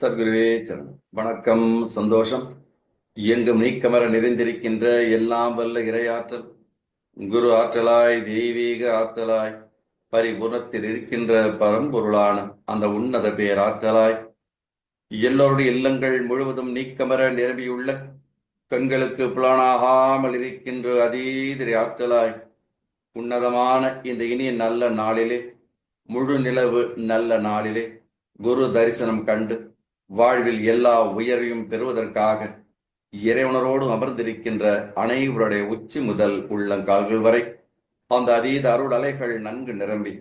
சத்குருவே சரணம். வணக்கம். சந்தோஷம். எங்கும் நீக்கமர நிறைந்திருக்கின்ற எல்லாம் வல்ல இறையாற்றல் குரு ஆற்றலாய் தெய்வீக ஆற்றலாய் பரிபூர்ணத்தில் இருக்கின்ற பரம்பொருளான அந்த உன்னத பேராற்றலாய் எல்லோருடைய இல்லங்கள் முழுவதும் நீக்கமர நிரம்பியுள்ள கண்களுக்கு புலனாகாமல் இருக்கின்ற அதீதிரை ஆற்றலாய் உன்னதமான இந்த இனிய நல்ல நாளிலே, முழு நிலவு நல்ல நாளிலே குரு தரிசனம் கண்டு வாழ்வில் எல்லா உயர்வையும் பெறுவதற்காக இறைவனரோடு அமர்ந்திருக்கின்ற அனைவருடைய உச்சி முதல் உள்ளங்கால்கள் வரை அந்த அதீத அருள் அலைகள் நன்கு நிரம்பி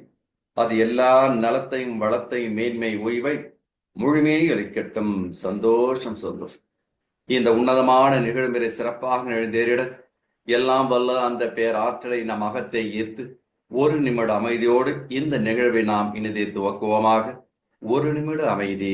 அது எல்லா நலத்தையும் வளத்தையும் மேன்மை ஓய்வை முழுமையை அளிக்கட்டும். சந்தோஷம் சந்தோஷம். இந்த உன்னதமான நிகழ்வுகளை சிறப்பாக எழுந்தேறிட எல்லாம் வல்ல அந்த பேராற்றலை நம் அகத்தை ஈர்த்து ஒரு நிமிட அமைதியோடு இந்த நிகழ்வை நாம் இனிதே துவக்குவோமாக. ஒரு நிமிட அமைதி.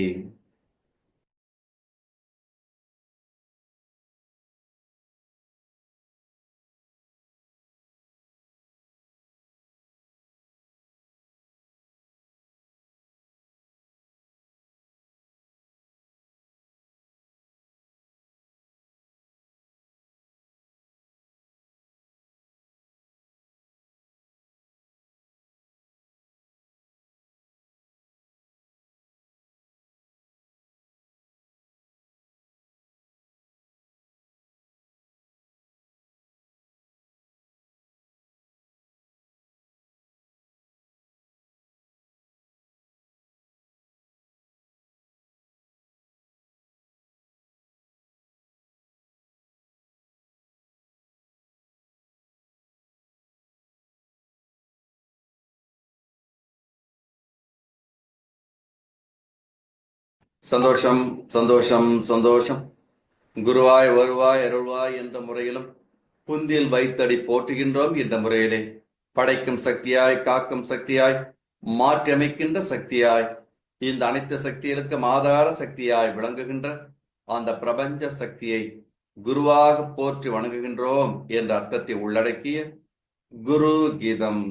சந்தோஷம் சந்தோஷம் சந்தோஷம். குருவாய் வருவாய் அருள்வாய் என்ற முறையிலும் புந்தில் வைத்தடி போற்றுகின்றோம் என்ற முறையிலே படைக்கும் சக்தியாய், காக்கும் சக்தியாய், மாற்றியமைக்கின்ற சக்தியாய், இந்த அனைத்து சக்திகளுக்கும் ஆதார சக்தியாய் விளங்குகின்ற அந்த பிரபஞ்ச சக்தியை குருவாக போற்றி வணங்குகின்றோம் என்ற அர்த்தத்தை உள்ளடக்கிய குரு கீதம்.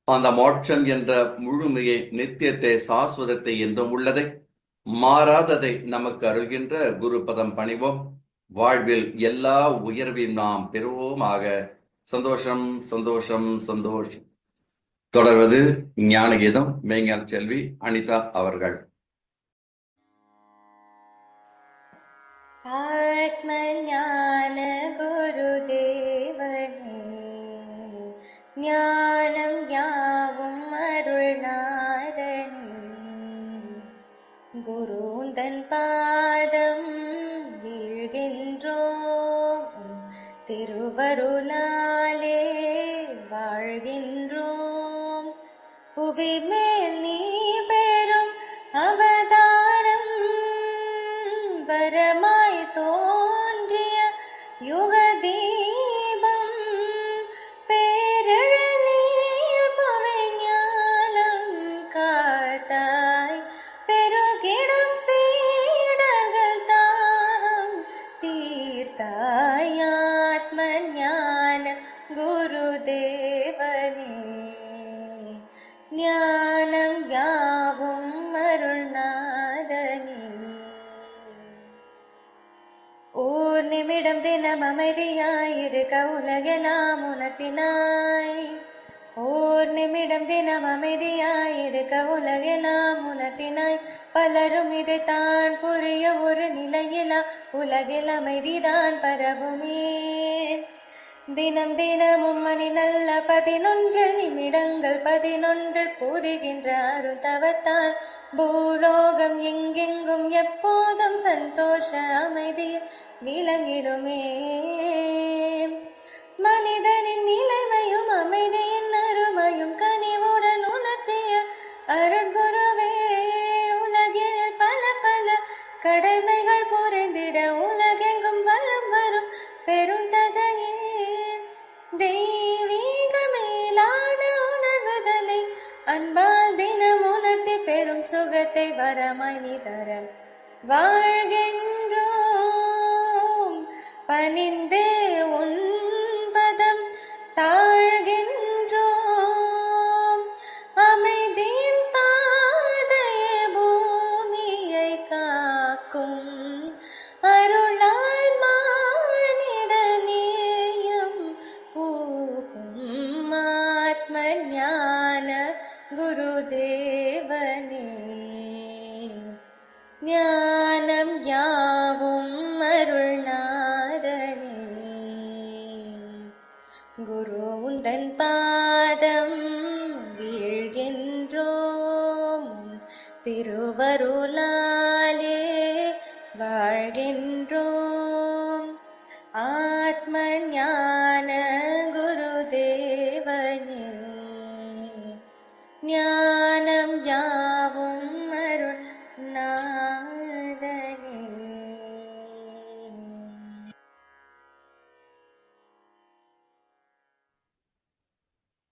அந்த மோட்சம் என்ற முழுமையை, நித்தியத்தை, சாஸ்வதத்தை என்றும் உள்ளதை, மாறாததை நமக்கு அருள்கின்ற குரு பதம் பணிவோம். வாழ்வில் எல்லா உயர்வையும் நாம் பெறுவோமாக. சந்தோஷம், சந்தோஷம், சந்தோஷம். தொடர்வது ஞானகீதம். மெய்ஞான செல்வி அனிதா அவர்கள். ஆத்மஞான குருதேவனே, ஞானம் யாவும் அருள்நாதனே, குருந்தன் பாதம் வீழ்கின்றோம், திருவருளாலே வாழ்கின்றோம். புவி மேல் நீ பெறும் அவதாரம், வரமாய் தோன்றிய யுக தீபம், பேரெழில் நீர் புவி ஞானம் காத்தாய், பெருகிடும் சீடர்கள் தாகம் தீர்த்தாய். ஆத்ம ஞான குருதேவனே, ஞானம் யாவும் அருள்நாதனே. ஓர் நிமிடம் தினம் அமைதியாயிருக்க உலகெல்லாம் உணர்த்தினாய், ஓர் நிமிடம் தினம் அமைதியாயிருக்க உலகெல்லாம் உணர்த்தினாய். பலரும் இதைத்தான் புரிய ஒரு நிலையிலா உலகில் அமைதிதான் பரவுமே. தினம் தினமும் மணி நல்ல 11 நிமிடங்கள் 11 புரிகின்ற அருந்தவத்தால் பூலோகம் எங்கெங்கும் எப்போதும் சந்தோஷ அமைதியில் விளங்கிடுமே. மனிதனின் நிலைமையும் அமைதியின் அருமையும் கனிவுடன் உணர்த்திய அருட்குருவே, உலகினில் பல பல கடமைகள் புரிந்திட உலகெங்கும் வலம் வரும் பெருந்தகையே, தெய்வீக மேலான உணர்வுதலை அன்பால் தினம் உணர்த்தி பெரும் சுகத்தை வரமாய் நீ தர வாழ்கின்றோம். பணிந்தே உன் பதம் தாழ்கின்றோம், அமைதியின் பாதையே பூமியை காக்கும் அருளால் மானிட நேயம் பூக்கும். ஆத்ம ஞான குருதேவனே, ஞானம் யாவும் அருள்நாதனே, குரு உந்தன் பாதம் வீழ்கின்றோம், திருவருளாலே வாழ்கின்றோம். ஆத்ம ஞான குருதேவனே, ஞானம் யாவும் அருள்நாதனே.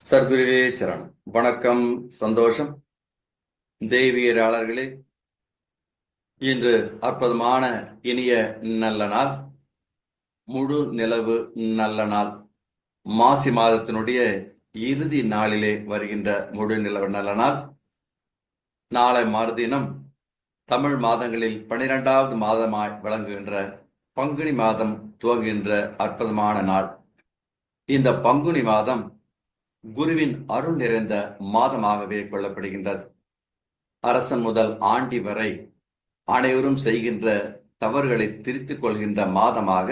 சர்க்குருவே சரணம். வணக்கம், சந்தோஷம். தெய்வீகராளர்களே, இன்று அற்புதமான இனிய நல்ல நாள், முழு நிலவு நல்ல நாள். மாசி மாதத்தினுடைய இறுதி நாளிலே வருகின்ற முழு நிலவு நல்ல நாள். நாளை மறுதினம் தமிழ் மாதங்களில் 12வது மாதமாய் விளங்குகின்ற பங்குனி மாதம் துவங்குகின்ற அற்புதமான நாள். இந்த பங்குனி மாதம் குருவின் அருள் நிறைந்த மாதமாகவே கொள்ளப்படுகின்றது. அரசன் முதல் ஆண்டி வரை அனைவரும் செய்கின்ற தவறுகளை திருத்திக் கொள்கின்ற மாதமாக,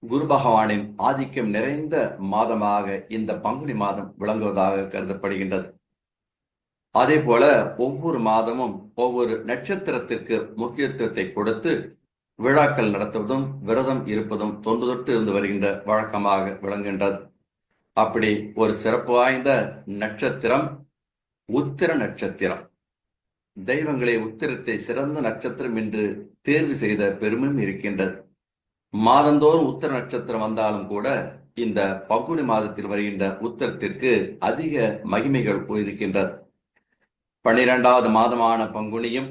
குரு பகவானின் ஆதிக்கம் நிறைந்த மாதமாக இந்த பங்குனி மாதம் விளங்குவதாக கருதப்படுகின்றது. அதே போல ஒவ்வொரு மாதமும் ஒவ்வொரு நட்சத்திரத்திற்கு முக்கியத்துவத்தை கொடுத்து விழாக்கள் நடத்துவதும் விரதம் இருப்பதும் தொன்று தொட்டு இருந்து வருகின்ற வழக்கமாக விளங்குகின்றது. அப்படி ஒரு சிறப்பு வாய்ந்த நட்சத்திரம் உத்திர நட்சத்திரம். தெய்வங்களே, உத்திரத்தை சிறந்த நட்சத்திரம் என்று தேர்வு செய்த பெருமையும் இருக்கின்றது. மாதந்தோறும் உத்திர நட்சத்திரம் வந்தாலும் கூட இந்த பங்குனி மாதத்தில் வருகின்ற உத்திரத்திற்கு அதிக மகிமைகள் இருக்கின்றது. 12வது மாதமான பங்குனியும்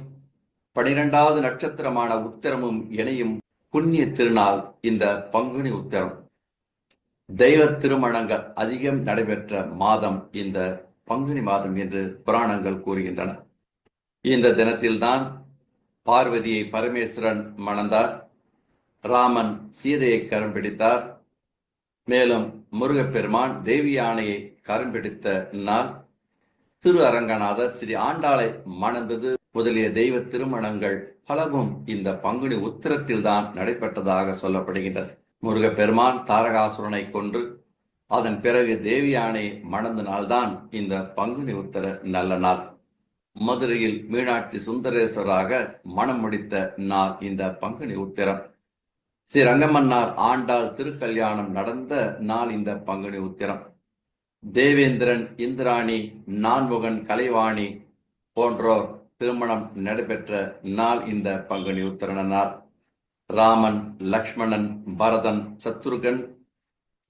12வது நட்சத்திரமான உத்திரமும் இணையும் புண்ணிய திருநாள் இந்த பங்குனி உத்திரம். தெய்வ திருமணங்கள் அதிகம் நடைபெற்ற மாதம் இந்த பங்குனி மாதம் என்று புராணங்கள் கூறுகின்றன. இந்த தினத்தில்தான் பார்வதியை பரமேஸ்வரன் மணந்தார். ராமன் சீதையை கரம் பிடித்தார். மேலும் முருகப்பெருமான் தேவி யானையை கரம் பிடித்த நாள். திரு அரங்கநாதர் ஸ்ரீ ஆண்டாளை மணந்தது முதலிய தெய்வ திருமணங்கள் பலவும் இந்த பங்குனி உத்திரத்தில்தான் நடைபெற்றதாக சொல்லப்படுகின்றது. முருகப்பெருமான் தாரகாசுரனை கொன்று அதன் பிறகு தேவியானை மணந்த நாள்தான் இந்த பங்குனி உத்திர நல்ல நாள். மதுரையில் மீனாட்சி சுந்தரேஸ்வராக மணம் முடித்த நாள் இந்த பங்குனி உத்திரம். ஸ்ரீ ரங்கமன்னார் ஆண்டாள் திருக்கல்யாணம் நடந்த நாள் இந்த பங்குனி உத்திரம். தேவேந்திரன், இந்திராணி, நான்முகன், கலைவாணி போன்றோர் திருமணம் நடைபெற்ற நாள் இந்த பங்குனி உத்திர நாள். ராமன், லக்ஷ்மணன், பரதன், சத்ருகன்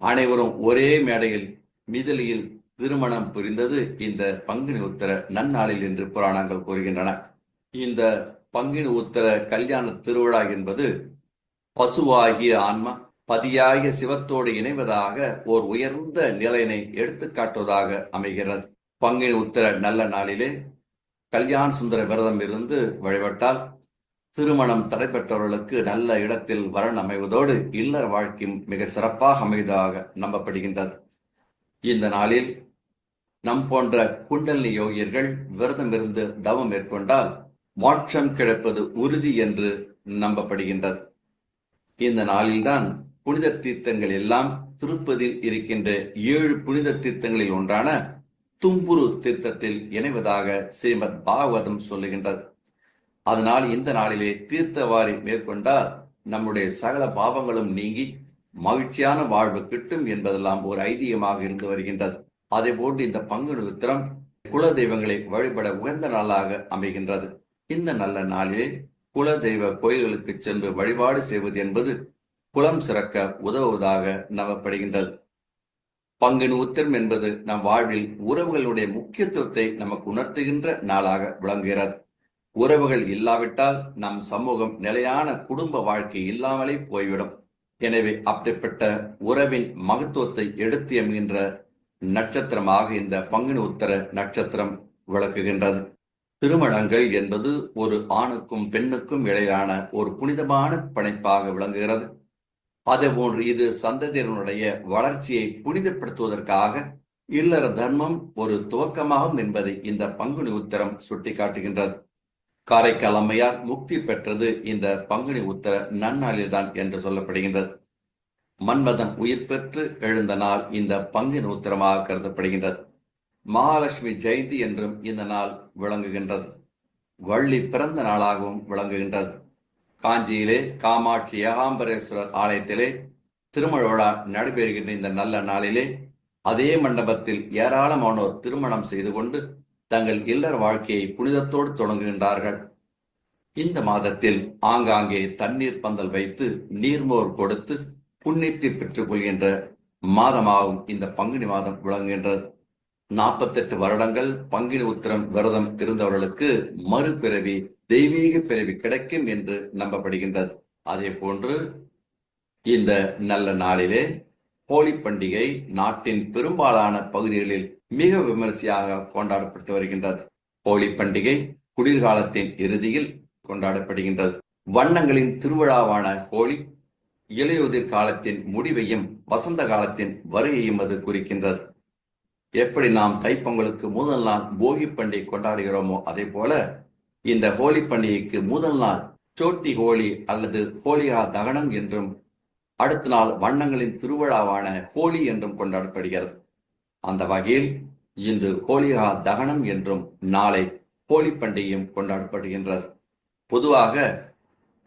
அனைவரும் ஒரே மேடையில் மிதிலியில் திருமணம் புரிந்தது இந்த பங்குனி உத்திர நன்னாளில் என்று புராணங்கள் கூறுகின்றன. இந்த பங்குனி உத்திர கல்யாண திருவிழா என்பது பசுவாகிய ஆன்மா பதியாகிய சிவத்தோடு இணைவதாக ஓர் உயர்ந்த நிலையினை எடுத்துக்காட்டுவதாக அமைகிறது. பங்குனி உத்திர நல்ல நாளிலே கல்யாண சுந்தர விரதம் இருந்து வழிபட்டால் திருமணம் தடைபெற்றவர்களுக்கு நல்ல இடத்தில் வரன் அமைவதோடு இல்லற வாழ்க்கையும் மிக சிறப்பாக அமைவதாக நம்பப்படுகின்றது. இந்த நாளில் நம் போன்ற குண்டலினி யோகியர்கள் விரதம் இருந்து தவம் மேற்கொண்டால் மோட்சம் கிடைப்பது உறுதி என்று நம்பப்படுகின்றது. இந்த நாளில்தான் புனித தீர்த்தங்கள் எல்லாம் திருப்பதியில் இருக்கின்ற 7 புனித தீர்த்தங்களில் ஒன்றான தும்புரு தீர்த்தத்தில் இணைவதாக ஸ்ரீமத் பாகவதம் சொல்லுகின்றது. அதனால் இந்த நாளிலே தீர்த்தவாரி மேற்கொண்டால் நம்முடைய சகல பாவங்களும் நீங்கி மகிழ்ச்சியான வாழ்வு கிட்டும் என்பதெல்லாம் ஒரு ஐதீகமாக இருந்து வருகின்றது. அதே போன்று இந்த பங்குனி உத்திரம் குல தெய்வங்களை வழிபட உகந்த நாளாக அமைகின்றது. இந்த நல்ல நாளிலே குல தெய்வ கோயில்களுக்கு சென்று வழிபாடு செய்வது என்பது குலம் சிறக்க உதவுவதாக நம்பப்படுகின்றது. பங்குனி உத்திரம் என்பது நம் வாழ்வில் உறவுகளுடைய முக்கியத்துவத்தை நமக்கு உணர்த்துகின்ற நாளாக விளங்குகிறது. உறவுகள் இல்லாவிட்டால் நம் சமூகம் நிலையான குடும்ப வாழ்க்கை இல்லாமலே போய்விடும். எனவே அப்படிப்பட்ட உறவின் மகத்துவத்தை எடுத்து என்கின்ற நட்சத்திரமாக இந்த பங்குனி உத்திர நட்சத்திரம் விளக்குகின்றது. திருமணங்கள் என்பது ஒரு ஆணுக்கும் பெண்ணுக்கும் இடையிலான ஒரு புனிதமான பிணைப்பாக விளங்குகிறது. அதேபோன்று இது சந்ததியினுடைய வளர்ச்சியை புனிதப்படுத்துவதற்காக இல்லற தர்மம் ஒரு துவக்கமாகும் என்பதை இந்த பங்குனி உத்திரம் சுட்டிக்காட்டுகின்றது. காரைக்கால் அம்மையார் முக்தி பெற்றது இந்த பங்குனி உத்திர நன்னாளில்தான் என்று சொல்லப்படுகின்றது. மன்மதன் உயிர் பெற்று எழுந்த நாள் இந்த பங்குனி உத்திரமாக கருதப்படுகின்றது. மகாலட்சுமி ஜெயந்தி என்றும் இந்த நாள் விளங்குகின்றது. வள்ளி பிறந்த நாளாகவும் விளங்குகின்றது. காஞ்சியிலே காமாட்சி ஏகாம்பரேஸ்வரர் ஆலயத்திலே திருமண விழா நடைபெறுகின்ற இந்த நல்ல நாளிலே அதே மண்டபத்தில் ஏராளமானோர் திருமணம் செய்து கொண்டு தங்கள் இல்லற வாழ்க்கையை புனிதத்தோடு தொடங்குகின்றார்கள். இந்த மாதத்தில் ஆங்காங்கே தண்ணீர் பந்தல் வைத்து நீர்மோர் கொடுத்து புண்ணியத்தை பெற்றுக் கொள்கின்ற மாதமாகும் இந்த பங்குனி மாதம் விளங்குகின்றது. 48 வருடங்கள் பங்குனி உத்திரம் விரதம் இருந்தவர்களுக்கு மறுபிறவி தெய்வீக பிறவி கிடைக்கும் என்று நம்பப்படுகின்றது. அதே போன்று இந்த நல்ல நாளிலே ஹோலி பண்டிகை நாட்டின் பெரும்பாலான பகுதிகளில் மிக விமரிசையாக கொண்டாடப்பட்டு வருகின்றது. ஹோலி பண்டிகை குளிர்காலத்தின் இறுதியில் கொண்டாடப்படுகின்றது. வண்ணங்களின் திருவிழாவான ஹோலி இலையுதிர் காலத்தின் முடிவையும் வசந்த காலத்தின் வருகையும் அது குறிக்கின்றது. எப்படி நாம் தைப்பொங்கலுக்கு முதல் நாள் போகி பண்டிகை கொண்டாடுகிறோமோ அதே போல இந்த ஹோலி பண்டிகைக்கு முதல் நாள் சோட்டி ஹோலி அல்லது ஹோலிகா தகனம் என்றும் அடுத்த நாள் வண்ணங்களின் திருவிழாவான ஹோலி என்றும் கொண்டாடப்படுகிறது. அந்த வகையில் இன்று ஹோலிகா தகனம் என்றும் நாளை ஹோலி பண்டிகையும் கொண்டாடப்படுகின்றது. பொதுவாக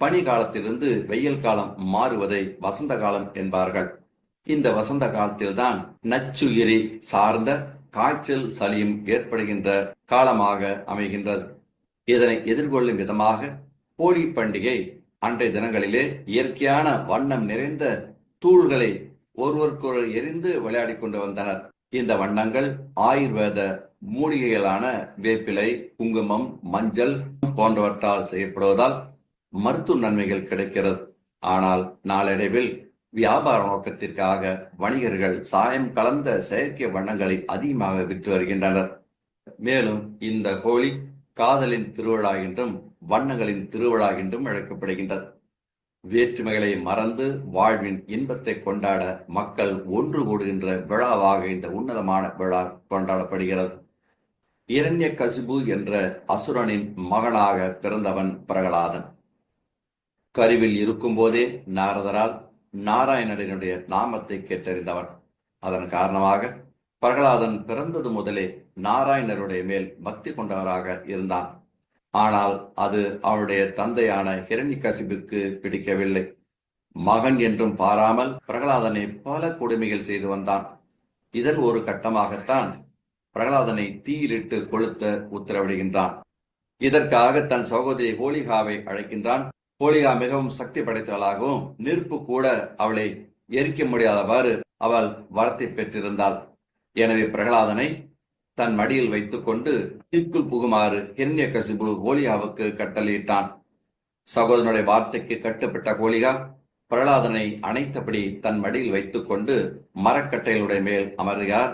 பனி காலத்திலிருந்து வெயில் காலம் மாறுவதை வசந்த காலம் என்பார்கள். இந்த வசந்த காலத்தில்தான் நச்சுயிரி சார்ந்த காய்ச்சல் சளியும் ஏற்படுகின்ற காலமாக அமைகின்றது. இதனை எதிர்கொள்ளும் விதமாக ஹோலி பண்டிகை அன்றைய தினங்களிலே இயற்கையான வண்ணம் நிறைந்த தூள்களை ஒருவருக்கொருவர் எரிந்து விளையாடி கொண்டு வந்தனர். இந்த வண்ணங்கள் ஆயுர்வேத மூலிகைகளான வேப்பிலை, குங்குமம், மஞ்சள் போன்றவற்றால் செய்யப்படுவதால் மருத்துவ நன்மைகள் கிடைக்கிறது. ஆனால் நாளடைவில் வியாபார நோக்கத்திற்காக வணிகர்கள் சாயம் கலந்த செயற்கை வண்ணங்களை அதிகமாக விற்று வருகின்றனர். மேலும் இந்த ஹோலி காதலின் திருவிழா என்றும் வண்ணங்களின் திருவிழா என்றும் அழைக்கப்படுகின்றது. வேற்றுமைகளை மறந்து வாழ்வின் இன்பத்தை கொண்டாட மக்கள் ஒன்று கூடுகின்ற விழாவாக இந்த உன்னதமான விழா கொண்டாடப்படுகிறது. இரண்யகசிபு என்ற அசுரனின் மகனாக பிறந்தவன் பிரகலாதன். கருவில் இருக்கும்போதே நாரதரால் நாராயணனுடைய நாமத்தை கேட்டறிந்தவன். அதன் காரணமாக பிரகலாதன் பிறந்தது முதலே நாராயணருடைய மேல் பக்தி கொண்டவராக இருந்தான். ஆனால் அது அவருடைய தந்தையான ஹிரண்யகசிபுக்கு பிடிக்கவில்லை. மகன் என்றும் பாராமல் பிரகலாதனை பல கொடுமைகள் செய்து வந்தான். இதன் ஒரு கட்டமாகத்தான் பிரகலாதனை தீயிலிட்டு கொளுத்த உத்தரவிடுகின்றான். இதற்காக தன் சகோதரி ஹோலிகாவை அழைக்கின்றான். ஹோலிகா மிகவும் சக்தி படைத்தவளாகவும் நெருப்பு கூட அவளை எரிக்க முடியாதவாறு அவள் வரத்தை பெற்றிருந்தாள். எனவே பிரகலாதனை தன் மடியில் வைத்துக் கொண்டு தீக்குள் புகுமாறு ஹிரண்யகசிபு ஹோலிகாவுக்கு கட்டளையிட்டான். சகோதரனுடைய வார்த்தைக்கு கட்டுப்பட்ட ஹோலிகா பிரகலாதனை அணைத்தபடி தன் மடியில் வைத்துக் கொண்டு மரக்கட்டைகளுடைய மேல் அமர்கிறார்.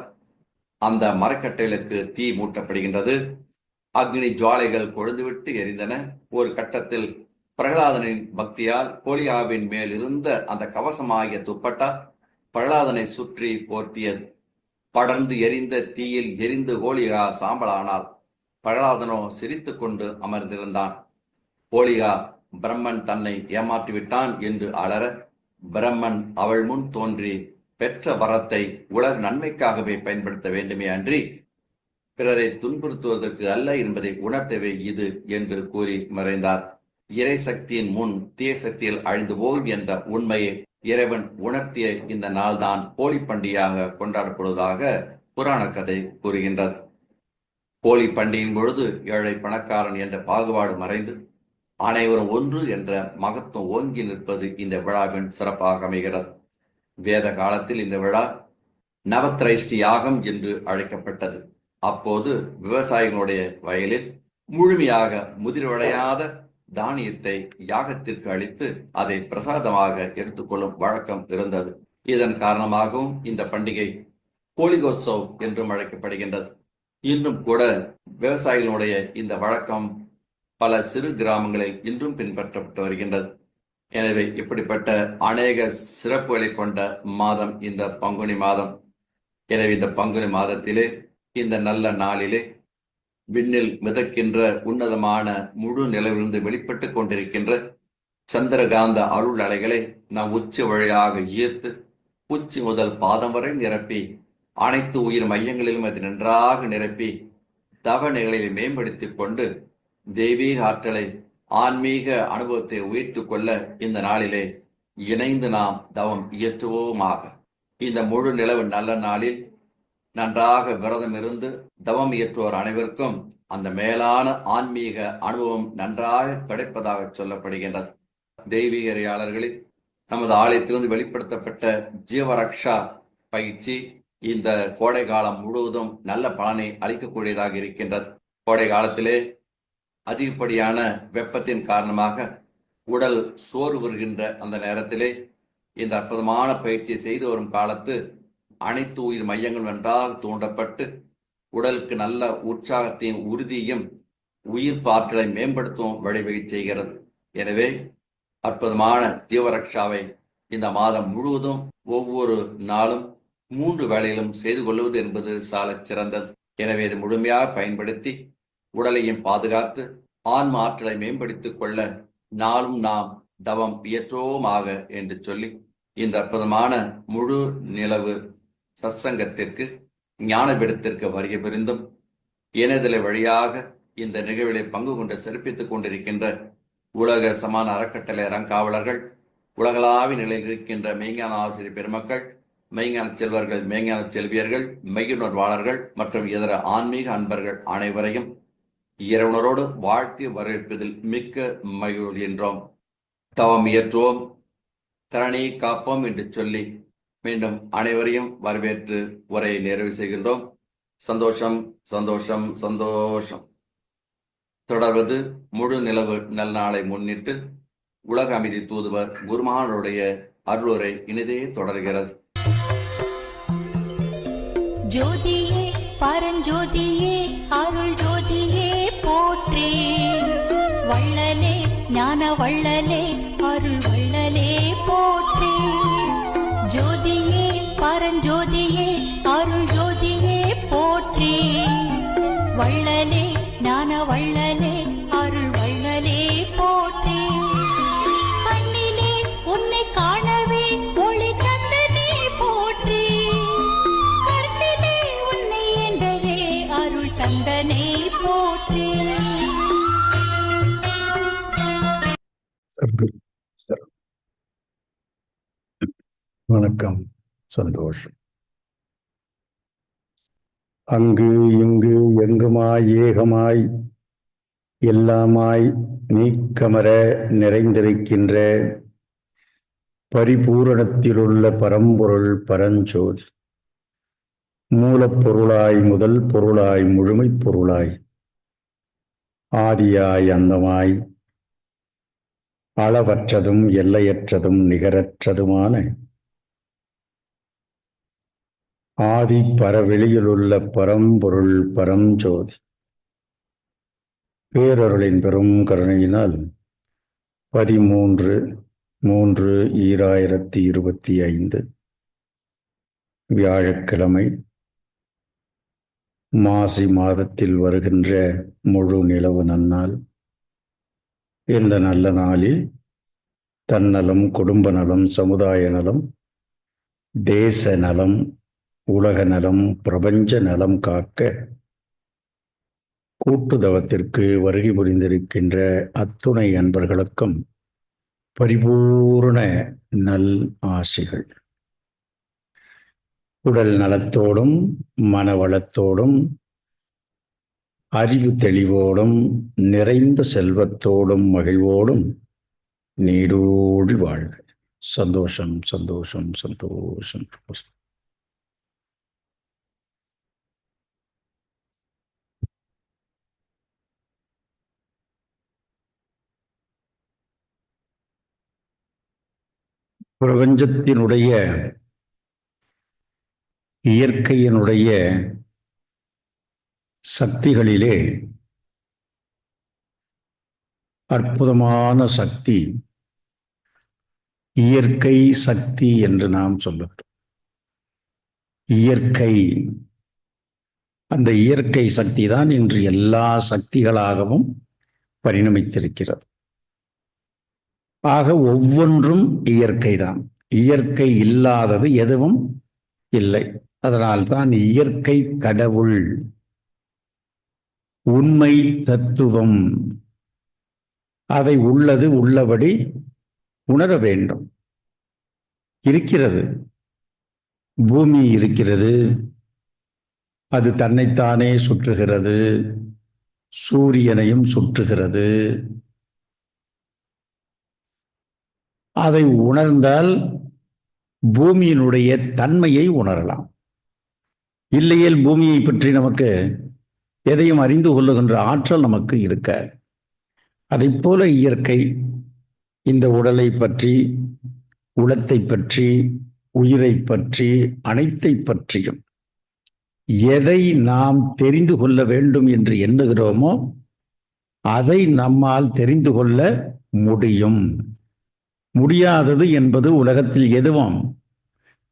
அந்த மரக்கட்டைகளுக்கு தீ மூட்டப்படுகின்றது. அக்னி ஜுவாலைகள் கொழுந்துவிட்டு எரிந்தன. ஒரு கட்டத்தில் பிரகலாதனின் பக்தியால் ஹோலிகாவின் மேல் இருந்த அந்த கவசமாகிய துப்பட்டா பிரகலாதனை சுற்றி போர்த்தியது. படர்ந்து எரிந்த தீயில் எரிந்து ஹோலிகா சாம்பலானால். பிரகலாதனோ சிரித்து கொண்டு அமர்ந்திருந்தான். ஹோலிகா பிரம்மன் தன்னை ஏமாற்றிவிட்டான் என்று அலற, பிரம்மன் அவள் முன் தோன்றி பெற்ற வரத்தை உலக நன்மைக்காகவே பயன்படுத்த வேண்டுமே அன்றி பிறரை துன்புறுத்துவதற்கு அல்ல என்பதை உணர்த்தவே இது என்று கூறி மறைந்தார். இறை சக்தியின் முன் தீய சக்தியில் அழிந்து போகும் என்ற உண்மையை இறைவன் உணர்த்திய இந்த நாள்தான் ஹோலி பண்டிகையாக கொண்டாடப்படுவதாக புராண கதை கூறுகின்றது. ஹோலி பண்டிகையின் பொழுது ஏழை பணக்காரன் என்ற பாகுபாடு மறைந்து அனைவரும் ஒன்று என்ற மகத்துவம் ஓங்கி நிற்பது இந்த விழாவின் சிறப்பாக அமைகிறது. வேத காலத்தில் இந்த விழா நவத்ரைஷ்டி யாகம் என்று அழைக்கப்பட்டது. அப்போது விவசாயிகளுடைய வயலில் முழுமையாக முதிர்வடையாத தானியத்தை யாகத்திற்கு அளித்து அதை பிரசாதமாக எடுத்துக்கொள்ளும் வழக்கம் இருந்தது. இதன் காரணமாகவும் இந்த பண்டிகை ஹோலிகோத்சவ் என்றும் அழைக்கப்படுகின்றது. இன்னும் கூட விவசாயிகளுடைய இந்த வழக்கம் பல சிறு கிராமங்களில் இன்றும் பின்பற்றப்பட்டு வருகின்றது. எனவே இப்படிப்பட்ட அநேக சிறப்புகளை கொண்ட மாதம் இந்த பங்குனி மாதம். எனவே இந்த பங்குனி மாதத்திலே இந்த நல்ல நாளிலே விண்ணில் மிதக்கின்ற உன்னதமான முழு நிலவிலிருந்து வெளிப்பட்டு கொண்டிருக்கின்ற சந்திரகாந்த அருள் அலைகளை நாம் உச்சி வழியாக ஈர்த்து உச்சி முதல் பாதம் வரை நிரப்பி அனைத்து உயிர் மையங்களிலும் அது நன்றாக நிரப்பி தவ நிலையை மேம்படுத்திக் கொண்டு தெய்வீக ஆற்றலை ஆன்மீக அனுபவத்தை உயர்த்து கொள்ள இந்த நாளிலே இணைந்து நாம் தவம் இயற்றுவோமாக. இந்த முழு நிலவு நல்ல நாளில் நன்றாக விரதம் இருந்து தவம் இயற்றுவோர் அனைவருக்கும் அந்த மேலான ஆன்மீக அனுபவம் நன்றாக கிடைப்பதாக சொல்லப்படுகின்றது. தெய்வீக அறியாளர்களில் நமது ஆலயத்திலிருந்து வெளிப்படுத்தப்பட்ட ஜீவரக்ஷா பயிற்சி இந்த கோடை காலம் முழுவதும் நல்ல பலனை அளிக்கக்கூடியதாக இருக்கின்றது. கோடை காலத்திலே அதிகப்படியான வெப்பத்தின் காரணமாக உடல் சோர்வு வருகின்ற அந்த நேரத்திலே இந்த அற்புதமான பயிற்சியை செய்து வரும் காலத்து அனைத்து உயிர் மையங்கள் நன்றாக தூண்டப்பட்டு உடலுக்கு நல்ல உற்சாகத்தையும் உறுதியும் உயிர் ஆற்றலை மேம்படுத்தும் வழிவகை செய்கிறது. எனவே அற்புதமான ஜீவரக்ஷாவை இந்த மாதம் முழுவதும் ஒவ்வொரு நாளும் 3 வேளையிலும் செய்து கொள்வது என்பது சாலச் சிறந்தது. எனவே இது முழுமையாக பயன்படுத்தி உடலையும் பாதுகாத்து ஆன்ம ஆற்றலை மேம்படுத்திக் கொள்ள நாளும் நாம் தவம் இயற்றுவோமாக என்று சொல்லி இந்த அற்புதமான முழு நிலவு சத்சங்கத்திற்கு ஞானபீடத்திற்கு வருகை புரிந்தும் இணையதள வழியாக இந்த நிகழ்விலை பங்கு கொண்டு சிறப்பித்துக் கொண்டிருக்கின்ற உலக சமான அறக்கட்டளை அறங்காவலர்கள், உலகளாவிய நிலையில் இருக்கின்ற மெய்ஞான ஆசிரியர் பெருமக்கள், மெய்ஞான செல்வர்கள், மெய்ஞான செல்வியர்கள், மெய்யுணர்வாளர்கள் மற்றும் இதர ஆன்மீக அன்பர்கள் அனைவரையும் இறைவனரோடு வாழ்த்தி வரவேற்பதில் மிக்க மகிழ்கின்றோம். தவம் இயற்றுவோம், தரணி காப்போம் என்று சொல்லி மீண்டும் அனைவரையும் வரவேற்று உரையை நிறைவு செய்கின்றோம். சந்தோஷம், சந்தோஷம், சந்தோஷம். தொடர்வது முழு நிலவு நல்நாளை முன்னிட்டு உலக அமைதி தூதுவர் குருமகானுடைய அருளுரை இனிதே தொடர்கிறது. ஜோதியே பரஞ்சோதியே அருள் ஜோதியே போற்றி, வள்ளலே ஞான வள்ளலே அருள் வள்ளலே போற்றி. ஜோதியே பரஞ்சோதியே அருள் ஜோதியே போற்றி. வள்ளலே ஞான வள்ளலே அருள் வள்ளலே போற்றி. கண்ணிலே உன்னை காணவே ஒளி தந்தனே போற்றி. கண்ணிலே உன்னை என்றவே அருள் தந்தனே போற்றி. வணக்கம். சந்தோஷம். அங்கு இங்கு எங்குமாய் ஏகமாய் எல்லாமாய் நீக்கமர நிறைந்திருக்கின்ற பரிபூரணத்திலுள்ள பரம்பொருள் பரஞ்சோதி, மூலப்பொருளாய் முதல் பொருளாய் முழுமைப் பொருளாய் ஆதியாய் அந்தமாய் அளவற்றதும் எல்லையற்றதும் நிகரற்றதுமான ஆதி பரவெளியிலுள்ள பரம்பொருள் பரஞ்சோதி பேரருளின் பெரும் கருணையினால் 13/3/2025 வியாழக்கிழமை மாசி மாதத்தில் வருகின்ற முழு நிலவு நன்னாள். இந்த நல்ல நாளில் தன்னலம், குடும்ப நலம், சமுதாய நலம், தேச நலம், உலக நலம், பிரபஞ்ச நலம் காக்க கூட்டுதவத்திற்கு வருகை புரிந்திருக்கின்ற அத்துணை அன்பர்களுக்கும் பரிபூர்ண நல் ஆசிகள். உடல் நலத்தோடும் மனவளத்தோடும் அறிவு தெளிவோடும் நிறைந்த செல்வத்தோடும் மகிழ்வோடும் நீடூழி வாழ்க. சந்தோஷம் சந்தோஷம் சந்தோஷம். பிரபஞ்சத்தினுடைய இயற்கையினுடைய சக்திகளிலே அற்புதமான சக்தி இயற்கை சக்தி என்று நாம் சொல்லுகிறோம். இயற்கை, அந்த இயற்கை சக்தி தான் இன்று எல்லா சக்திகளாகவும் பரிணமித்திருக்கிறது. ஆக ஒவ்வொன்றும் இயற்கை தான். இயற்கை இல்லாதது எதுவும் இல்லை. அதனால்தான் இயற்கை கடவுள், உண்மை தத்துவம். அதை உள்ளது உள்ளபடி உணர வேண்டும். இருக்கிறது, பூமி இருக்கிறது, அது தன்னைத்தானே சுற்றுகிறது, சூரியனையும் சுற்றுகிறது. அதை உணர்ந்தால் பூமியினுடைய தன்மையை உணரலாம். இல்லையேல் பூமியை பற்றி நமக்கு எதையும் அறிந்து கொள்ளுகின்ற ஆற்றல் நமக்கு இருக்க. அதைப் போல இயற்கை இந்த உடலை பற்றி, உளத்தை பற்றி, உயிரை பற்றி, அனைத்தை பற்றியும் எதை நாம் தெரிந்து கொள்ள வேண்டும் என்று எண்ணுகிறோமோ அதை நம்மால் தெரிந்து கொள்ள முடியும். முடியாதது என்பது உலகத்தில் எதுவும்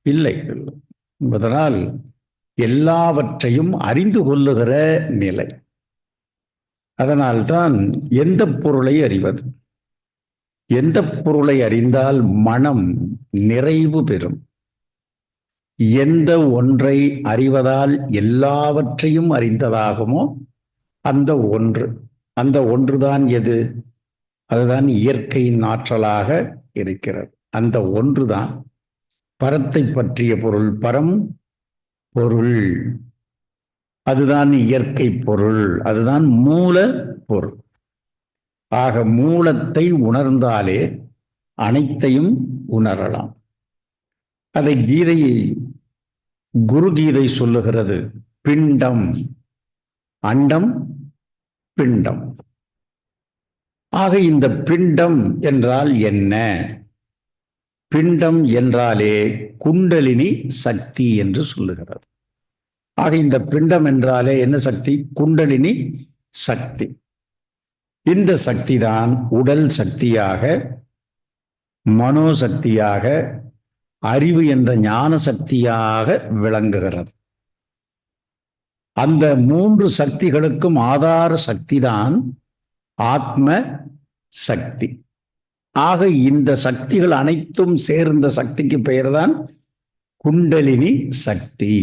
இல்லை. அதனால் எல்லாவற்றையும் அறிந்து கொள்ளுகிற நிலை. அதனால்தான் எந்த பொருளை அறிவது, எந்த பொருளை அறிந்தால் மனம் நிறைவு பெறும், எந்த ஒன்றை அறிவதால் எல்லாவற்றையும் அறிந்ததாகுமோ அந்த ஒன்றுதான் எது? அதுதான் இயற்கையின் ஆற்றலாக இருக்கிறது. அந்த ஒன்றுதான் பரத்தை பற்றிய பொருள், பரம் பொருள். அதுதான் இயற்கை பொருள், அதுதான் மூல பொருள். ஆக மூலத்தை உணர்ந்தாலே அனைத்தையும் உணரலாம். அதை குரு கீதை சொல்லுகிறது. பிண்டம், அண்டம், பிண்டம். ஆக இந்த பிண்டம் என்றால் என்ன? பிண்டம் என்றாலே குண்டலினி சக்தி என்று சொல்லுகிறது. ஆக இந்த பிண்டம் என்றாலே என்ன சக்தி? குண்டலினி சக்தி. இந்த சக்தி தான் உடல் சக்தியாக மனோசக்தியாக, அறிவு என்ற ஞான சக்தியாக விளங்குகிறது. அந்த 3 சக்திகளுக்கும் ஆதார சக்திதான் ஆத்ம சக்தி. ஆக இந்த சக்திகள் அனைத்தும் சேர்ந்த சக்திக்கு பெயர்தான் குண்டலினி சக்தி.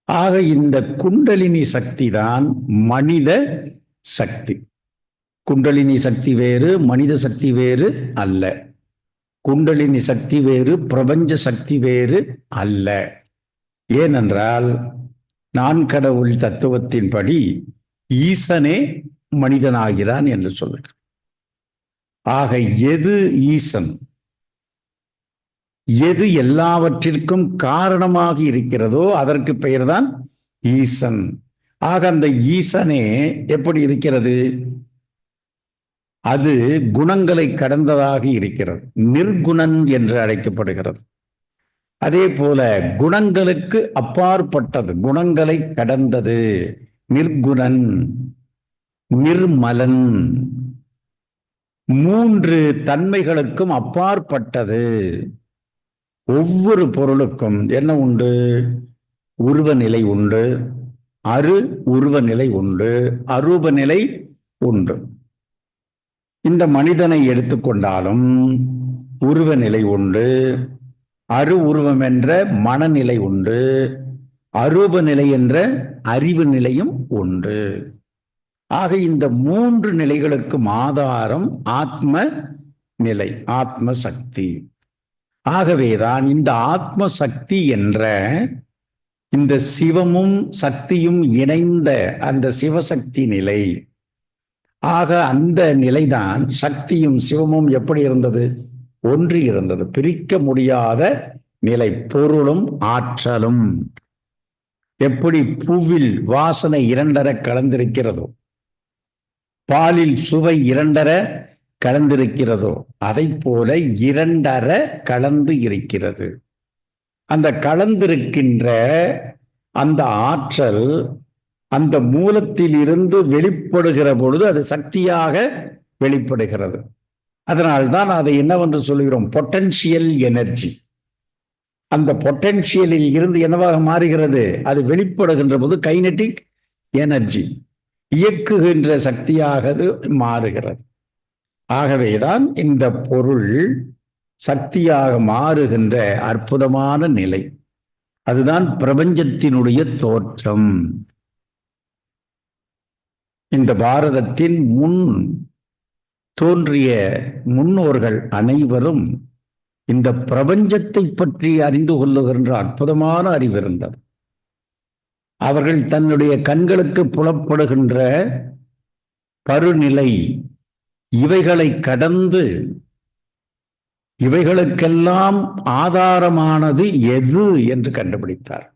ஆக இந்த குண்டலினி சக்தி தான் மனித சக்தி. குண்டலினி சக்தி வேறு, மனித சக்தி வேறு அல்ல. குண்டலினி சக்தி வேறு, பிரபஞ்ச சக்தி வேறு அல்ல. ஏனென்றால் நான்கடவுள் தத்துவத்தின்படி ஈசனே மனிதனாகிறான் என்று சொல்லுகிறார். ஆக எது ஈசன், எது எல்லாவற்றிற்கும் காரணமாக இருக்கிறதோ அதற்கு பெயர்தான் ஈசன். ஆக அந்த ஈசனே எப்படி இருக்கிறது? அது குணங்களை கடந்ததாக இருக்கிறது, நிர்குணன் என்று அழைக்கப்படுகிறது. அதே போல குணங்களுக்கு அப்பாற்பட்டது, குணங்களை கடந்தது, நிர்குணன், நிர்மலன், 3 தன்மைகளுக்கும் அப்பாற்பட்டது. ஒவ்வொரு பொருளுக்கும் என்ன உண்டு? உருவநிலை உண்டு, அரு உருவநிலை உண்டு, அரூப நிலை உண்டு. இந்த மனிதனை எடுத்துக்கொண்டாலும் உருவநிலை உண்டு, அரு உருவம் என்ற மனநிலை உண்டு, அரூப நிலை என்ற அறிவு நிலையும் உண்டு. ஆக இந்த 3 நிலைகளுக்கும் ஆதாரம் ஆத்ம நிலை, ஆத்ம சக்தி. ஆகவேதான் இந்த ஆத்ம சக்தி என்ற இந்த சிவமும் சக்தியும் இணைந்த அந்த சிவசக்தி நிலை. ஆக அந்த நிலைதான் சக்தியும் சிவமும் எப்படி இருந்தது? ஒன்றி இருந்தது, பிரிக்க முடியாத நிலை. பொருளும் ஆற்றலும் எப்படி பூவில் வாசனை 2 கலந்திருக்கிறதோ, பாலில் சுவை 2 கலந்திருக்கிறதோ, அதை போல 2 கலந்து இருக்கிறது. அந்த கலந்திருக்கின்ற அந்த ஆற்றல் அந்த மூலத்தில் இருந்து வெளிப்படுகிற பொழுது அது சக்தியாக வெளிப்படுகிறது. அதனால்தான் அதை என்னவென்று சொல்கிறோம்? Potential energy. அந்த பொட்டன்ஷியலில் இருந்து என்னவாக மாறுகிறது? அது வெளிப்படுகின்ற போது கைனடிக் எனர்ஜி, இயக்குகின்ற சக்தியாக அது மாறுகிறது. ஆகவேதான் இந்த பொருள் சக்தியாக மாறுகின்ற அற்புதமான நிலை. அதுதான் பிரபஞ்சத்தினுடைய தோற்றம். இந்த பாரதத்தின் முன் தோன்றிய முன்னோர்கள் அனைவரும் இந்த பிரபஞ்சத்தை பற்றி அறிந்து கொள்ளுகின்ற அற்புதமான அறிவு இருந்தது. அவர்கள் தன்னுடைய கண்களுக்கு புலப்படுகின்ற பருநிலை இவைகளை கடந்து இவைகளுக்கெல்லாம் ஆதாரமானது எது என்று கண்டுபிடித்தார்.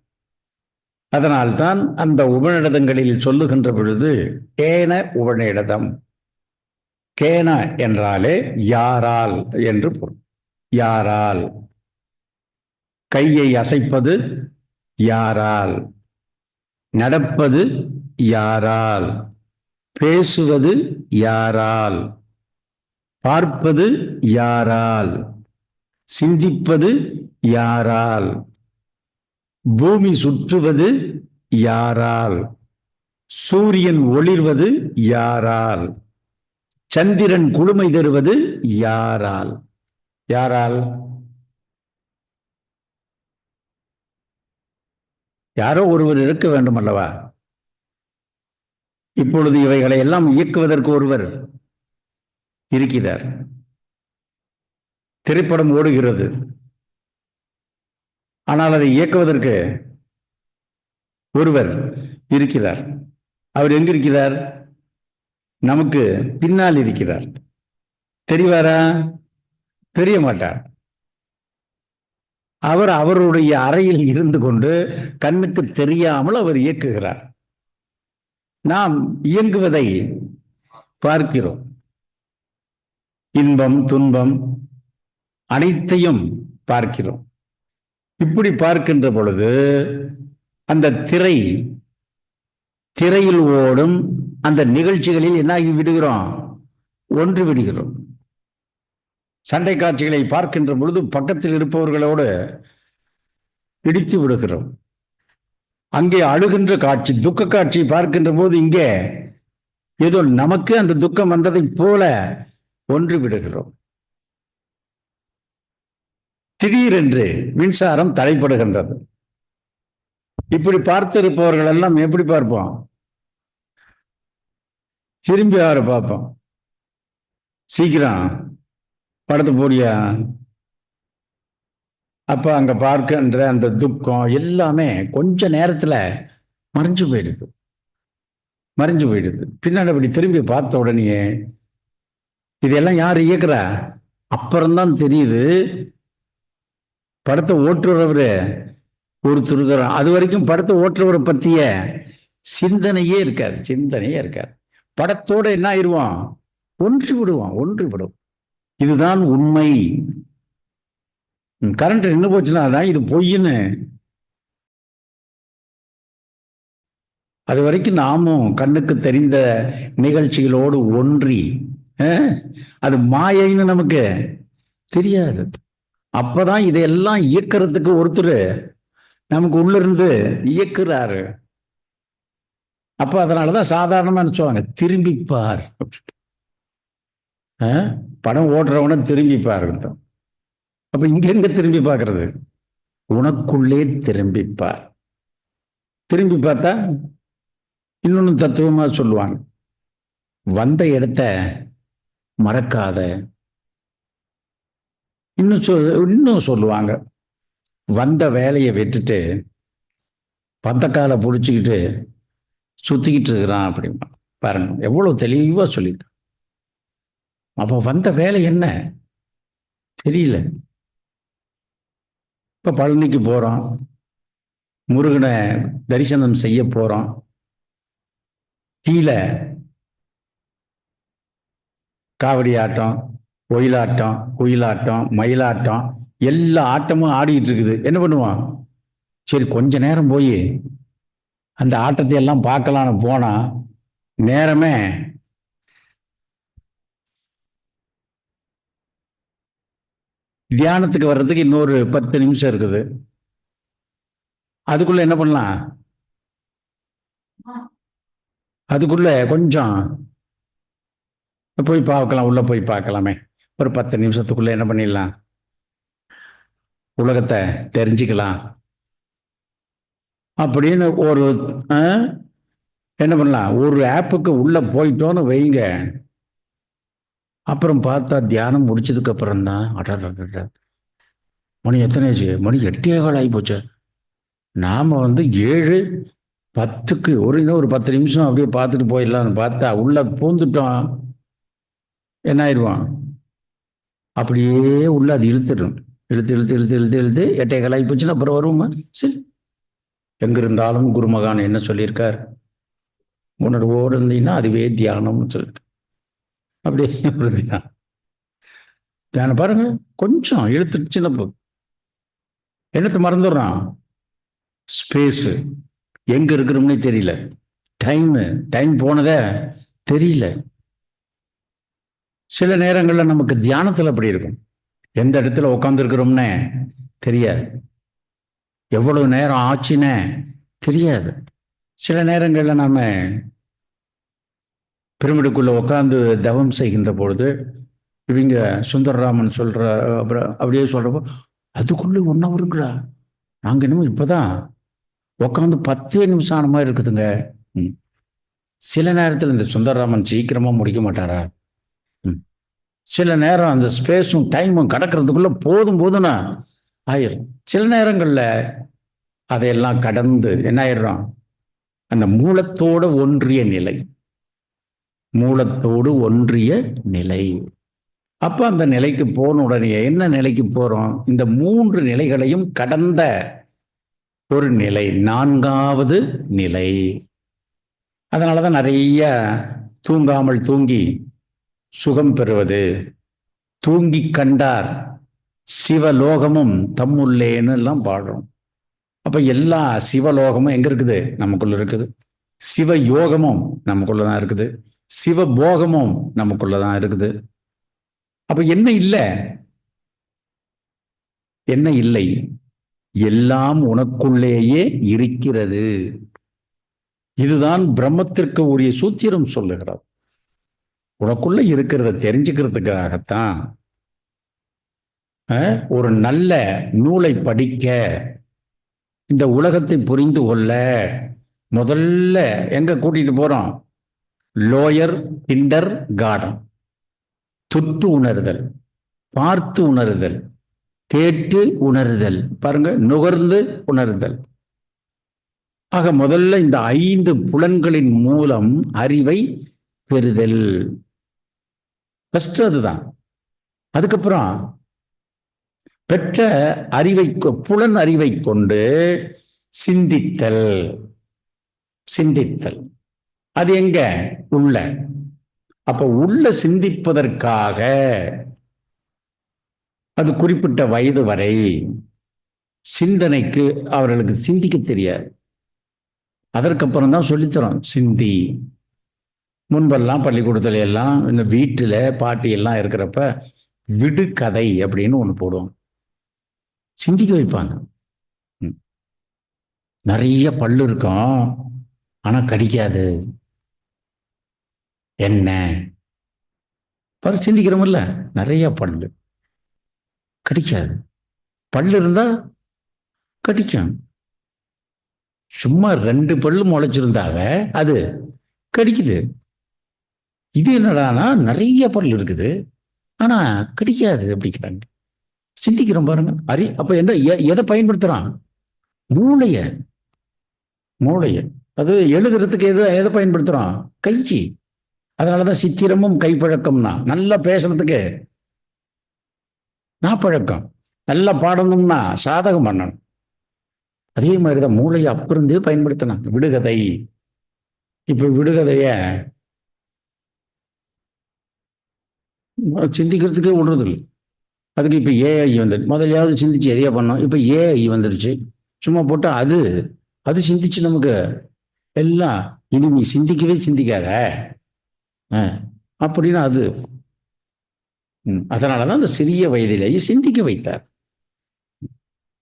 அதனால்தான் அந்த உபநிடதங்களில் சொல்லுகின்ற பொழுது கேன உபநிடதம், கேன என்றாலே யாரால் என்று பொருள். யாரால்? கையை அசைப்பது யாரால்? நடப்பது யாரால்? பேசுவது யாரால்? பார்ப்பது யாரால்? சிந்திப்பது யாரால்? பூமி சுற்றுவது யாரால்? சூரியன் ஒளிர்வது யாரால்? சந்திரன் குளுமை தருவது யாரால்? யாரால்? யாரோ ஒருவர் இருக்க வேண்டும் அல்லவா? இப்பொழுது இவைகளை எல்லாம் இயக்குவதற்கு ஒருவர் இருக்கிறார். திரைப்படம் ஓடுகிறது, ஆனால் அதை இயக்குவதற்கு ஒருவர் இருக்கிறார். அவர் எங்கிருக்கிறார்? நமக்கு பின்னால் இருக்கிறார். தெரிவாரா? தெரிய மாட்டார். அவர் அவருடைய அறையில் இருந்து கொண்டு கண்ணுக்கு தெரியாமல் அவர் இயக்குகிறார். நாம் இயங்குவதை பார்க்கிறோம். இன்பம் துன்பம் அனைத்தையும் பார்க்கிறோம். இப்படி பார்க்கின்ற பொழுது அந்த திரையில் ஓடும் அந்த நிகழ்ச்சிகளில் என்ன ஆகி விடுகிறோம்? ஒன்று விடுகிறோம். சண்டை காட்சிகளை பார்க்கின்ற பொழுது பக்கத்தில் இருப்பவர்களோடு இடித்து விடுகிறோம். அங்கே அழுகின்ற காட்சி, துக்க காட்சி பார்க்கின்ற போது இங்கே ஏதோ நமக்கு அந்த துக்கம் வந்ததை போல ஒன்று விடுகிறோம். திடீரென்று மின்சாரம் தடைப்படுகின்றது. இப்படி பார்த்திருப்பவர்கள் எல்லாம் எப்படி பார்ப்போம்? திரும்பி அவரை பார்ப்போம். சீக்கிரம் படத்தை போடியா. அப்ப அங்க பார்க்கின்ற அந்த துக்கம் எல்லாமே கொஞ்ச நேரத்துல மறைஞ்சு போயிடுது. பின்னாடி அப்படி திரும்பி பார்த்த உடனே இதெல்லாம் யார் இயக்குறா? அப்புறம்தான் தெரியுது படத்தை ஓட்டுறவரு ஒருத்தர் இருக்கிறார். அது வரைக்கும் படத்தை ஓட்டுறவரை பற்றிய சிந்தனையே இருக்காது. படத்தோட என்ன ஆயிடுவான்? ஒன்றி விடுவோம். இதுதான் உண்மை. கரண்ட் நின்று போச்சுன்னா அதான் இது பொய்ன்னு. அது வரைக்கும் நாமும் கண்ணுக்கு தெரிந்த நிகழ்ச்சிகளோடு ஒன்றி அது மாயைன்னு நமக்கு தெரியாது. அப்பதான் இதையெல்லாம் இயக்கிறதுக்கு ஒருத்தர் நமக்கு உள்ள இருந்து இயக்குறாரு. அப்ப அதனாலதான் சாதாரணமா சொல்லுவாங்க, திரும்பிப்பார். படம் ஓட்டுறவன திரும்பிப்பார். அப்ப இங்க எங்க திரும்பி பார்க்கறது? உனக்குள்ளே திரும்பிப்பார். திரும்பி பார்த்தா இன்னொன்னு தத்துவமா சொல்லுவாங்க, வந்த இடத்த மறக்காத. இன்னும் சொல்லுவாங்க, வந்த வேலையை விட்டுட்டு பந்தக்கால பிடிச்சிக்கிட்டு சுத்திக்கிட்டு இருக்கிறான் அப்படிமா. பாருங்க எவ்வளவு தெளிவா சொல்லியிருக்க. அப்ப வந்த வேலை என்ன தெரியல. இப்ப பழனிக்கு போறோம், முருகனை தரிசனம் செய்ய போறோம். கீழே காவடி ஆட்டம், ஒயிலாட்டம், குயிலாட்டம், மயிலாட்டம், எல்லா ஆட்டமும் ஆடிட்டு இருக்குது. என்ன பண்ணுவான்? சரி கொஞ்ச நேரம் போய் அந்த ஆட்டத்தை எல்லாம் பார்க்கலான்னு போனா நேரமே தியானத்துக்கு வர்றதுக்கு இன்னொரு 10 நிமிஷம் இருக்குது. அதுக்குள்ள என்ன பண்ணலாம்? அதுக்குள்ள கொஞ்சம் போய் பார்க்கலாம், உள்ள போய் பார்க்கலாமே. ஒரு 10 நிமிஷத்துக்குள்ள என்ன பண்ணிடலாம்? உலகத்தை தெரிஞ்சுக்கலாம் அப்படின்னு ஒரு என்ன பண்ணலாம்? ஒரு ஆப்புக்கு உள்ள போயிட்டோன்னு வைங்க. அப்புறம் பார்த்தா தியானம் முடிச்சதுக்கு அப்புறம் தான் மணி எத்தனை ஆச்சு? மணி 8:15 ஆகி போச்சு. நாம 7:10க்கு இன்னும் ஒரு 10 நிமிஷம் அப்படியே பார்த்துட்டு போயிடலான்னு பார்த்தா உள்ள பூந்துட்டோம். என்ன ஆயிடுவான்? அப்படியே உள்ள அது இழுத்துடும். இழுத்து 8:15 ஆகி போச்சுன்னா அப்புறம் வருவோமா? சரி, எங்க இருந்தாலும் குருமகான் என்ன சொல்லியிருக்கார்? உணர்வோடு இருந்தீங்கன்னா அதுவே தியானம்னு சொல்லிட்டு அப்படியே தியானம் பாருங்க. கொஞ்சம் இழுத்துச்சுன்னா என்னத்தை மறந்துடுறான்? ஸ்பேஸு எங்க இருக்கிறோம்னே தெரியல. டைம் போனதே தெரியல. சில நேரங்களில் நமக்கு தியானத்தில் அப்படி இருக்கும், எந்த இடத்துல உட்காந்துருக்கிறோம்னே தெரியாது, எவ்வளவு நேரம் ஆச்சுன்னே தெரியாது. சில நேரங்களில் நாம பிரமிடுக்குள்ள உட்காந்து தவம் செய்கின்ற பொழுது இவங்க சுந்தரராமன் சொல்ற அப்படியே சொல்றப்போ அதுக்குள்ளே 1 ஹவருங்களா? நாங்கள் இன்னும் இப்போதான் உட்காந்து 10 நிமிஷம் ஆன மாதிரி இருக்குதுங்க. சில நேரத்தில் இந்த சுந்தரராமன் சீக்கிரமா முடிக்க மாட்டாரா? சில நேரம் அந்த ஸ்பேஸும் டைமும் கடக்கிறதுக்குள்ள போதும்னா ஆயிரும். சில நேரங்களில் அதையெல்லாம் கடந்து என்ன ஆயிடுறோம்? அந்த மூலத்தோடு ஒன்றிய நிலை. அப்ப அந்த நிலைக்கு போன உடனே என்ன நிலைக்கு போறோம்? இந்த 3 நிலைகளையும் கடந்த ஒரு நிலை, 4வது நிலை. அதனாலதான் நிறைய தூங்காமல் தூங்கி சுகம் பெறுவது, தூங்கி கண்டார் சிவலோகமும் தம்முள்ளேன்னு எல்லாம் பாடுறோம். அப்ப எல்லா சிவலோகமும் எங்க இருக்குது? நமக்குள்ள இருக்குது. சிவ யோகமும் நமக்குள்ளதான் இருக்குது. சிவபோகமும் நமக்குள்ளதான் இருக்குது. அப்ப என்ன இல்லை? என்ன இல்லை? எல்லாம் உனக்குள்ளேயே இருக்கிறது. இதுதான் பிரம்மத்திற்கு உரிய சூத்திரம் சொல்லுகிறார். உனக்குள்ள இருக்கிறத தெரிஞ்சுக்கிறதுக்காகத்தான் ஒரு நல்ல நூலை படிக்க, இந்த உலகத்தை புரிந்து கொள்ள முதல்ல எங்க கூட்டிட்டு போறோம்? Lower kinder garden. தொட்டு உணர்தல், பார்த்து உணர்தல், கேட்டு உணர்தல், பாருங்க, நுகர்ந்து உணர்தல். ஆக முதல்ல இந்த 5 புலன்களின் மூலம் அறிவை பெறுதல். ஃபர்ஸ்ட் அதுதான். அதுக்கப்புறம் பெற்ற அறிவை, புலன் அறிவை கொண்டு சிந்தித்தல். சிந்தித்தல் அது எங்க? உள்ள. அப்ப உள்ள சிந்திப்பதற்காக அது குறிப்பிட்ட வயது வரை சிந்தனைக்கு அவர்களுக்கு சிந்திக்க தெரியாது. அதற்கப்புறம் தான் சொல்லித்தரோம் சிந்தி. முன்பெல்லாம் பள்ளிக்கூடத்துல எல்லாம் இந்த வீட்டில் பாட்டி எல்லாம் இருக்கிறப்ப விடுகதை அப்படின்னு ஒன்று போடுவோம், சிந்திக்க வைப்பாங்க. நிறைய பல்லு இருக்கும், ஆனா கடிக்காது. என்ன சிந்திக்கிறோம்ல, நிறைய பல்லு கடிக்காது. பல்லு இருந்தா கடிக்கும். சும்மா 2 பல்லு முளைச்சிருந்தாவ அது கடிக்குது. இது என்னடானா நிறைய பல்லு இருக்குது ஆனா கடிக்காது அப்படிங்கிறாங்க. சிந்திக்கிறோம் பாருங்க. அப்ப என்ன, எதை பயன்படுத்துறான்? மூளைய. மூளைய அது எழுதுறதுக்கு எதை பயன்படுத்துறான்? கை. அதனாலதான் சித்திரமும் கைப்பழக்கம்னா, நல்லா பேசுறதுக்கு நாப்பழக்கம், நல்லா பாடணும்னா சாதகம் பண்ணணும். அதே மாதிரிதான் மூளையை அப்பிருந்தே பயன்படுத்தினாங்க. விடுகதை. இப்ப விடுகதைய சிந்திக்கிறதுக்கே விடுறது இல்லை. அதுக்கு இப்ப ஏஐ வந்துடுச்சு. முதலையாவது சிந்திச்சு எதையா பண்ணோம், இப்ப ஏஐ வந்துடுச்சு. சும்மா போட்டா அது சிந்திச்சு நமக்கு எல்லாம். இனி நீ சிந்திக்கவே சிந்திக்காத அப்படின்னு அது. அதனாலதான் அந்த சிறிய வயதிலேயே சிந்திக்க வைத்தார்.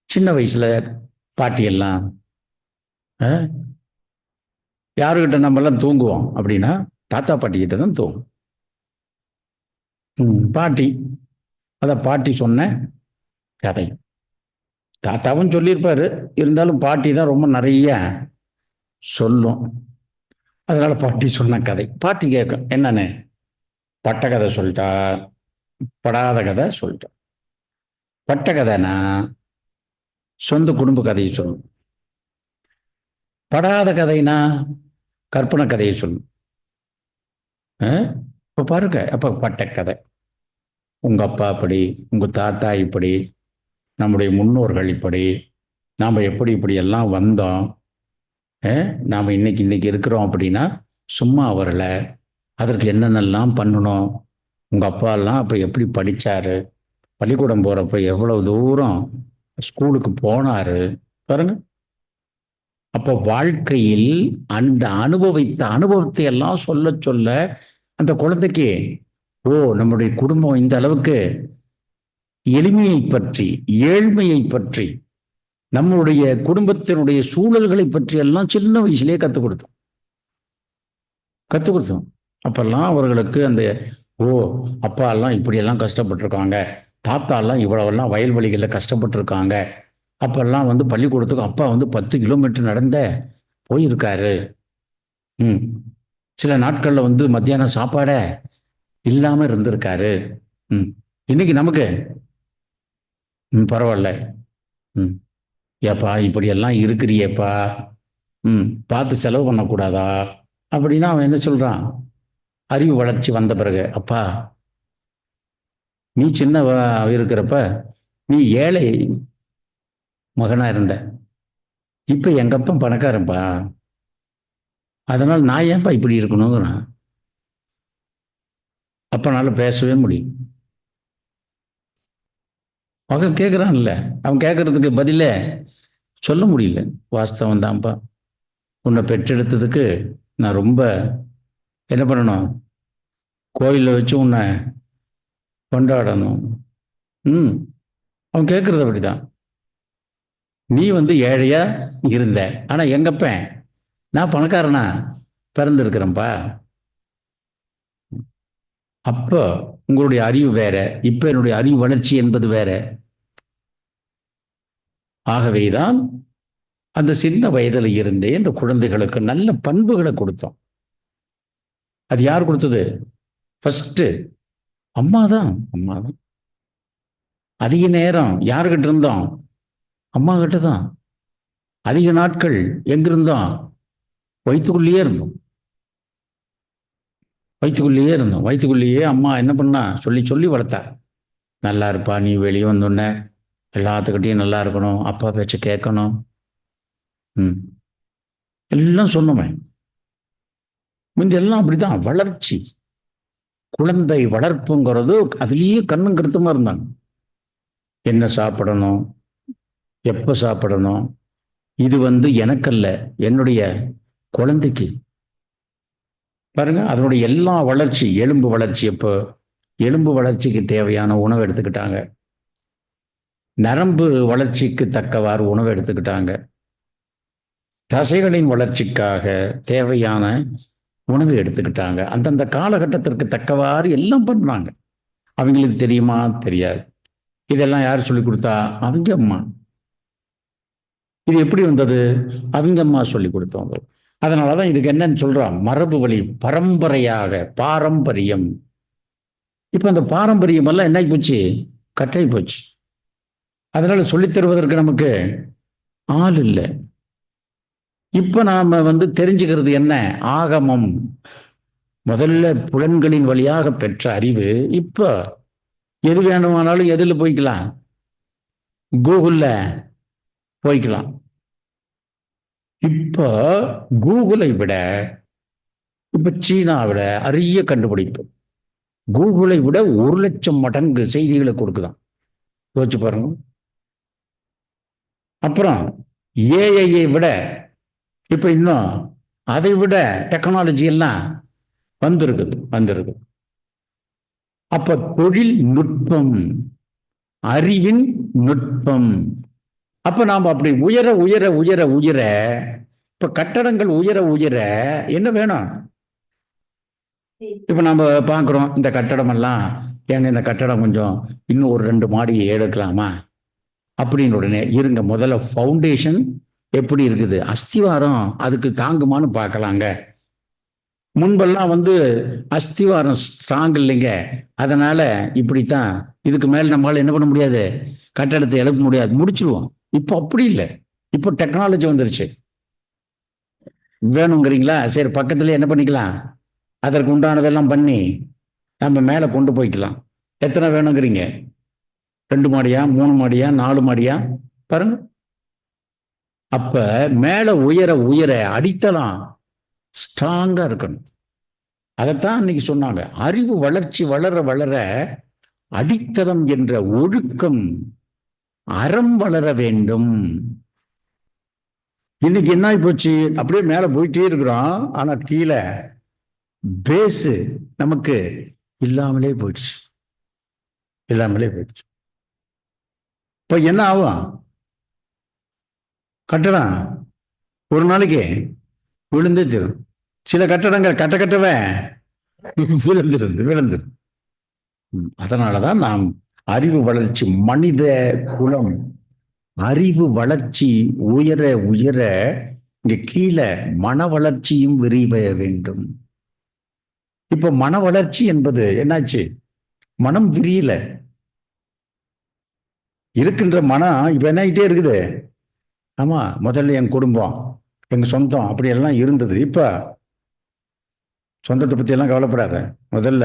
சின்ன வயசுல பாட்டியெல்லாம் யாருக்கிட்ட நம்ம எல்லாம் தூங்குவோம் அப்படின்னா தாத்தா பாட்டி கிட்ட தான் தூங்கும். பாட்டி, பாட்டி சொன்ன கதை. தாத்தாவும் சொல்லியிருப்பாரு, இருந்தாலும் பாட்டி தான் ரொம்ப நிறைய சொல்லும். அதனால பாட்டி சொன்ன கதை பாட்டி கேட்கும். என்னன்னு? பட்ட கதை சொல்லிட்டா, படாத கதை சொல்லிட்டா. பட்ட கதைனா சொந்த குடும்ப கதையை சொல்லும். படாத கதைனா கற்பனை கதையை சொல்லும். இப்ப பாருங்க, அப்ப பட்ட கதை, உங்க அப்பா இப்படி, உங்க தாத்தா இப்படி, நம்முடைய முன்னோர்கள் இப்படி, நாம் எப்படி இப்படி எல்லாம் வந்தோம், நாம் இன்னைக்கு இருக்கிறோம் அப்படின்னா சும்மா வரல. அதற்கு என்னென்னலாம் பண்ணணும், உங்க அப்பா எல்லாம் அப்ப எப்படி படிச்சாரு, பள்ளிக்கூடம் போறப்ப எவ்வளவு தூரம் ஸ்கூலுக்கு போனாரு பாருங்க. அப்போ வாழ்க்கையில் அந்த அனுபவித்த அனுபவத்தை எல்லாம் சொல்ல சொல்ல அந்த குழந்தைக்கு, ஓ நம்முடைய குடும்பம் இந்த அளவுக்கு எளிமையை பற்றி, ஏழ்மையை பற்றி, நம்மளுடைய குடும்பத்தினுடைய சூழல்களை பற்றி எல்லாம் சின்ன வயசுலேயே கற்றுக் கொடுத்தோம். அப்பெல்லாம் அவர்களுக்கு அந்த, ஓ அப்பா எல்லாம் இப்படியெல்லாம் கஷ்டப்பட்டிருக்காங்க, தாத்தா எல்லாம் இவ்வளவெல்லாம் வயல்வெளிகளில் கஷ்டப்பட்டிருக்காங்க, அப்பெல்லாம் பள்ளிக்கூடத்துக்கு அப்பா 10 கிலோமீட்டர் நடந்த போயிருக்காரு. சில நாட்கள்ல மத்தியானம் சாப்பாட இல்லாம இருந்திருக்காரு. இன்னைக்கு நமக்கு பரவாயில்ல, ஏப்பா இப்படியெல்லாம் இருக்கிறியேப்பா, பார்த்து செலவு பண்ணக்கூடாதா அப்படின்னா அவன் என்ன சொல்றான்? அறிவு வளர்ச்சி வந்த பிறகு, அப்பா நீ சின்ன இருக்கிறப்ப நீ ஏழை மகனா இருந்த, இப்ப எங்க அப்பா பணக்காரன்பா, அதனால நான் ஏன்பா இப்படி இருக்கணுங்கிறான். அப்பனால பேசவே முடியும். மகன் கேட்குறான்ல, அவன் கேட்கறதுக்கு பதில சொல்ல முடியல. வாஸ்தவம் தான்ப்பா, உன்னை பெற்றெடுத்ததுக்கு நான் ரொம்ப என்ன பண்ணணும், கோயிலில் வச்சு உன்னை கொண்டாடணும். அவன் கேட்கறது அப்படிதான். நீ ஏழையா இருந்த, ஆனா எங்கப்பன் நான் பணக்காரனா பிறந்திருக்கிறேன்ப்பா. அப்போ உங்களுடைய அறிவு வேற, இப்ப என்னுடைய அறிவு வளர்ச்சி என்பது வேற. ஆகவேதான் அந்த சின்ன வயதில் இருந்தே இந்த குழந்தைகளுக்கு நல்ல பண்புகளை கொடுத்தோம். அது யார் கொடுத்தது? ஃபர்ஸ்ட் அம்மா தான். அதிக நேரம் யாருக்கிட்ட இருந்தோம்? அம்மா கிட்ட தான். அதிக நாட்கள் எங்கிருந்தோம்? வயிற்றுக்குள்ளேயே இருந்தோம். வயிற்றுக்குள்ளேயே அம்மா என்ன பண்ணா? சொல்லி சொல்லி வளர்த்தா. நல்லா இருப்பா, நீ வெளியே வந்தோடனே எல்லாத்துக்கிட்டையும் நல்லா இருக்கணும், அப்பா பேச்ச கேட்கணும், எல்லாம் சொன்னோமே. முந்தெல்லாம் அப்படிதான் வளர்ச்சி. குழந்தை வளர்ப்புங்கிறது அதுலேயே கண்ணும் கருத்துமா இருந்தாங்க. என்ன சாப்பிடணும், எப்ப சாப்பிடணும், இது எனக்கல்ல, என்னுடைய குழந்தைக்கு. பாருங்க, அதனுடைய எல்லா வளர்ச்சி, எலும்பு வளர்ச்சி, எப்போ எலும்பு வளர்ச்சிக்கு தேவையான உணவு எடுத்துக்கிட்டாங்க. நரம்பு வளர்ச்சிக்கு தக்கவாறு உணவு எடுத்துக்கிட்டாங்க. தசைகளின் வளர்ச்சிக்காக தேவையான உணவு எடுத்துக்கிட்டாங்க. அந்தந்த காலகட்டத்திற்கு தக்கவாறு எல்லாம் பண்ணாங்க. அவங்களுக்கு தெரியுமா? தெரியாது. இதெல்லாம் யார் சொல்லி கொடுத்தா? அவங்க அம்மா. இது எப்படி வந்தது? அவங்க அம்மா சொல்லி கொடுத்தவங்க. அதனாலதான் இதுக்கு என்னன்னு சொல்றான்? மரபு வழி, பரம்பரையாக, பாரம்பரியம். இப்ப அந்த பாரம்பரியம் எல்லாம் என்ன போச்சு? கட்டாயி போச்சு. அதனால சொல்லித் தருவதற்கு நமக்கு ஆள் இல்லை. இப்ப நாம தெரிஞ்சுக்கிறது என்ன? ஆகமம். முதல்ல புலன்களின் வழியாக பெற்ற அறிவு. இப்ப எது வேணுமானாலும் எதில் போய்க்கலாம்? கூகுள்ல போய்க்கலாம். இப்ப கூகுளை விட, இப்ப சீனாவிட அரிய கண்டுபிடிப்பு. கூகுளை விட 1,00,000 மடங்கு செய்திகளை கொடுக்குதான். யோசிச்சு பாருங்க. அப்புறம் ஏஐயை விட இப்ப இன்னும் அதை விட டெக்னாலஜி எல்லாம் வந்திருக்கு. அப்ப தொழில் நுட்பம், அறிவின் நுட்பம். அப்ப நாம் அப்படி உயர உயர உயர உயர, இப்ப கட்டடங்கள் உயர உயர என்ன வேணும்? இப்ப நம்ம பாக்குறோம், இந்த கட்டடம் எல்லாம் இந்த கட்டடம் கொஞ்சம் இன்னும் ஒரு 2 மாடியை எடுக்கலாமா அப்படின்னு. உடனே இருங்க, முதல்ல ஃபவுண்டேஷன் எப்படி இருக்குது, அஸ்திவாரம் அதுக்கு தாங்குமான்னு பார்க்கலாங்க. முன்பெல்லாம் அஸ்திவாரம் ஸ்ட்ராங் இல்லைங்க, அதனால இப்படித்தான், இதுக்கு மேல நம்மளால என்ன பண்ண முடியாது, கட்டடத்தை எழுப்ப முடியாது, முடிச்சிருவோம். இப்போ அப்படி இல்லை. இப்போ டெக்னாலஜி வந்துருச்சு. வேணுங்கிறீங்களா? சரி, பக்கத்துல என்ன பண்ணிக்கலாம், அதற்கு உண்டானதெல்லாம் பண்ணி நம்ம மேல கொண்டு போய்க்கலாம். எத்தனை வேணுங்கிறீங்க? 2 மாடியா, 3 மாடியா, 4 மாடியா? பாருங்க. அப்ப மேல உயர உயர அடித்தளம் ஸ்ட்ராங்கா இருக்கணும். அதைத்தான் அன்னைக்கு சொன்னாங்க. அறிவு வளர்ச்சி வளர வளர அடித்தளம் என்ற ஒழுக்கம், அறம் வளர வேண்டும். இன்னைக்கு என்ன ஆகி போச்சு? அப்படியே மேல போயிட்டே இருக்கிறோம், ஆனா கீழே பேசு நமக்கு இல்லாமலே போயிடுச்சு. இப்ப என்ன ஆகும்? கட்டடம் ஒரு நாளைக்கு விழுந்தே தரும். சில கட்டடங்கள் கட்டவே விழுந்துரு. அதனாலதான் நாம் அறிவு வளர்ச்சி, மனித குலம் அறிவு வளர்ச்சி உயர உயர இங்க கீழே மன வளர்ச்சியும் விரிவ வேண்டும். இப்ப மன வளர்ச்சி என்பது என்னாச்சு? மனம் விரியல. இருக்கின்ற மனம் இப்ப என்ன ஆகிட்டே இருக்குது? ஆமா, முதல்ல என் குடும்பம், எங்க சொந்தம் அப்படி எல்லாம் இருந்தது. இப்ப சொந்தத்தை பத்தி எல்லாம் கவலைப்படாத, முதல்ல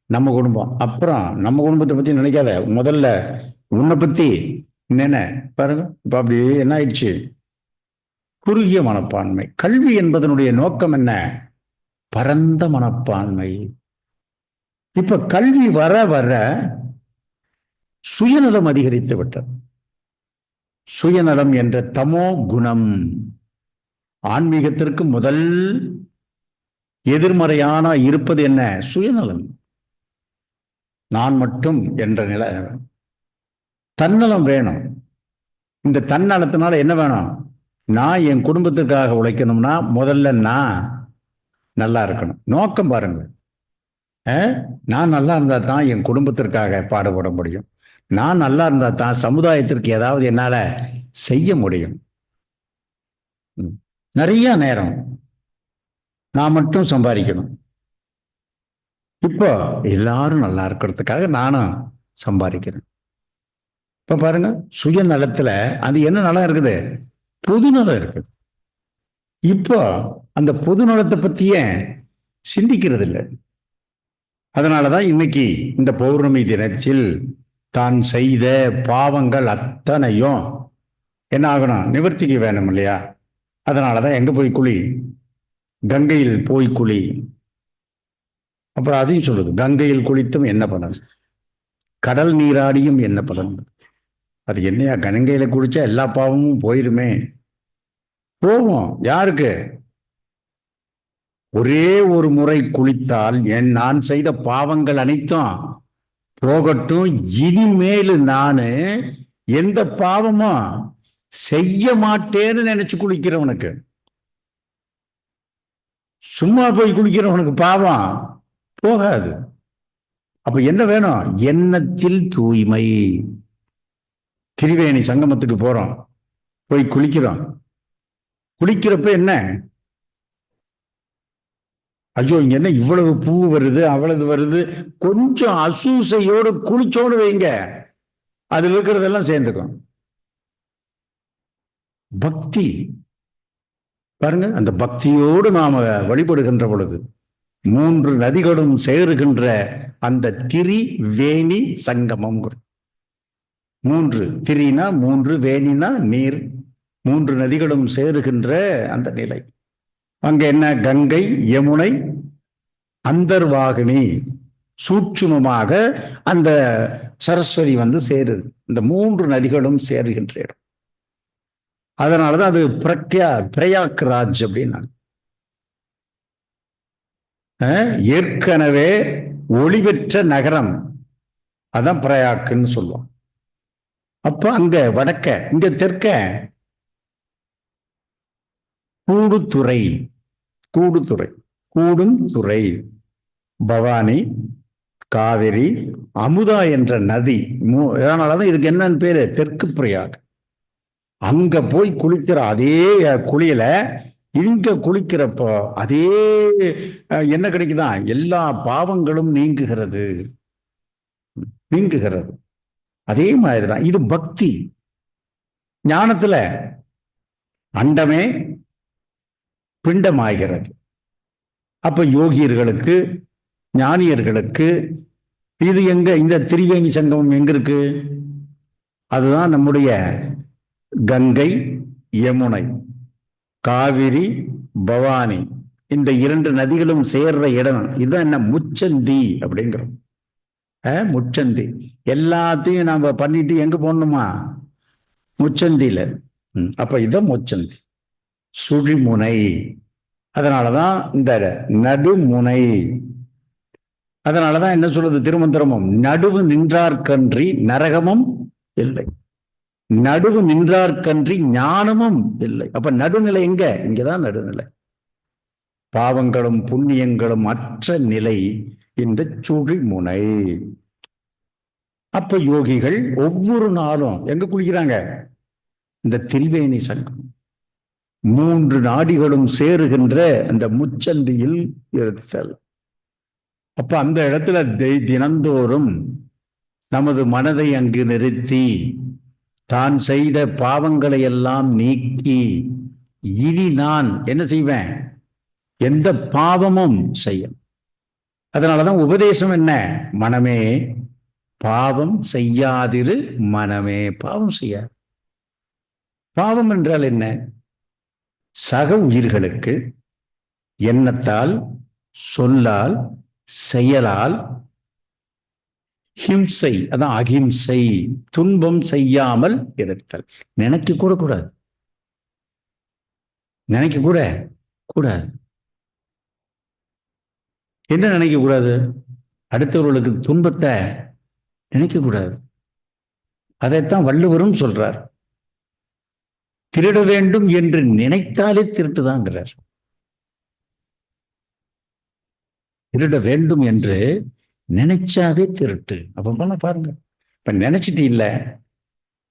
நம்ம குடும்பம், அப்புறம் நம்ம குடும்பத்தை பத்தி நினைக்காத, முதல்ல உன்னை பத்தி நினை. பாருங்க, இப்ப அப்படி என்ன ஆயிடுச்சு? குறுகிய மனப்பான்மை. கல்வி என்பதனுடைய நோக்கம் என்ன? பரந்த மனப்பான்மை. இப்ப கல்வி வர வர சுயநலம் அதிகரித்து விட்டது. சுயநலம் என்ற தமோ குணம் ஆன்மீகத்திற்கு முதல் எதிர்மறையான இருப்பது என்ன? சுயநலம். நான் மட்டும் என்ற நிலை. தன்னலம் வேணும். இந்த தன்னலத்தினால என்ன வேணும்? நான் என் குடும்பத்திற்காக உழைக்கணும்னா முதல்ல நான் நல்லா இருக்கணும். நோக்கம் பாருங்க. நான் நல்லா இருந்தா தான் என் குடும்பத்திற்காக பாடுபட முடியும். நான் நல்லா இருந்தா தான் சமுதாயத்திற்கு ஏதாவது என்னால செய்ய முடியும். நிறைய நேரம் நான் மட்டும் சம்பாதிக்கணும். இப்போ எல்லாரும் நல்லா இருக்கிறதுக்காக நானும் சம்பாதிக்கிறேன். இப்ப பாருங்க, சுயநலத்துல அது என்ன நலம் இருக்குது? பொதுநலம் இருக்குது. இப்போ அந்த பொதுநலத்தை பத்தியே சிந்திக்கிறது இல்லை. அதனாலதான் இன்னைக்கு இந்த பௌர்ணமி தினத்தில் தான் செய்த பாவங்கள் அத்தனையும் என்ன ஆகணும்? நிவர்த்திக்கு வேணும் இல்லையா? அதனாலதான் எங்க போய் குழி? கங்கையில் போய் குழி. அப்புறம் அதையும் சொல்லுது, கங்கையில் குளித்தும் என்ன பலன், கடல் நீராடியும் என்ன பலன். அது என்னையா, கங்கையில குளிச்சா எல்லா பாவமும் போயிருமே? போவோம். யாருக்கு? ஒரே ஒரு முறை குளித்தால் நான் செய்த பாவங்கள் அனைத்தும் போகட்டும், இனிமேல் நானு எந்த பாவமும் செய்ய மாட்டேன்னு நினைச்சு குளிக்கிறவனுக்கு, சும்மா போய் குளிக்கிறவனுக்கு பாவம் போகாது. அப்ப என்ன வேணும்? எண்ணத்தில் தூய்மை. திரிவேணி சங்கமத்துக்கு போறோம், போய் குளிக்கிறோம். குளிக்கிறப்ப என்ன? ஐயோ இங்க என்ன இவ்வளவு பூ வருது, அவ்வளவு வருது, கொஞ்சம் அசூசையோடு குளிச்சோடு வைங்க, அதுல இருக்கிறதெல்லாம் சேர்ந்துக்கும். பக்தி பாருங்க, அந்த பக்தியோடு நாம வழிபடுகின்ற பொழுது 3 நதிகளும் சேருகின்ற அந்த திரிவேணி சங்கமம். 3 திரினா 3, வேணினா நீர், 3 நதிகளும் சேருகின்ற அந்த நிலை. அங்க என்ன? கங்கை, யமுனை, அந்தர்வாகினி, சூட்சுமமாக அந்த சரஸ்வதி சேருது. இந்த 3 நதிகளும் சேருகின்ற இடம். அதனாலதான் அது பிரயாக்ராஜ் அப்படின்னா. ஏற்கனவே ஒளி பெற்ற நகரம், அதான் பிரயாக்குன்னு சொல்லுவோம். அப்ப அங்க வடக்க, இங்க தெற்க கூடுதுறை, கூடுந்துறை, பவானி, காவிரி, அமுதா என்ற நதி. அதனாலதான் இதுக்கு என்னன்னு பேரு? தெற்கு பிரயாக். அங்க போய் குளிக்கிற அதே குளியல இங்க குளிக்கிறப்போ அதே என்ன கிடைக்குதான்? எல்லா பாவங்களும் நீங்குகிறது. அதே மாதிரிதான் இது பக்தி. ஞானத்துல அண்டமே பிண்டமாகிறது. அப்ப யோகியர்களுக்கு, ஞானியர்களுக்கு இது எங்க? இந்த திரிவேணி சங்கமம் எங்க இருக்கு? அதுதான் நம்முடைய கங்கை, யமுனை, காவிரி, பவானி, இந்த 2 நதிகளும் சேர்ற இடம். இதுதான் என்ன? முச்சந்தி அப்படிங்கிறோம். முச்சந்தி. எல்லாத்தையும் நாம பண்ணிட்டு எங்க போடணுமா? முச்சந்தியில. அப்ப இதான் முச்சந்தி. சுழிமுனை. அதனாலதான் இந்த நடுமுனை. அதனாலதான் என்ன சொல்றது திருமந்திரமும்? நடுவு நின்றார்கன்றி நரகமும் இல்லை, நடுவு நின்றார்கன்றி ஞானமும் இல்லை. அப்ப நடுநிலை எங்க? இங்கதான் நடுநிலை. பாவங்களும் புண்ணியங்களும் அற்ற நிலை இந்த சுழிமுனை. அப்ப யோகிகள் ஒவ்வொரு நாளும் எங்க குளிக்கிறாங்க? இந்த திரிவேணி சங்கம். 3 நாடிகளும் சேருகின்ற அந்த முச்சந்தியில் இருத்தல். அப்ப அந்த இடத்துல தினந்தோறும் நமது மனதை அங்கு நிறுத்தி தான் செய்த பாவங்களை எல்லாம் நீக்கி இனி நான் என்ன செய்வேன்? எந்த பாவமும் செய்ய. அதனாலதான் உபதேசம் என்ன? மனமே பாவம் செய்யாதிரு, மனமே பாவம் செய்ய. பாவம் என்றால் என்ன? சக உயிர்களுக்கு எண்ணத்தால், சொல்லால், செயலால் ஹிம்சை, அதான் அகிம்சை, துன்பம் செய்யாமல் இருத்தல். நினைக்க கூட கூடாது. நினைக்க கூடாது. என்ன நினைக்க கூடாது? அடுத்தவர்களுக்கு துன்பத்தை நினைக்க கூடாது. அதைத்தான் வள்ளுவரும் சொல்றார். திருட வேண்டும் என்று நினைத்தாலே திருட்டுதாங்கிறார். திருட வேண்டும் என்று நினைச்சாவே திருட்டு. அப்ப பாருங்க, இப்ப நினைச்சிட்டு இல்ல,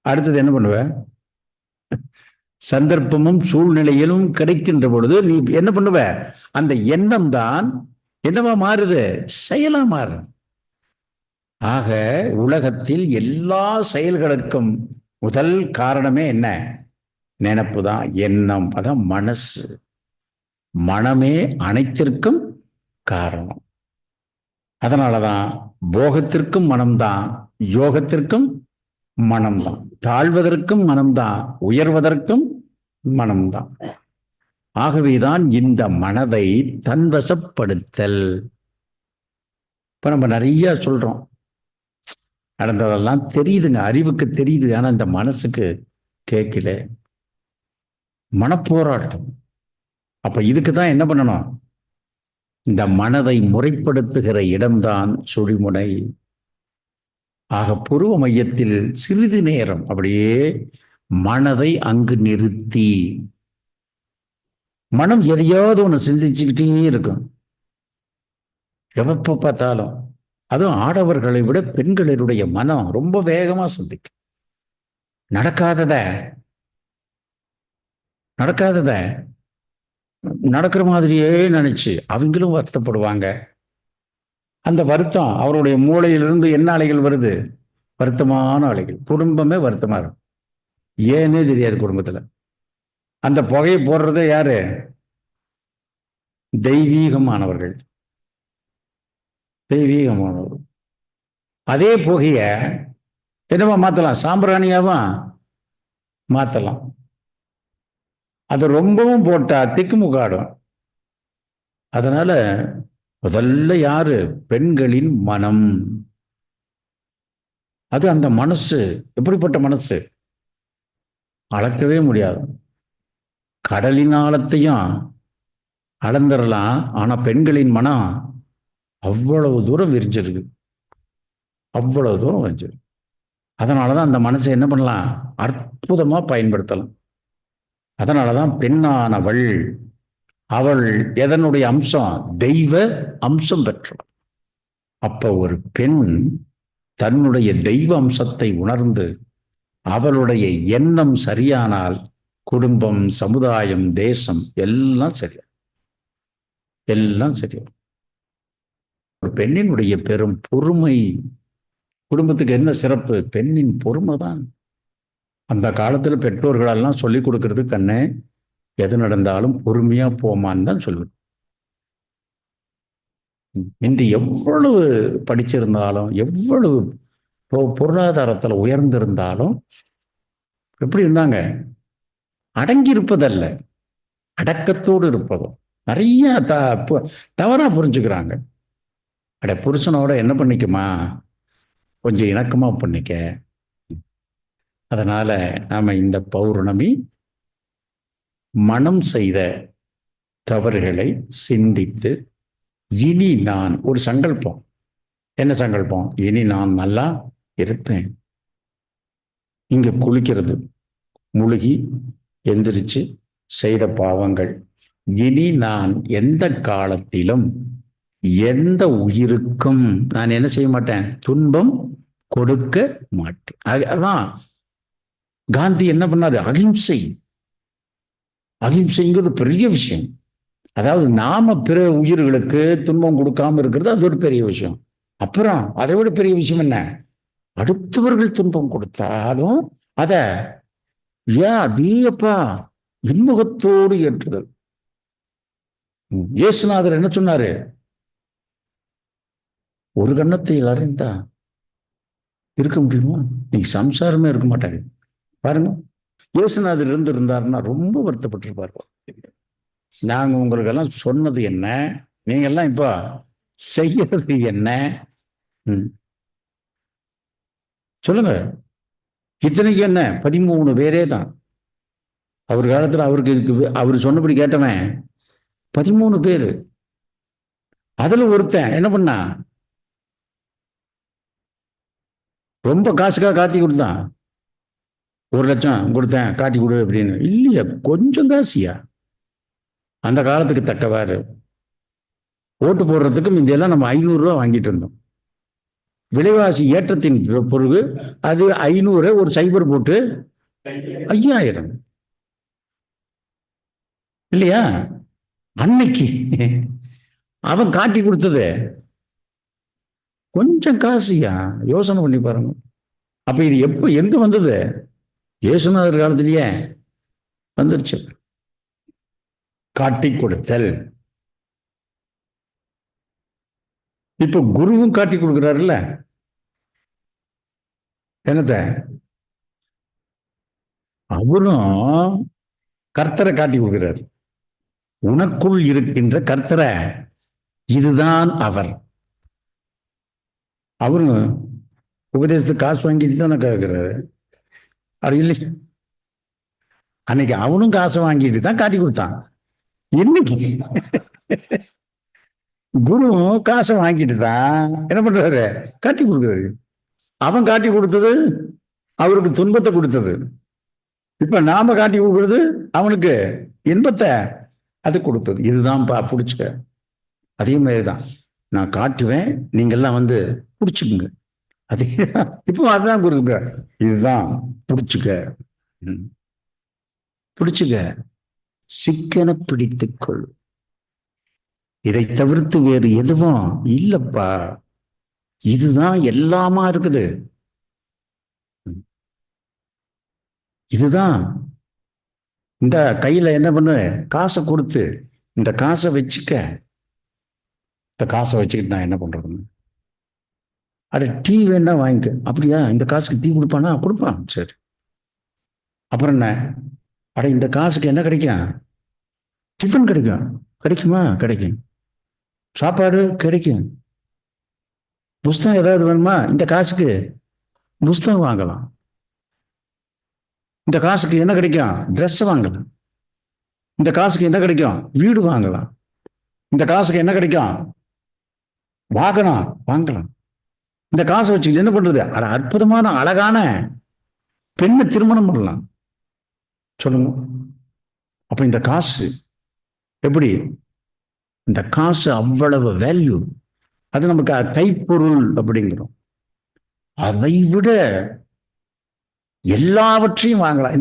அடுத்தது என்ன பண்ணுவ? சந்தர்ப்பமும் சூழ்நிலையிலும் கிடைக்கின்ற பொழுது நீ என்ன பண்ணுவ? அந்த எண்ணம் தான் என்னவா மாறுது? செயலா மாறுது. ஆக உலகத்தில் எல்லா செயல்களுக்கும் முதல் காரணமே என்ன? நினைப்பு தான், எண்ணம். அதான் மனசு. மனமே அனைத்திற்கும் காரணம். அதனாலதான் போகத்திற்கும் மனம்தான், யோகத்திற்கும் மனம்தான், தாழ்வதற்கும் மனம்தான், உயர்வதற்கும் மனம்தான். ஆகவேதான் இந்த மனதை தன்வசப்படுத்தல். இப்ப நம்ம நிறைய சொல்றோம், நடந்ததெல்லாம் தெரியுதுங்க, அறிவுக்கு தெரியுது, ஆனா இந்த மனசுக்கு கேட்கல. மனப்போராட்டம். அப்ப இதுக்கு தான் என்ன பண்ணணும்? இந்த மனதை முறைப்படுத்துகிற இடம்தான் சுழிமுனை. ஆக புருவ மையத்தில் சிறிது நேரம் அப்படியே மனதை அங்கு நிறுத்தி, மனம் எதையாவது ஒன்று சிந்திச்சுக்கிட்டே இருக்கும் எப்ப பார்த்தாலும். அதுவும் ஆடவர்களை விட பெண்களினுடைய மனம் ரொம்ப வேகமா சிந்திக்கும். நடக்காதத நடக்கிற மாதிரியே நினைச்சு அவங்களும் வருத்தப்படுவாங்க. அந்த வருத்தம் அவருடைய மூளையிலிருந்து என்ன அலைகள் வருது? வருத்தமான அலைகள். குடும்பமே வருத்தமா இருக்கும். ஏன்னே தெரியாது குடும்பத்துல. அந்த புகையை போடுறதே யாரு? தெய்வீகமானவர்கள். தெய்வீகமானவர்கள். அதே புகைய என்னவா மாத்தலாம்? சாம்பிராணியாவா மாத்தலாம். அது ரொம்பவும் போட்டா திக்குமுக்காடும். அதனால முதல்ல யாரு? பெண்களின் மனம். அது அந்த மனசு எப்படிப்பட்ட மனசு? அளக்கவே முடியாது. கடலின் ஆழத்தையும் அளந்துடலாம், ஆனா பெண்களின் மனம் அவ்வளவு தூரம் விரிஞ்சிருக்கு. அவ்வளவு தூரம் விரிஞ்சிருக்கு. அதனாலதான் அந்த மனசை என்ன பண்ணலாம்? அற்புதமா பயன்படுத்தலாம். அதனாலதான் பெண்ணானவள், அவள் எதனுடைய அம்சம்? தெய்வ அம்சம் பெற்றவள். அப்ப ஒரு பெண் தன்னுடைய தெய்வ அம்சத்தை உணர்ந்து அவளுடைய எண்ணம் சரியானால் குடும்பம், சமுதாயம், தேசம் எல்லாம் சரியா, எல்லாம் சரியா. ஒரு பெண்ணினுடைய பெரும் பொறுமை. குடும்பத்துக்கு என்ன சிறப்பு? பெண்ணின் பொறுமை தான். அந்த காலத்துல பெற்றோர்களெல்லாம் சொல்லி கொடுக்கறது, கண்ணே எது நடந்தாலும் பொறுமையா போமான்னு தான் சொல்லுவேன். இன்று எவ்வளவு படிச்சிருந்தாலும், எவ்வளவு பொருளாதாரத்துல உயர்ந்திருந்தாலும் எப்படி இருந்தாங்க? அடங்கி இருப்பதல்ல, அடக்கத்தோடு இருப்பதும். நிறைய தவறா புரிஞ்சுக்கிறாங்க. அட, புருஷனோட என்ன பண்ணிக்குமா, கொஞ்சம் இணக்கமா பண்ணிக்க. அதனால நாம இந்த பௌர்ணமி மனம் செய்த தவறுகளை சிந்தித்து, இனி நான் ஒரு சங்கல்பம். என்ன சங்கல்பம்? இனி நான் நல்லா இருப்பேன். இங்க குளிக்கிறது, முழுகி எந்திரிச்சு செய்த பாவங்கள், இனி நான் எந்த காலத்திலும் எந்த உயிருக்கும் நான் என்ன செய்ய மாட்டேன்? துன்பம் கொடுக்க மாட்டேன். அதான் காந்தி என்ன பண்ணாரு? அகிம்சை. அகிம்சைங்கிறது பெரிய விஷயம். அதாவது நாம பிற உயிர்களுக்கு துன்பம் கொடுக்காம இருக்கிறது அது ஒரு பெரிய விஷயம். அப்புறம் அதை விட பெரிய விஷயம் என்ன? அடுத்தவர்கள் துன்பம் கொடுத்தாலும் அத ஏன் அதேப்பா இன்முகத்தோடு ஏற்றுதல். இயேசுநாதர் என்ன சொன்னாரு? ஒரு கன்னத்தில் அறிந்தா இருக்க முடியுமா? நீங்க சம்சாரமே இருக்க மாட்டாங்க. பாருங்க, இயேசுநாதர் இருந்தாருன்னா ரொம்ப வருத்தப்பட்டிருப்பாரு. நாங்க உங்களுக்கெல்லாம் சொன்னது என்ன, நீங்க எல்லாம் இப்ப செய்யறது என்ன? சொல்லுங்க. இத்தனைக்கு என்ன 13 பேரே தான். அவர் காலத்துல அவருக்கு அவர் சொன்னபடி கேட்டவன் 13 பேரு. அதுல ஒருத்தன் என்ன பண்ணா? ரொம்ப காசுக்காக காட்டி கொடுத்தான். 1,00,000 கொடுத்தேன் காட்டி கொடு அப்படின்னு. இல்லையா, கொஞ்சம் காசியா. அந்த காலத்துக்கு தக்கவாறு ஓட்டு போடுறதுக்கு முந்தையெல்லாம் நம்ம 500 ரூபா வாங்கிட்டு இருந்தோம். விலைவாசி ஏற்றத்தின் பிறகு அது 500 ஒரு சைபர் போட்டு 5,000 இல்லையா. அன்னைக்கு அவன் காட்டி கொடுத்தது கொஞ்சம் காசியா. யோசனை பண்ணி பாருங்க. அப்ப இது எப்ப எங்க வந்தது? இயேசுநாதர் காலத்திலேயே வந்துருச்சு. காட்டி கொடுத்தல். இப்ப குருவும் காட்டி கொடுக்கிறாருல்ல. என்னத்த? அவரும் கர்த்தரை காட்டி கொடுக்கிறார். உனக்குள் இருக்கின்ற கர்த்தரை, இதுதான் அவர். அவரும் உபதேசத்துக்கு காசு வாங்கிட்டு தானே கேட்கிறாரு. அது இல்லை, அன்னைக்கு அவனும் காசை வாங்கிட்டு தான் காட்டி கொடுத்தான். இன்னைக்கு குரு காசை வாங்கிட்டு தான் என்ன பண்றாரு? காட்டி கொடுக்குறாரு. அவன் காட்டி கொடுத்தது அவருக்கு துன்பத்தை கொடுத்தது. இப்ப நாம காட்டி கொடுக்கறது அவனுக்கு இன்பத்தை அது கொடுத்தது. இதுதான் பிடிச்சுக்க. அதே மாதிரிதான் நான் காட்டுவேன், நீங்கெல்லாம் வந்து பிடிச்சுக்குங்க. அதே இப்போ அதுதான் கொடுத்துக்க. இதுதான் பிடிச்சுக்க, பிடிச்சுக்க, சிக்கன பிடித்துக்கொள். இதை தவிர்த்து வேறு எதுவும் இல்லப்பா. இதுதான் எல்லாமா இருக்குது. இதுதான். இந்த கையில என்ன பண்ணு? காசை கொடுத்து இந்த காசை வச்சுக்க. இந்த காசை வச்சுக்கிட்டு நான் என்ன பண்றதுன்னு? அட டீ வேணா வாங்கிக்க. அப்படியா? இந்த காசுக்கு டீ கொடுப்பானா? கொடுப்பான். சரி, அப்புறம் என்ன? அட இந்த காசுக்கு என்ன கிடைக்கும்? டிஃபன் கிடைக்கும். கிடைக்குமா? கிடைக்கும். சாப்பாடு கிடைக்கும். புஸ்தகம் ஏதாவது வேணுமா? இந்த காசுக்கு புஸ்தகம் வாங்கலாம். இந்த காசுக்கு என்ன கிடைக்கும்? ட்ரெஸ் வாங்கலாம். இந்த காசுக்கு என்ன கிடைக்கும்? வீடு வாங்கலாம். இந்த காசுக்கு என்ன கிடைக்கும்? வாகனம் வாங்கலாம். இந்த காசை வச்சு என்ன பண்றது? அற்புதமான அழகான பெண்ணை திருமணம் பண்ணலாம். சொல்லுங்க. அப்ப இந்த காசு எப்படி? இந்த காசு அவ்வளவு வேல்யூ. அது நமக்கு கைப்பொருள் அப்படிங்கிறோம். அதை விட எல்லாவற்றையும் வாங்கலாம்.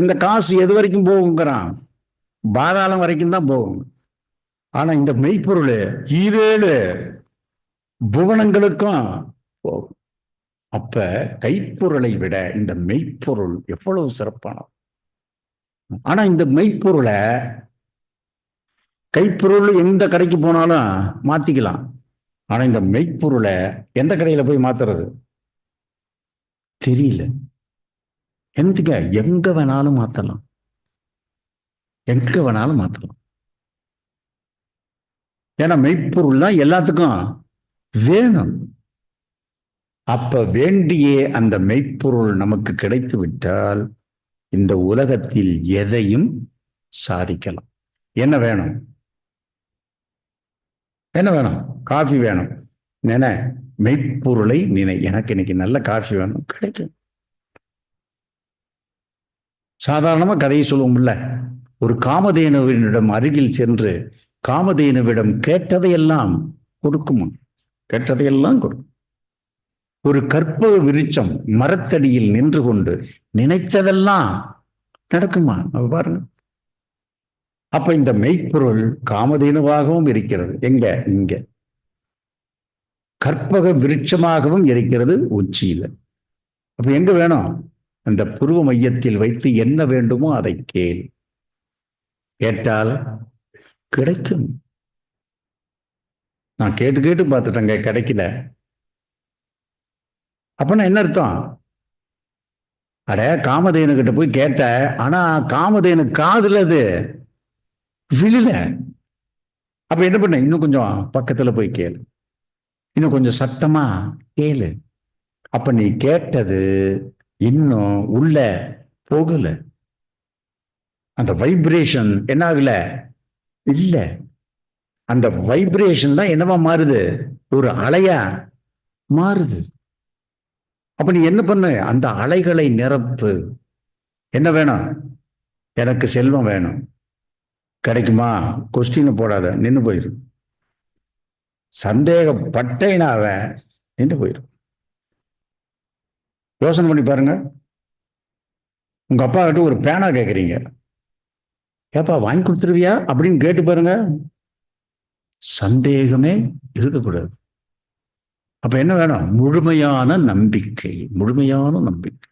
இந்த காசு எது வரைக்கும் போகுங்கிறான்? பாதாளம் வரைக்கும் தான் போகும். ஆனா இந்த மெய்ப்பொருள் 7 புவனங்களுக்கும் போகும். அப்ப கைப்பொருளை விட இந்த மெய்ப்பொருள் எவ்வளவு சிறப்பானது. ஆனா இந்த மெய்ப்பொருளை, கைப்பொருள் எந்த கடைக்கு போனாலும் மாத்திக்கலாம். ஆனா இந்த மெய்ப்பொருளை எந்த கடையில போய் மாத்துறது தெரியல. எங்க வேணாலும் மாத்தலாம். எங்க வேணாலும் மாத்தலாம். ஏன்னா மெய்ப்பொருள் தான் எல்லாத்துக்கும் வேணும். அப்ப வேண்டிய அந்த மெய்ப்பொருள் நமக்கு கிடைத்து விட்டால் இந்த உலகத்தில் எதையும் சாதிக்கலாம். என்ன வேணும்? என்ன வேணும்? காஃபி வேணும். நினை, மெய்ப்பொருளை நினை. எனக்கு இன்னைக்கு நல்ல காஃபி வேணும், கிடைக்கும். சாதாரணமா கதையை சொல்லுவோம்ல. ஒரு காமதேனுவினிடம் அருகில் சென்று காமதேனுவிடம் கேட்டதையெல்லாம் கொடுக்குமா? கேட்டதையெல்லாம் கொடுக்கும். ஒரு கற்பக விருட்சம் மரத்தடியில் நின்று கொண்டு நினைத்ததெல்லாம் நடக்குமா? பாருங்க. அப்ப இந்த மெய்ப்பொருள் காமதேனுவாகவும் இருக்கிறது. எங்க? இங்க. கற்பக விருட்சமாகவும் இருக்கிறது உச்சியில. அப்ப எங்க வேணும்? அந்த புருவ மையத்தில் வைத்து என்ன வேண்டுமோ அதை கேள். கேட்டால் கிடைக்கும். நான் கேட்டு கேட்டு பார்த்துட்டேங்க, கிடைக்கல. அப்பனா என்ன அர்த்தம்? அட, காமதேனு கிட்ட போய் கேட்ட, ஆனா காமதேனு காதுல அது விழல. அப்ப என்ன பண்ண? இன்னும் கொஞ்சம் பக்கத்துல போய் கேளு, இன்னும் கொஞ்சம் சத்தமா கேளு. அப்ப நீ கேட்டது இன்னும் உள்ள போகல. அந்த வைப்ரேஷன் என்ன ஆகல? இல்ல. அந்த வைப்ரேஷன் தான் என்னவா மாறுது? ஒரு அலையா மாறுது. அப்ப நீ என்ன பண்ணு, அந்த அலைகளை நிரப்பு. என்ன வேணும்? எனக்கு செல்வம் வேணும். கிடைக்குமா? கொஸ்டின் போடாத, நின்று போயிரு. சந்தேகப்பட்டேனா அவன் நின்று போயிரு. யோசனை பண்ணி பாருங்க. உங்க அப்பா கிட்ட ஒரு பேனா கேட்குறீங்க, ஏப்பா வாங்கி கொடுத்துருவியா அப்படின்னு கேட்டு பாருங்க. சந்தேகமே இருக்கக்கூடாது. அப்ப என்ன வேணும்? முழுமையான நம்பிக்கை. முழுமையான நம்பிக்கை,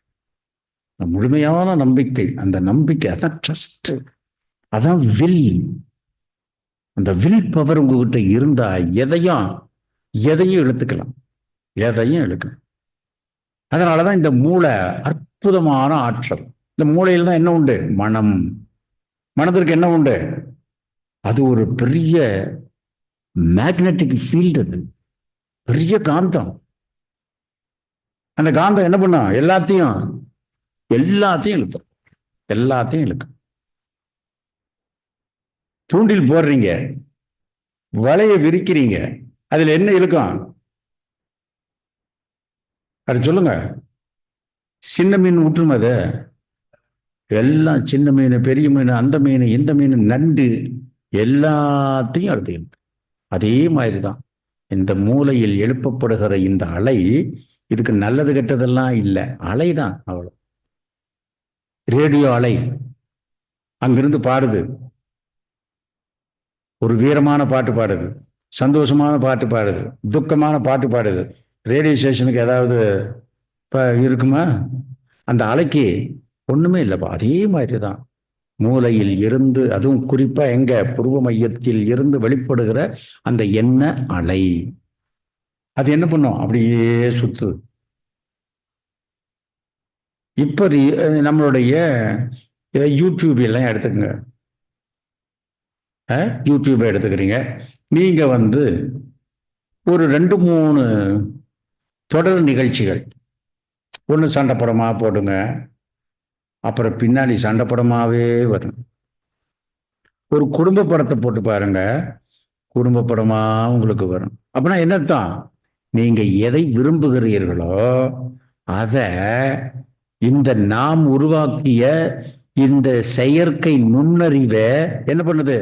முழுமையான நம்பிக்கை. அந்த நம்பிக்கை அதான் ட்ரஸ்ட், அதான் வில். அந்த வில் பவர் உங்ககிட்ட இருந்தா எதையும் இழுத்துக்கலாம், எதையும் இழுக்கலாம். அதனாலதான் இந்த மூளை அற்புதமான ஆற்றல். இந்த மூளையில் தான் என்ன உண்டு? மனம். மனதிற்கு என்ன உண்டு? அது ஒரு பெரிய மேக்னெட்டிக் ஃபீல்டு, அது பெரிய காந்தம். அந்த காந்தம் என்ன பண்ணும்? எல்லாத்தையும் இழுக்கும், எல்லாத்தையும் இழுக்கும். தூண்டில் போடுறீங்க, வலையை விரிக்கிறீங்க, அதுல என்ன இழுக்கும்? அது சொல்லுங்க. சின்ன மீன் விட்டுரும், அது எல்லாம் சின்ன மீன், பெரிய மீன், அந்த மீன், இந்த மீன், நண்டு, எல்லாத்தையும் அடுத்து இழுத்து. அதே மாதிரி தான் இந்த மூளையில் எழுப்பப்படுகிற இந்த அலை. இதுக்கு நல்லது கெட்டதெல்லாம் இல்லை, அலை தான், அவ்வளோ. ரேடியோ அலை அங்கிருந்து பாடுது, ஒரு வீரமான பாட்டு பாடுது, சந்தோஷமான பாட்டு பாடுது, துக்கமான பாட்டு பாடுது. ரேடியோ ஸ்டேஷனுக்கு ஏதாவது இருக்குமா? அந்த அலைக்கு ஒண்ணுமே இல்லைப்பா. அதே மாதிரி தான் மூளையில் இருந்து, அதுவும் குறிப்பா எங்க புருவ மையத்தில் இருந்து வெளிப்படுகிற அந்த எண்ண அலை, அது என்ன பண்ணும்? அப்படியே சுத்து. இப்ப நம்மளுடைய யூடியூப் எல்லாம் எடுத்துக்கங்க. யூடியூப் எடுத்துக்கிறீங்க, நீங்க ஒரு 2-3 தொடர் நிகழ்ச்சிகள், ஒன்று சண்டை படமா போடுங்க, அப்புறம் பின்னாடி சண்டை படமாவே வரும். ஒரு குடும்ப படத்தை போட்டு பாருங்க, குடும்ப படமா உங்களுக்கு வரும். அப்படின்னா என்ன அர்த்தம்? நீங்க எதை விரும்புகிறீர்களோ அதை இந்த நாம் உருவாக்கிய இந்த செயற்கை நுண்ணறிவை என்ன பண்ணுது?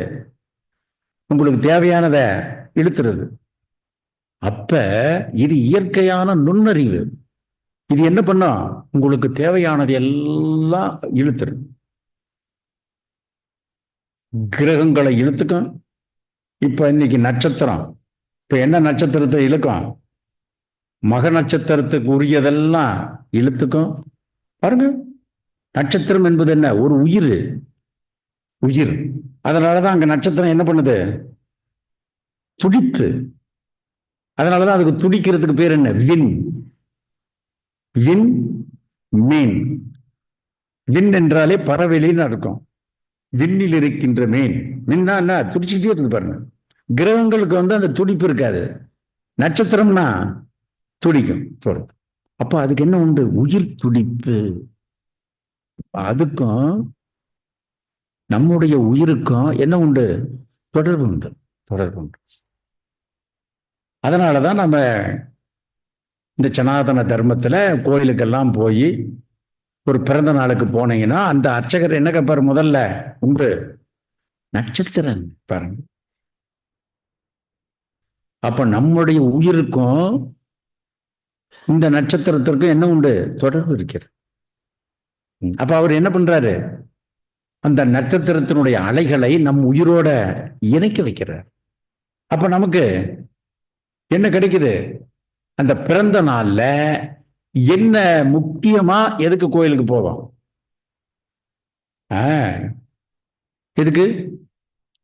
உங்களுக்கு தேவையானத இழுத்துறது. அப்ப இது இயற்கையான நுண்ணறிவு. இது என்ன பண்ணும்? உங்களுக்கு தேவையானது எல்லாம் இழுத்துரு. கிரகங்களை இழுத்துக்கும். இப்ப இன்னைக்கு நட்சத்திரம், இப்ப என்ன நட்சத்திரத்தை இழுக்கும்? மக நட்சத்திரத்துக்கு உரியதெல்லாம் இழுத்துக்கும். பாருங்க, நட்சத்திரம் என்பது என்ன? ஒரு உயிர். அதனாலதான் அங்க நட்சத்திரம் என்ன பண்ணுது? துடிப்பு. அதனாலதான் அதுக்கு துடிக்கிறதுக்கு பேர் என்ன? விண் மீன். விண் என்றாலே பறவெளின்னு இருக்கும். விண்ணில் இருக்கின்ற மீன். மின்னா என்ன? துடிச்சுக்கிட்டே இருக்கு பாருங்க. கிரகங்களுக்கு அந்த துடிப்பு இருக்காது, நட்சத்திரம்னா துடிக்கும். அப்ப அதுக்கு என்ன உண்டு? உயிர் துடிப்பு. அதுக்கும் நம்முடைய உயிருக்கும் என்ன உண்டு? தொடர்பு உண்டு. அதனாலதான் நம்ம இந்த சனாதன தர்மத்துல கோயிலுக்கெல்லாம் போய் ஒரு பிறந்த நாளுக்கு போனீங்கன்னா அந்த அர்ச்சகர் என்ன கேட்பாரு? முதல்ல உண்டு நட்சத்திரம் பாருங்க. அப்ப நம்முடைய உயிருக்கும் இந்த நட்சத்திரத்திற்கும் என்ன உண்டு? தொடர்பு இருக்கிறது. அப்ப அவர் என்ன பண்றாரு? அந்த நட்சத்திரத்தினுடைய அலைகளை நம் உயிரோட இணைக்க வைக்கிறார். அப்ப நமக்கு என்ன கிடைக்குது? அந்த பிறந்த நாள்ல என்ன முக்கியமா எதுக்கு கோயிலுக்கு போவோம்? எதுக்கு?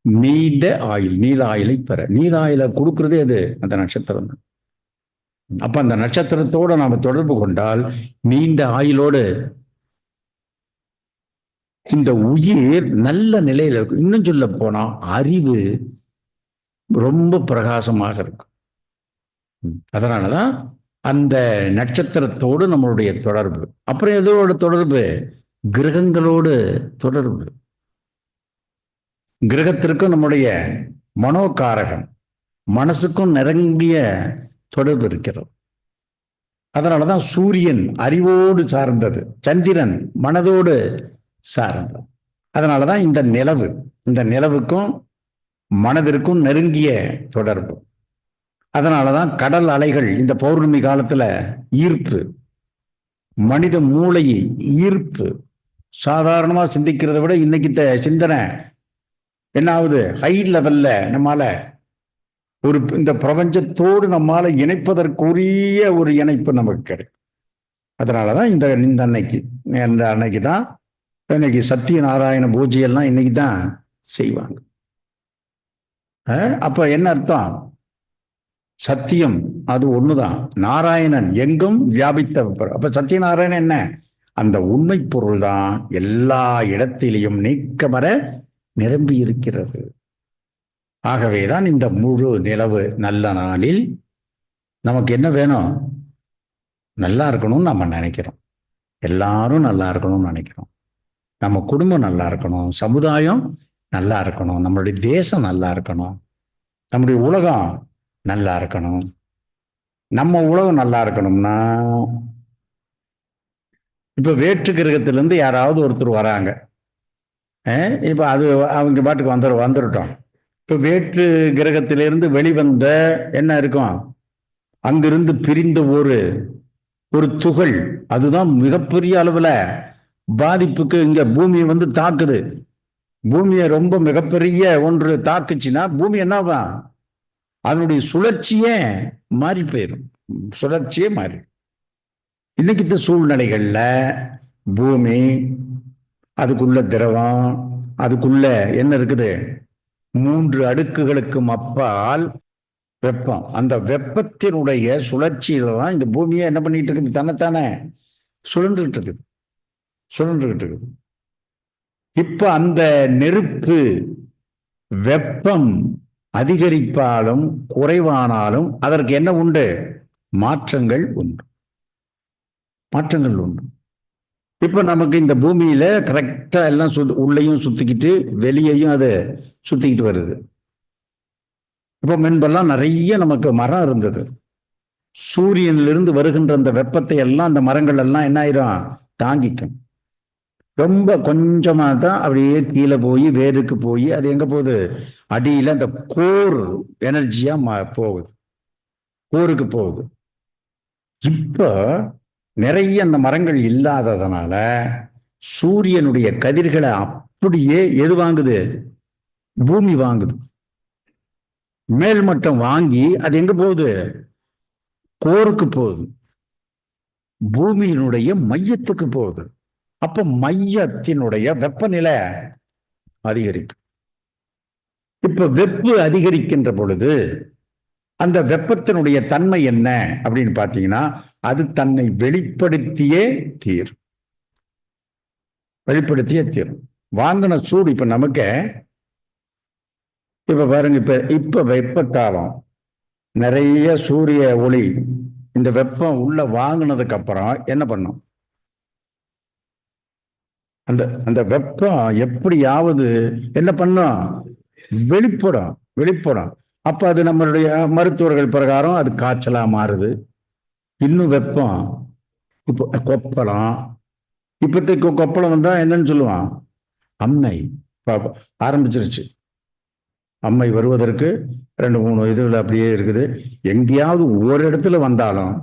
நீண்ட ஆயுள், நீல ஆயுளை பெற. நீல ஆயுளை கொடுக்கறதே அது அந்த நட்சத்திரம் தான். அப்ப அந்த நட்சத்திரத்தோட நாம தொடர்பு கொண்டால் நீண்ட ஆயுளோடு இந்த உயிர் நல்ல நிலையில இருக்கும். இன்னும் சொல்ல போனா அறிவு ரொம்ப பிரகாசமாக இருக்கும். அதனாலதான் அந்த நட்சத்திரத்தோடு நம்மளுடைய தொடர்பு. அப்புறம் எதோட தொடர்பு? கிரகங்களோடு தொடர்பு. கிரகத்திற்கும் நம்முடைய மனோகாரகம் மனசுக்கும் நெருங்கிய தொடர்பு இருக்கிறது. அதனாலதான் சூரியன் அறிவோடு சார்ந்தது, சந்திரன் மனதோடு சார்ந்தது. அதனாலதான் இந்த நிலவுக்கும் மனதிற்கும் நெருங்கிய தொடர்பு. அதனாலதான் கடல் அலைகள் இந்த பௌர்ணமி காலத்துல ஈர்ப்பு, மனித மூளை ஈர்ப்பு. சாதாரணமா சிந்திக்கிறத விட இன்னைக்கு சிந்தனை என்ன ஆகுது, ஹை லெவல்ல நம்மால இந்த பிரபஞ்சத்தோடு நம்மால இணைப்பதற்குரிய ஒரு இணைப்பு நமக்கு கிடைக்கும். அதனாலதான் இந்த அன்னைக்கு தான் இன்னைக்கு சத்தியநாராயண பூஜையெல்லாம் இன்னைக்கு தான் செய்வாங்க. அப்ப என்ன அர்த்தம்? சத்தியம் அது ஒண்ணுதான், நாராயணன் எங்கும் வியாபித்த. அப்ப சத்தியநாராயணன் என்ன? அந்த உண்மை பொருள் தான் எல்லா இடத்திலையும் நீக்கமற நிரம்பி இருக்கிறது. ஆகவேதான் இந்த முழு நிலவு நல்ல நாளில் நமக்கு என்ன வேணும்? நல்லா இருக்கணும்னு நம்ம நினைக்கிறோம். எல்லாரும் நல்லா இருக்கணும்னு நினைக்கிறோம். நம்ம குடும்பம் நல்லா இருக்கணும், சமுதாயம் நல்லா இருக்கணும், நம்மளுடைய தேசம் நல்லா இருக்கணும், நம்முடைய உலகம் நல்லா இருக்கணும். நம்ம உலகம் நல்லா இருக்கணும்னா இப்ப வேற்று கிரகத்திலிருந்து யாராவது ஒருத்தர் வராங்க. இப்ப அது அவங்க பாட்டுக்கு வந்துட்டோம். இப்ப வேற்று கிரகத்திலிருந்து வெளிவந்த என்ன இருக்கும்? அங்கிருந்து பிரிந்த ஒரு துகள், அதுதான் மிகப்பெரிய அளவுல பாதிப்புக்கு இங்க பூமியை தாக்குது. பூமியை ரொம்ப மிகப்பெரிய ஒன்று தாக்குச்சுன்னா பூமி என்னவா? அதனுடைய சுழற்சியே மாறி போயிடும். சுழற்சியே மாறி இன்னைக்கு சூழ்நிலைகள்ல பூமி, அதுக்குள்ள திரவம், அதுக்குள்ள என்ன இருக்குது? 3 அடுக்குகளுக்கும் அப்பால் வெப்பம். அந்த வெப்பத்தினுடைய சுழற்சியில தான் இந்த பூமியை என்ன பண்ணிட்டு இருக்குது? தன்னைத்தானே சுழன்றுகிட்டு இருக்குது. இப்ப அந்த நெருப்பு வெப்பம் அதிகரிப்பாலும் குறைவானாலும் அதற்கு என்ன உண்டு? மாற்றங்கள் உண்டு. இப்ப நமக்கு இந்த பூமியில கரெக்டா எல்லாம் உள்ளேயும் சுத்திக்கிட்டு வெளியேயும் அது சுத்திக்கிட்டு வருது. இப்ப முன்பெல்லாம் நிறைய நமக்கு மரம் இருந்தது. சூரியனிலிருந்து வருகின்ற அந்த வெப்பத்தை எல்லாம் அந்த மரங்கள் எல்லாம் என்ன ஆயிரும்? தாங்கிக்கும். ரொம்ப கொஞ்சமா தான் அப்படியே கீழே போய் வேருக்கு போய் அது எங்க போகுது? அடியில அந்த கோர் எனர்ஜியா போகுது, கோருக்கு போகுது. இப்ப நிறைய அந்த மரங்கள் இல்லாததுனால சூரியனுடைய கதிர்களை அப்படியே எது வாங்குது? பூமி வாங்குது. மேல்மட்டம் வாங்கி அது எங்க போகுது? கோருக்கு போகுது, பூமியினுடைய மையத்துக்கு போகுது. அப்ப மையத்தினுடைய வெப்பநிலை அதிகரிக்கும். இப்ப வெப்பு அதிகரிக்கின்ற பொழுது அந்த வெப்பத்தினுடைய தன்மை என்ன அப்படின்னு பாத்தீங்கன்னா, அது தன்னை வெளிப்படுத்தியே தீரும். வாங்கின சூடு இப்ப நமக்கு இப்ப பாருங்க, இப்ப வெப்ப காலம், நிறைய சூரிய ஒளி இந்த வெப்பம் உள்ள வாங்கினதுக்கு அப்புறம் என்ன பண்ணும்? அந்த வெப்பம் எப்படியாவது என்ன பண்ணும்? வெளிப்படும். அப்ப அது நம்மளுடைய மருத்துவர்கள் பிரகாரம் அது காய்ச்சலா மாறுது. இன்னும் வெப்பம் இப்போ கொப்பளம். இப்போதைக்கு கொப்பளம் வந்தா என்னன்னு சொல்லுவான்? அம்மை ஆரம்பிச்சிருச்சு. அம்மை வருவதற்கு 2-3 இதுல அப்படியே இருக்குது. எங்கேயாவது ஒரு இடத்துல வந்தாலும்,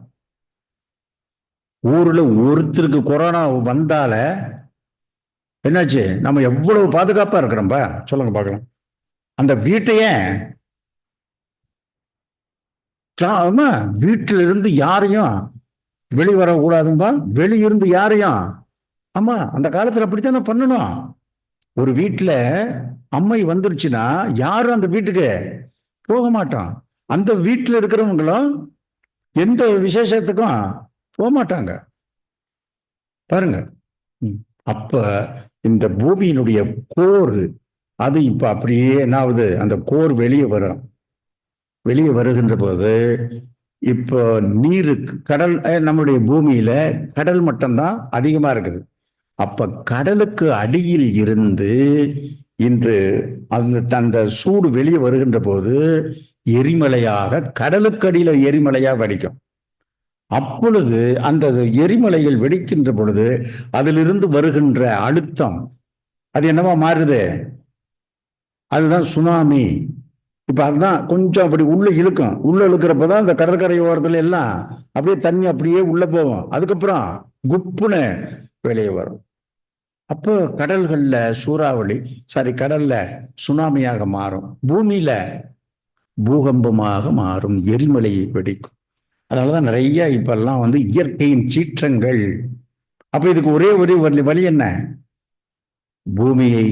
ஊர்ல ஒருத்தருக்கு கொரோனா வந்தால என்னாச்சு? நம்ம எவ்வளவு பாதுகாப்பா இருக்கிறோம்பா சொல்லுங்க பார்க்கலாம். அந்த வீட்டையே வீட்டில இருந்து யாரையும் வெளிவரக்கூடாதும்பா, வெளியிருந்து யாரையும். ஆமா, அந்த காலத்துல அப்படித்தானே பண்ணணும். ஒரு வீட்டுல அம்மை வந்துருச்சுன்னா யாரும் அந்த வீட்டுக்கு போக மாட்டான். அந்த வீட்டுல இருக்கிறவங்களும் எந்த விசேஷத்துக்கும் போக மாட்டாங்க. பாருங்க. அப்ப இந்த பூமியினுடைய கோர் அது இப்ப அப்படியே என்னாவது? அந்த கோர் வெளியே வருகின்ற போது இப்போ நீருக்கு கடல், நம்முடைய பூமியில கடல் மட்டம்தான் அதிகமா இருக்குது. அப்ப கடலுக்கு அடியில் இருந்து இன்று அந்த சூடு வெளியே வருகின்ற போது எரிமலையாக, கடலுக்கு அடியில எரிமலையா வெடிக்கும். அப்பொழுது அந்த எரிமலைகள் வெடிக்கின்ற பொழுது அதிலிருந்து வருகின்ற அழுத்தம் அது என்னவா மாறுது? அதுதான் சுனாமி. இப்ப அதுதான் கொஞ்சம் அப்படி உள்ள இழுக்கும். உள்ள இழுக்கிறப்பதான் இந்த கடற்கரை ஓரத்துல எல்லாம் அப்படியே தண்ணி அப்படியே உள்ள போகும். அதுக்கப்புறம் குப்புன்னு வெளியே வரும். அப்போ கடல்கள்ல சூறாவளி, கடல்ல சுனாமியாக மாறும், பூமியில பூகம்பமாக மாறும், எரிமலை வெடிக்கும். அதனாலதான் நிறைய இப்பெல்லாம் இயற்கையின் சீற்றங்கள். அப்ப இதுக்கு ஒரே ஒரு வழி என்ன? பூமியை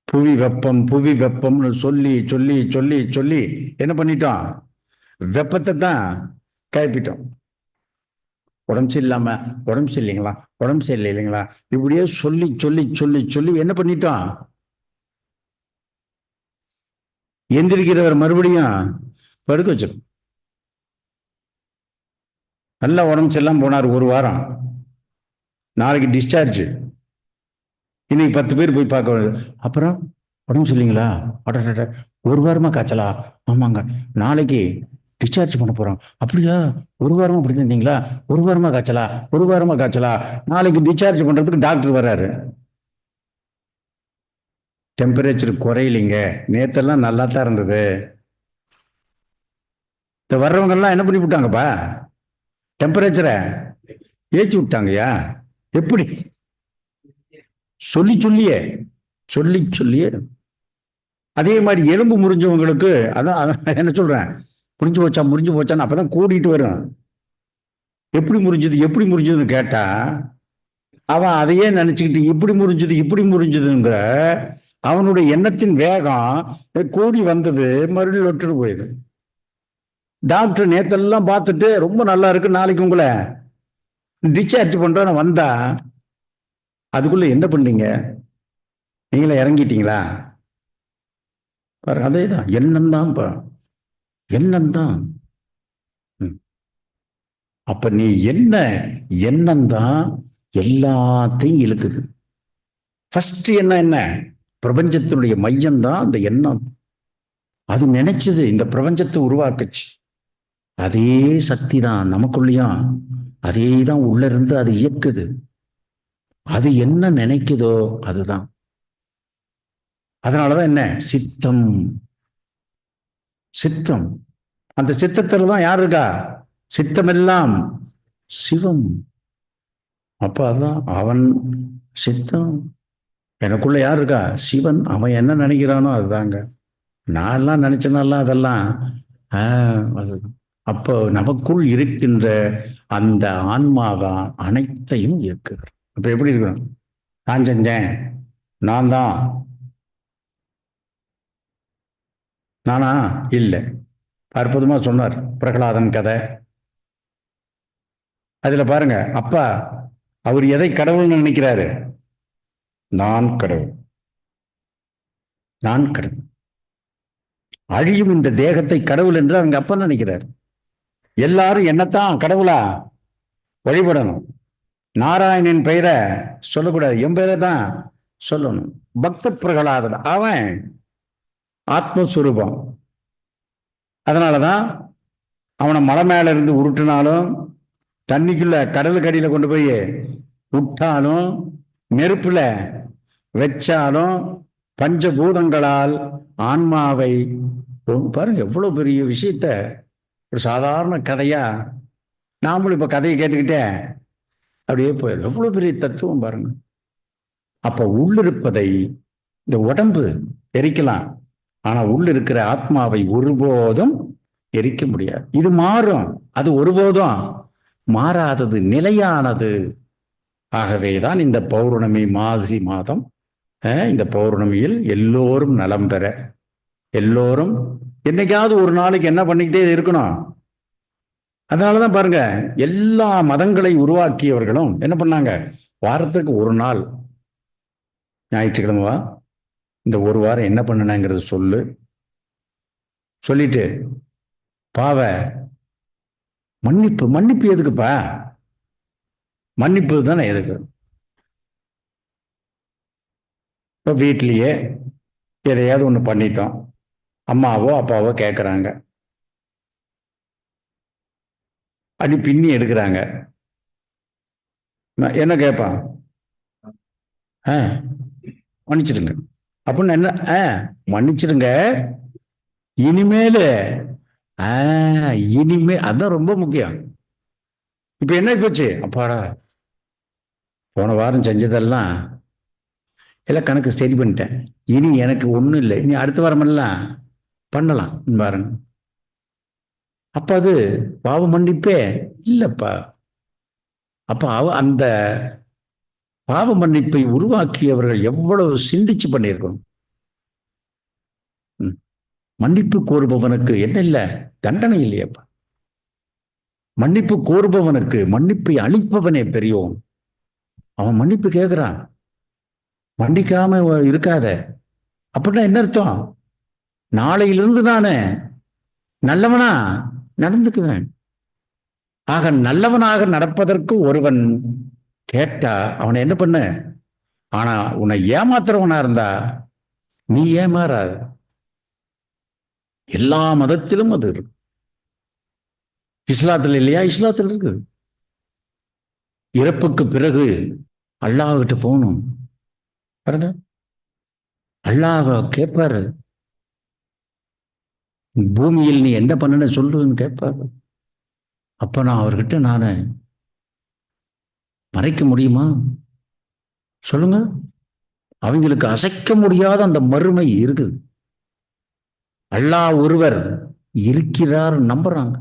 புவி வெப்பம் புவி வெப்பம்னு சொல்லி சொல்லி சொல்லி சொல்லி என்ன பண்ணிட்டோம்? வெப்பத்தை தான் கைப்பிட்டோம். உடம்பு சரியில்லாம உடம்பு சரியில்லைங்களா, உடம்பு சரியில்லைங்களா, இப்படியே சொல்லி சொல்லி சொல்லி சொல்லி என்ன பண்ணிட்டோம்? எந்திரிக்கிறவர் மறுபடியும் படுக்க வச்சிடும். நல்லா உடம்பு சரியில்லாம போனார், ஒரு வாரம், நாளைக்கு டிஸ்சார்ஜ், இன்னைக்கு 10 பேர் போய் பார்க்க வருது. அப்புறம் உடம்பு சரியில்லைங்களா, அட ஒரு வாரமா காய்ச்சலா, ஆமாங்க, நாளைக்கு டிஸ்சார்ஜ் பண்ண போறோம். அப்படியா, ஒரு வாரமா அப்படி இருந்தீங்களா, ஒரு வாரமா காய்ச்சலா, ஒரு வாரமா காய்ச்சலா, நாளைக்கு டிஸ்சார்ஜ் பண்றதுக்கு டாக்டர் வர்றாரு. டெம்பரேச்சர் குறையிலிங்க, நேத்தெல்லாம் நல்லா தான் இருந்தது. இந்த வர்றவங்க எல்லாம் என்ன பண்ணி விட்டாங்கப்பா? டெம்பரேச்சரை ஏற்றி விட்டாங்கய்யா. எப்படி? சொல்லி சொல்லியே சொல்லி சொல்லியே. அதே மாதிரி எலும்பு முறிஞ்சவங்களுக்கு அதான் என்ன சொல்றேன், முறிஞ்சு போச்சா முறிஞ்சு போச்சான்னு அப்பதான் கூடிட்டு வரும். எப்படி முறிஞ்சது எப்படி முறிஞ்சதுன்னு கேட்டா அவன் அதையே நினைச்சுக்கிட்டு இப்படி முறிஞ்சது இப்படி முறிஞ்சதுங்கிற அவனுடைய எண்ணத்தின் வேகம் கூடி வந்தது, மறுபடியும் ஒட்டுட்டு போயிடுது. டாக்டர் நேத்தெல்லாம் பார்த்துட்டு ரொம்ப நல்லா இருக்கு, நாளைக்கு உங்களை டிஸ்சார்ஜ் பண்றோன்னு வந்தா அதுக்குள்ள என்ன பண்ணீங்க? நீங்களே இறங்கிட்டீங்களா? பாருங்க, அதே தான் எண்ணம்தான், எண்ணம்தான். அப்ப நீ என்ன எண்ணம்தான் எல்லாத்தையும் இழுக்குது. ஃபர்ஸ்ட் என்ன பிரபஞ்சத்தினுடைய மையம்தான் அந்த எண்ணம். அது நினைச்சது இந்த பிரபஞ்சத்தை உருவாக்குச்சு. அதே சக்தி தான் நமக்குள்ளயும், அதே தான் உள்ள இருந்து அது இயக்குது. அது என்ன நினைக்குதோ அதுதான். அதனாலதான் என்ன சித்தம், சித்தம். அந்த சித்தத்துல தான் யார் இருக்கா? சித்தமெல்லாம் சிவம். அப்ப அதான் அவன் சித்தம். எனக்குள்ள யார் இருக்கா? சிவன். அவன் என்ன நினைக்கிறானோ அதுதாங்க. நான் எல்லாம் நினைச்சனாலாம் அதெல்லாம் அதுதான். அப்போ நமக்குள் இருக்கின்ற அந்த ஆன்மாதான் அனைத்தையும் இயக்குகிறார். அப்ப எப்படி இருக்கணும்? நான் செஞ்சேன், நான் தான், நானா? இல்லை. அற்புதமா சொன்னார் பிரகலாதன் கதை. அதுல பாருங்க, அப்பா அவர் எதை கடவுள்னு நினைக்கிறாரு? நான் கடவுள், நான் கடவுள். அழியும் இந்த தேகத்தை கடவுள் என்று அவங்க அப்பா நினைக்கிறார். எல்லாரும் என்னத்தான் கடவுளா வழிபடணும். நாராயணன் பெயரை சொல்லக்கூடாது, என் பெயரை தான் சொல்லணும். பக்த பிரகலாதன் அவன் ஆத்மஸ்வரூபம். அதனாலதான் அவனை மலை மேல இருந்து உருட்டினாலும், தண்ணிக்குள்ள கடலுக்கு அடியில கொண்டு போய் விட்டாலும், நெருப்புல வச்சாலும், பஞ்சபூதங்களால் ஆன்மாவை பாருங்க எவ்வளவு பெரிய விஷயத்த ஒரு சாதாரண கதையா நாமளும் இப்ப கதையை கேட்டுக்கிட்டே அப்படியே போயிடும். எவ்வளவு பெரிய தத்துவம் பாருங்க. அப்ப உள்ளிருப்பதை இந்த உடம்பு எரிக்கலாம், ஆனா உள்ள இருக்கிற ஆத்மாவை ஒருபோதும் எரிக்க முடியாது. இது மாறும், அது ஒருபோதும் மாறாதது, நிலையானது. ஆகவேதான் இந்த பௌர்ணமி மாசி மாதம், இந்த பௌர்ணமியில் எல்லோரும் நலம் பெற, எல்லோரும் என்னைக்காவது ஒரு நாளைக்கு என்ன பண்ணிக்கிட்டே இருக்கணும். அதனாலதான் பாருங்க, எல்லா மதங்களை உருவாக்கியவர்களும் என்ன பண்ணாங்க? வாரத்துக்கு ஒரு நாள், ஞாயிற்றுக்கிழமை இந்த ஒரு வாரம் என்ன பண்ணணுங்கிறது சொல்லிட்டு பாவ மன்னிப்பு. மன்னிப்பு எதுக்குப்பா? மன்னிப்பு தானே எதுக்கு? இப்போ வீட்லேயே எதையாவது ஒன்று பண்ணிட்டோம், அம்மாவோ அப்பாவோ கேட்குறாங்க, அடி பின்னி எடுக்கிறாங்க. என்ன கேட்பான்? மன்னிச்சிடுங்க அப்படின்னு என்ன? மன்னிச்சிடுங்க, இனிமேல் இனிமே அதான் ரொம்ப முக்கியம். இப்ப என்ன போச்சு? அப்பாடா, போன வாரம் செஞ்சதெல்லாம் எல்லாம் கணக்கு சரி பண்ணிட்டேன், இனி எனக்கு ஒன்றும் இல்லை, இனி அடுத்த வாரமெல்லாம் பண்ணலாம் பாருங்க. அப்ப அது பாவ மன்னிப்பே இல்லப்பா. அப்ப அந்த பாவ மன்னிப்பை உருவாக்கியவர்கள் எவ்வளவு சிந்திச்சு பண்ணியிருக்கணும். மன்னிப்பு கோருபவனுக்கு என்ன இல்லை, தண்டனை இல்லையப்பா. மன்னிப்பு கோருபவனுக்கு மன்னிப்பை அளிப்பவனே பெரியவன். அவன் மன்னிப்பு கேட்கிறான், மன்னிக்காம இருக்காத. அப்படின்னா என்ன அர்த்தம்? நாளையிலிருந்து நானு நல்லவனா நடந்துக்குவேன். ஆக நல்லவனாக நடப்பதற்கு ஒருவன் கேட்டா அவனை என்ன பண்ண? ஆனா உன்னை ஏமாத்துறவனா இருந்தா நீ ஏமாறாத. எல்லா மதத்திலும் அது இருக்கு. இஸ்லாத்துல இல்லையா? இஸ்லாத்துல இருக்கு. இறப்புக்கு பிறகு அல்லாஹ்கிட்ட போகணும் பாருங்க. அல்லாஹ் கேட்பாரு, பூமியில் நீ என்ன பண்ணன்னு சொல்லுன்னு கேட்பாரு. அப்ப நான் அவர்கிட்ட நானு மறைக்க முடியுமா? சொல்லுங்க. அவங்களுக்கு அசைக்க முடியாத அந்த மறுமை இருக்குது. அல்லாஹ் ஒருவர் இருக்கிறார் நம்புறாங்க.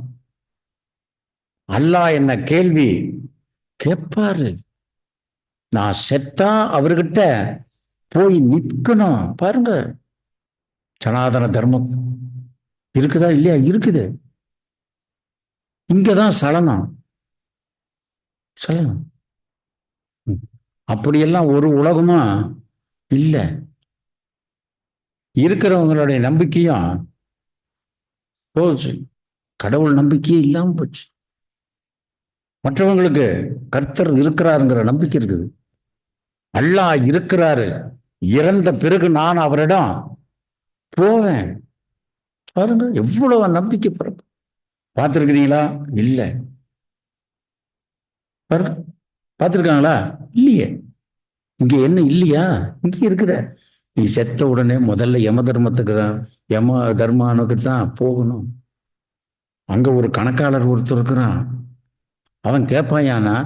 அல்லாஹ் என்ன கேள்வி கேட்பாரு. நான் செத்தா அவர்கிட்ட போய் நிற்கணும் பாருங்க. சனாதன தர்மம் இருக்குதா இல்லையா? இருக்குது. இங்கதான் சலனம். அப்படியெல்லாம் ஒரு உலகமா இல்லை. இருக்கிறவங்களுடைய நம்பிக்கையும் போச்சு, கடவுள் நம்பிக்கையே இல்லாம போச்சு. மற்றவங்களுக்கு கர்த்தர் இருக்கிறாருங்கிற நம்பிக்கை இருக்குது. அல்லாஹ் இருக்கிறாரு, இறந்த பிறகு நான் அவரிடம் போவேன். பாருங்க எவ்வளவு நம்பிக்கை பிறகு. பார்த்துருக்கிறீங்களா? இல்லை. பாருங்க, பார்த்துருக்காங்களா? இல்லையே. இங்க என்ன இல்லையா? இங்க இருக்கிற. நீ செத்த உடனே முதல்ல யம தர்மத்துக்கு தான், யம தர்மானுக்கு தான் போகணும். அங்க ஒரு கணக்காளர் ஒருத்தர் இருக்கிறான். அவன் கேட்பாயானா,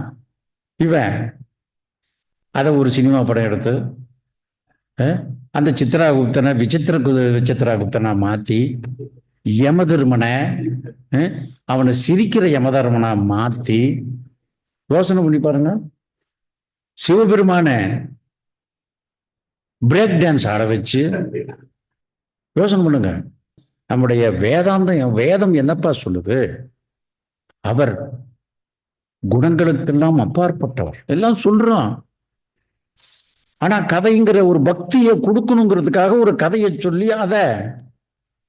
இவன் அதை ஒரு சினிமா படம் எடுத்து அந்த சித்ராகுப்தனை விசித்திரகுப்தனா மாத்தி யமதர்மனை அவனை சிரிக்கிற யமதர்மனா மாத்தி, யோசனை பண்ணி பாருங்க. சிவபெருமான பிரேக் டான்ஸ் ஆட வச்சு யோசனை பண்ணுங்க. நம்முடைய வேதம் என்னப்பா சொல்லுது? அவர் குணங்களுக்கெல்லாம் அப்பாற்பட்டவர் எல்லாம் சொல்றோம். ஆனா கதைங்கிற ஒரு பக்தியை கொடுக்கணுங்கிறதுக்காக ஒரு கதையை சொல்லி அதை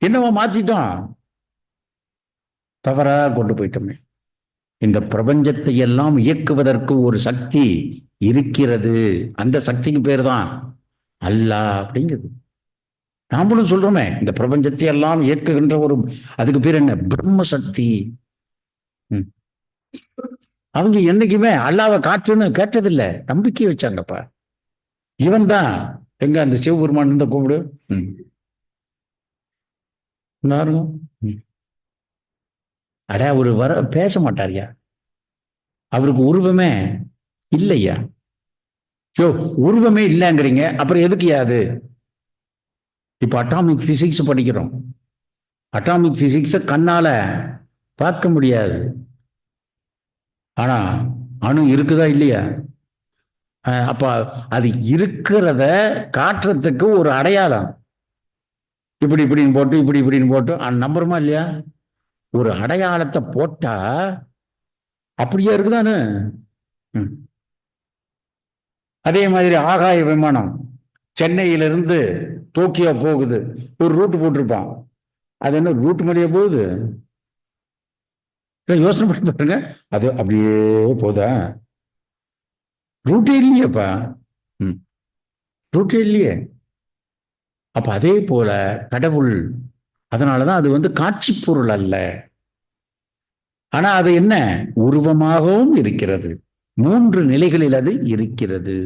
என்னவா மாத்திட்டோம், தவறா கொண்டு போயிட்டோமே. இந்த பிரபஞ்சத்தை எல்லாம் இயக்குவதற்கு ஒரு சக்தி இருக்கிறது. அந்த சக்திக்கு பேர் தான் அல்லாஹ் அப்படிங்கிறது. நாமளும் சொல்றோமே, இந்த பிரபஞ்சத்தை எல்லாம் இயக்குகின்ற ஒரு, அதுக்கு பேர் என்ன? பிரம்ம சக்தி. அவங்க என்னைக்குமே அல்லாவை காற்றுன்னு கேட்டதில்லை, நம்பிக்கை வச்சாங்கப்பா. இவன் தான் எங்க அந்த சிவபெருமான் இருந்த கூப்பிடு அட, அவரு பேச மாட்டாரியா? அவருக்கு உருவமே இல்லையா? உருவமே இல்லைங்கிறீங்க, அப்புறம் எதுக்குயா அது? இப்ப அட்டாமிக் பிசிக்ஸ் படிக்கிறோம். அட்டாமிக் பிசிக்ஸ கண்ணால பார்க்க முடியாது. ஆனா அணு இருக்குதா இல்லையா? அப்ப அது இருக்கிறத காட்டுறதுக்கு ஒரு அடையாளம், இப்படி இப்படின்னு போட்டு இப்படி இப்படின்னு போட்டு நம்புறோமா இல்லையா? ஒரு அடையாளத்தை போட்டா அப்படியே இருக்குதானு. அதே மாதிரி ஆகாய விமானம் சென்னையிலிருந்து டோக்கியோ போகுது, ஒரு ரூட் போட்டிருப்பான். அது என்ன ரூட் மாதிரியே போகுது? யோசனை பண்ணி பாருங்க. அது அப்படியே போதா? ரூட்டே இல்லையேப்பா. ரூட்டே இல்லையே. அப்ப அதே போல கடவுள், அதனாலதான் அது காட்சி பொருள் அல்ல. ஆனா அது என்ன, உருவமாகவும் இருக்கிறது. 3 நிலைகளில் அது இருக்கிறது.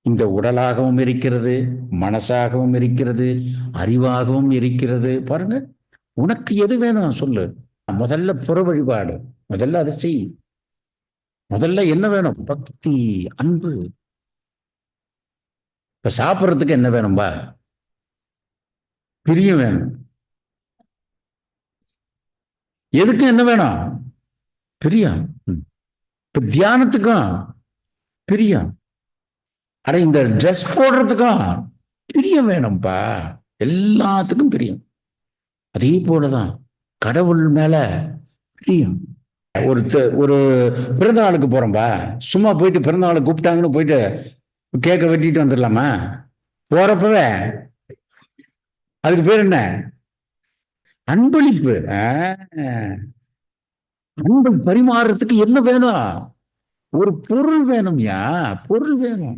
இந்த உடலாகவும் இருக்கிறது, மனசாகவும் இருக்கிறது, அறிவாகவும் இருக்கிறது. பாருங்க, உனக்கு எது வேணும் சொல்லு. முதல்ல புற வழிபாடு, முதல்ல அதை செய். முதல்ல என்ன வேணும்? பக்தி, அன்பு. இப்ப சாப்பிட்றதுக்கு என்ன வேணும்பா? பிரியம் வேணும். எதுக்கு என்ன வேணும்? பிரியம். இப்ப தியானத்துக்கும் பிரியம். அட இந்த ட்ரெஸ் போடுறதுக்கும் பிரியம் வேணும்பா. எல்லாத்துக்கும் பிரியம். அதே போலதான் கடவுள் மேல பிரியம். ஒரு பிறந்த நாளுக்கு போறோம்பா, சும்மா போயிட்டு பிறந்த நாளுக்கு கூப்பிட்டாங்கன்னு போயிட்டு கேக்க வெட்டிட்டு வந்துடலாமா? போறப்பவே அதுக்கு பேர் என்ன? அன்பளிப்பு. அன்பு பரிமாறுறதுக்கு என்ன வேணும்? ஒரு பொருள் வேணும்யா, பொருள் வேணும்.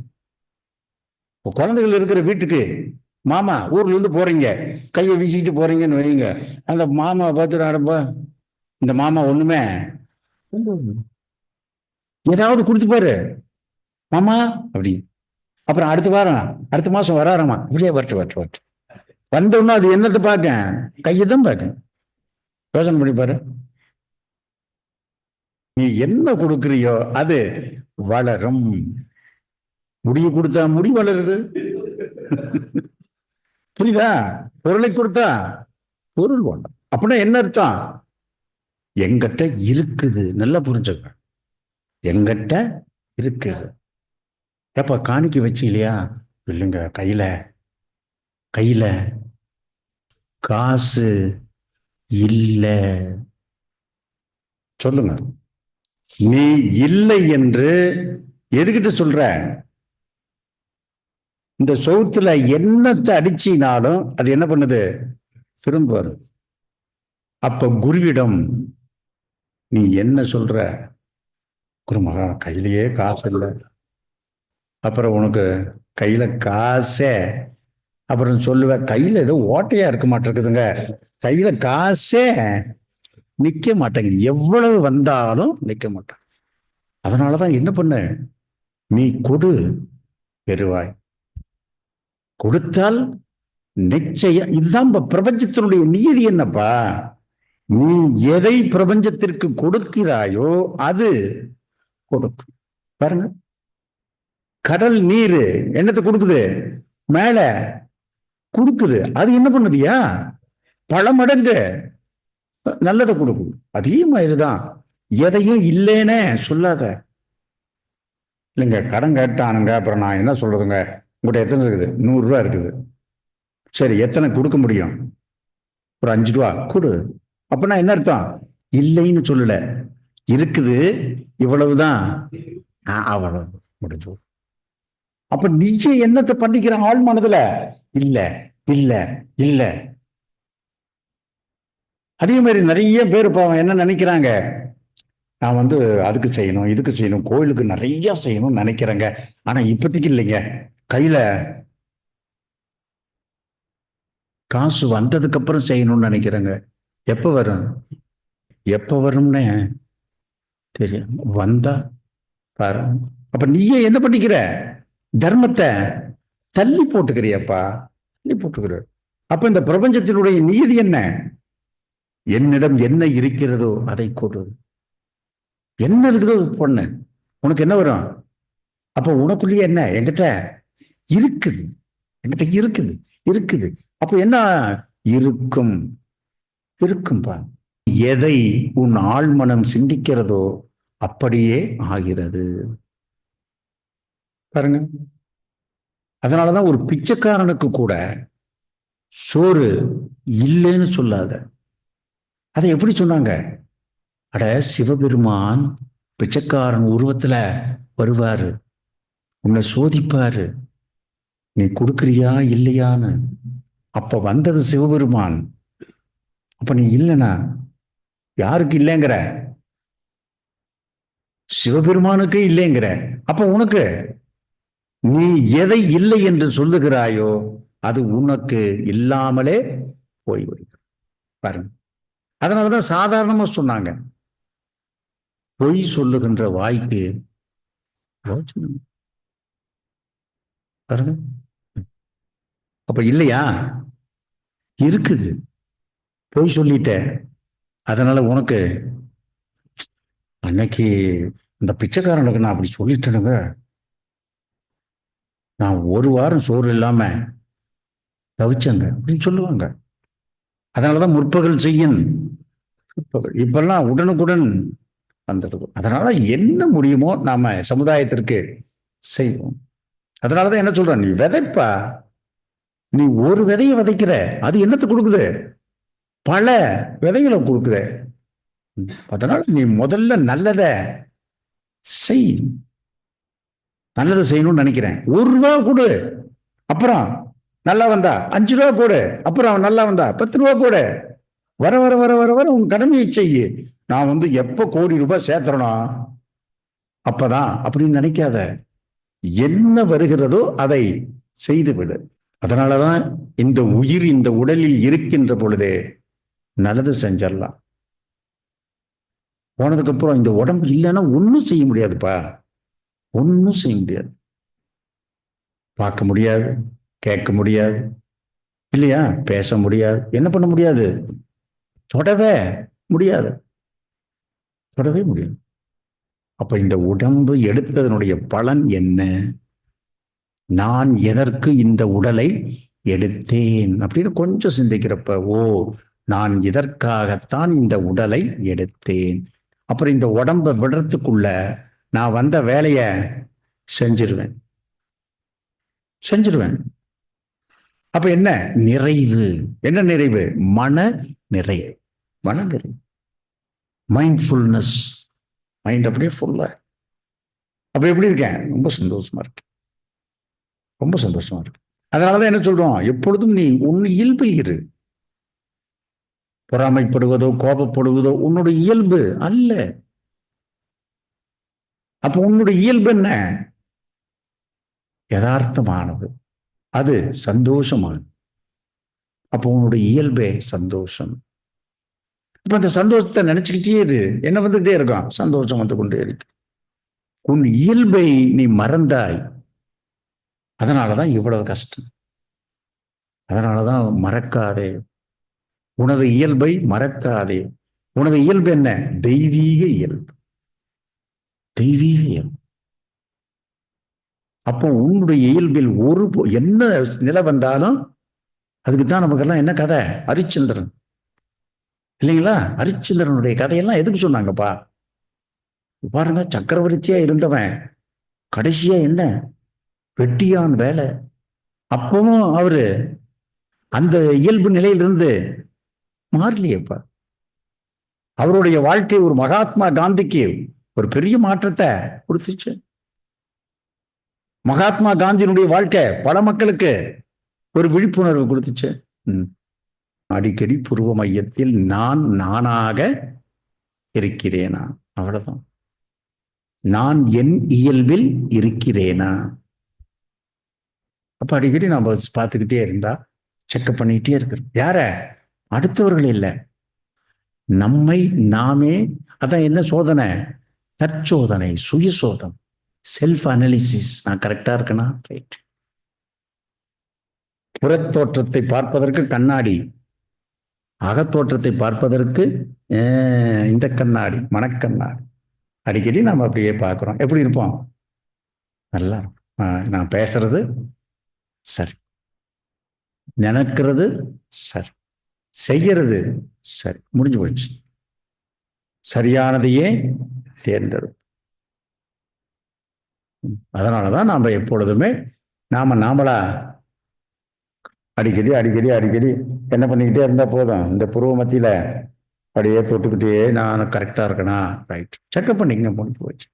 குழந்தைகள் இருக்கிற வீட்டுக்கு மாமா ஊர்ல இருந்து போறீங்க, கையை வீசிக்கிட்டு போறீங்கன்னு வைங்க. அந்த மாமா பார்த்துட்டு, இந்த மாமா ஒண்ணுமே ஏதாவது கொடுத்துப்பாரு மாமா அப்படி. அப்புறம் அடுத்த வாரம் அடுத்த மாசம் வராரமா, இப்படியே வரட்டு வந்தோம்னா அது என்னத்தை பார்க்க? கையைதான் பார்க்க. யோசனை பண்ணி பாரு. நீ என்ன கொடுக்குறியோ அது வளரும். முடிய கொடுத்தா முடி வளருது. புரியுதா? பொருளை கொடுத்தா பொருள் வளரும். அப்படின்னா என்ன அர்த்தம்? எங்கிட்ட இருக்குது. நல்லா புரிஞ்சுக்க, எங்கிட்ட இருக்குது. ஏப்பா காணிக்க வச்சு இல்லையா? இல்லைங்க, கையில காசு இல்ல. சொல்லுங்க, நீ இல்லை என்று எதுகிட்ட சொல்ற? இந்த சவுத்துல என்னத்தை அடிச்சினாலும் அது என்ன பண்ணுது? திரும்ப வருது. அப்ப குருவிடம் நீ என்ன சொல்ற? குருமகா கையிலேயே காசு இல்லை. அப்புறம் உனக்கு கையில காசே, அப்புறம் சொல்லுவ கையில ஏதோ ஓட்டையா இருக்க மாட்டேங்குதுங்க, கையில காசே நிக்க மாட்டேங்குது, எவ்வளவு வந்தாலும் நிக்க மாட்டேன். அதனாலதான் என்ன பண்ண, நீ கொடு பெறுவாய். கொடுத்தால் நிச்சயம். இதுதான் பிரபஞ்சத்தினுடைய நியதி. என்னப்பா, நீ எதை பிரபஞ்சத்திற்கு கொடுக்கிறாயோ அது கொடுக்கும். பாருங்க, கடல் நீர் என்னத்தை கொடுக்குது? மேல கொடுக்குது. அது என்ன பண்ணுதியா? பல மடங்கு நல்லதை கொடுக்கும். அதே மாதிரிதான் எதையும் இல்லைன்னே சொல்லாத. இல்லைங்க கடன் கேட்டானுங்க, அப்புறம் நான் என்ன சொல்றதுங்க, உங்கள்கிட்ட எத்தனை இருக்குது? 100 ரூபா இருக்குது. சரி, எத்தனை கொடுக்க முடியும்? ஒரு 5 ரூபா கொடு. அப்படின்னா என்ன அர்த்தம்? இல்லைன்னு சொல்லல, இருக்குது, இவ்வளவுதான், அவ்வளவு முடிஞ்சு. அப்ப நீயே என்னத்தை பண்ணிக்கிற? ஆள் மனதுல இல்ல இல்ல இல்ல. அதே மாதிரி நிறைய பேர் பாவம் என்ன நினைக்கிறாங்க, நான் அதுக்கு செய்யணும், இதுக்கு செய்யணும், கோயிலுக்கு நிறைய செய்யணும்னு நினைக்கிறேங்க. ஆனா இப்போதைக்கு இல்லைங்க, கையில காசு வந்ததுக்கு அப்புறம் செய்யணும்னு நினைக்கிறேங்க. எப்ப வரும்? எப்ப வரும்னு தெரியும். வந்தா பாரு. அப்ப நீயே என்ன பண்ணிக்கிற? தர்மத்தை தள்ளி போட்டுக்கிறியப்பா, தள்ளி போட்டுக்கிற. அப்ப இந்த பிரபஞ்சத்தினுடைய நியதி என்ன? என்னிடம் என்ன இருக்கிறதோ அதை கொடு. என்ன இருக்குதோ பொண்ணு, உனக்கு என்ன வரும்? அப்ப உனக்குள்ளேயே என்ன? என்கிட்ட இருக்குது, என்கிட்ட இருக்குது இருக்குது. அப்ப என்ன இருக்கும்? இருக்கும்பா. எதை உன் ஆழ்மனம் சிந்திக்கிறதோ அப்படியே ஆகிறது. பாருங்க, அதனாலதான் ஒரு பிச்சைக்காரனுக்கு கூட சோறு இல்லைன்னு சொல்லாத. அதை எப்படி சொன்னாங்க? அட, சிவபெருமான் பிச்சைக்காரன் உருவத்துல வருவாரு, உன்னை சோதிப்பாரு, நீ கொடுக்குறியா இல்லையான்னு. அப்ப வந்தது சிவபெருமான். அப்ப நீ இல்லைனா யாருக்கு இல்லைங்கிற? சிவபெருமானுக்கு இல்லைங்கிற. அப்ப உனக்கு, நீ எதை இல்லை என்று சொல்லுகிறாயோ அது உனக்கு இல்லாமலே போய்விடும். பாருங்க, அதனாலதான் சாதாரணமா சொன்னாங்க, பொய் சொல்லுகின்ற வாய்க்கு யோசனை பாருங்க. அப்ப இல்லையா? இருக்குது. பொய் சொல்லிட்ட, அதனால உனக்கு அன்னைக்கு இந்த பிச்சைக்காரனுக்கு நான் அப்படி சொல்லிட்டேனுங்க, நான் ஒரு வாரம் சோறு இல்லாம தவிச்சேங்க அப்படின்னு சொல்லுவாங்க. அதனாலதான் முற்பகல் செய்யும் பிற்பகல். இப்பெல்லாம் உடனுக்குடன் வந்துடுது. அதனால என்ன முடியுமோ நாம சமுதாயத்திற்கு செய்வோம். அதனாலதான் என்ன சொல்றேன், நீ விதைப்பா. நீ ஒரு விதையை விதைக்கிற, அது என்னத்தை கொடுக்குது? பல விதைகளை கொடுக்குது. அதனால நீ முதல்ல நல்லதை செய். நல்லதை செய்யணும்னு நினைக்கிறேன், 1 ரூபா கொடு, அப்புறம் நல்லா வந்தா 5 ரூபா போடு, அப்புறம் நல்லா வந்தா 10 ரூபா போடு. வர வர வர வர வர உன் கடமையை செய்யு. நான் எப்ப கோடி ரூபாய் சேர்த்துறனோ அப்பதான் அப்படின்னு நினைக்காத. என்ன வருகிறதோ அதை செய்து விடு. அதனாலதான் இந்த உயிர் இந்த உடலில் இருக்கின்ற பொழுதே நல்லது செஞ்சிடலாம். போனதுக்கு அப்புறம் இந்த உடம்பு இல்லைன்னா ஒன்றும் செய்ய முடியாதுப்பா. ஒன்றும் செய்ய முடியாது. பார்க்க முடியாது, கேட்க முடியாது, இல்லையா? பேச முடியாது, என்ன பண்ண முடியாது? தொடவே முடியாது, தொடவே முடியாது. அப்ப இந்த உடம்பு எடுத்ததனுடைய பலன் என்ன? நான் எதற்கு இந்த உடலை எடுத்தேன் அப்படின்னு கொஞ்சம் சிந்திக்கிறப்ப, ஓ, நான் இதற்காகத்தான் இந்த உடலை எடுத்தேன். அப்புறம் இந்த உடம்பை விடுறதுக்குள்ள நான் வந்த வேலைய செஞ்சிருவேன். அப்ப என்ன நிறைவு? என்ன நிறைவு? மன நிறைவு. மன நிறைவு, மைண்ட்ஃபுல்னஸ். மைண்ட் அப்படியே ஃபுல்லா. அப்ப எப்படி இருக்கேன்? ரொம்ப சந்தோஷமா இருக்கு, ரொம்ப சந்தோஷமா இருக்கு. அதனாலதான் என்ன சொல்றோம், எப்பொழுதும் நீ உன் இயல்பில் இரு. பொறாமைப்படுவதோ கோபப்படுவதோ உன்னுடைய இயல்பு அல்ல. அப்ப உன்னுடைய இயல்பு என்ன? யதார்த்தமானது, அது சந்தோஷமானது. அப்போ உன்னுடைய இயல்பே சந்தோஷம். இப்ப அந்த சந்தோஷத்தை நினைச்சுக்கிட்டே இரு. என்ன வந்துகிட்டே இருக்கும்? சந்தோஷம் வந்து கொண்டே இருக்கு. உன் இயல்பை நீ மறந்தாய். அதனாலதான் இவ்வளவு கஷ்டம். அதனாலதான் மறக்காதே, உனது இயல்பை மறக்காதே. உனது இயல்பு என்ன? தெய்வீக இயல்பு, தெய்வீக இயல்பு. அப்போ உன்னுடைய இயல்பில் என்ன நிலை வந்தாலும் அதுக்கு தான் நமக்கெல்லாம் என்ன கதை? ஹரிச்சந்திரன் இல்லைங்களா? ஹரிச்சந்திரனுடைய கதையெல்லாம் எதுக்கு சொன்னாங்கப்பா? பாருங்க, சக்கரவர்த்தியா இருந்தவன் கடைசியா என்ன? வெட்டியான் வேலை. அப்பவும் அவரு அந்த இயல்பு நிலையிலிருந்து மாறலையப்பா. அவருடைய வாழ்க்கை ஒரு மகாத்மா காந்திக்கு ஒரு பெரிய மாற்றத்தை கொடுத்துச்சு. மகாத்மா காந்தியினுடைய வாழ்க்கை பல மக்களுக்கு ஒரு விழிப்புணர்வு கொடுத்துச்சு. அடிக்கடி புருவ மையத்தில் நான் நானாக இருக்கிறேனா? அவ்வளவுதான். நான் என் இயல்பில் இருக்கிறேனா? அப்ப அடிக்கடி நாம பார்த்துக்கிட்டே இருந்தா செக்அப் பண்ணிக்கிட்டே இருக்கிறோம். யார? அடுத்தவர்கள் இல்லை, நம்மை நாமே. அதான் என்ன சோதனை? தற்சோதனை, சுய சோதனை, செல்ஃப் அனாலிசிஸ். நான் கரெக்டா இருக்கேனா? ரைட். புறத்தோற்றத்தை பார்ப்பதற்கு கண்ணாடி, அகத்தோற்றத்தை பார்ப்பதற்கு இந்த கண்ணாடி, மனக்கண்ணாடி. அடிக்கடி நாம் அப்படியே பார்க்கிறோம். எப்படி இருப்போம்? நல்லா இருக்கும். நான் பேசுறது சரி, நினைக்கிறது சரி, செய்யறது சரி, முடிஞ்சு போச்சு. சரியானதையே தேர்ந்தெடுப்போம். அதனாலதான் நாம எப்பொழுதுமே நாமளா அடிக்கடி அடிக்கடி அடிக்கடி என்ன பண்ணிக்கிட்டே இருந்தா போதும். இந்த புருவ மத்தியில அப்படியே தொட்டுக்கிட்டே நான் கரெக்டா இருக்கனா? ரைட், செக்அப் பண்ணிங்க, முடிஞ்சு போச்சு.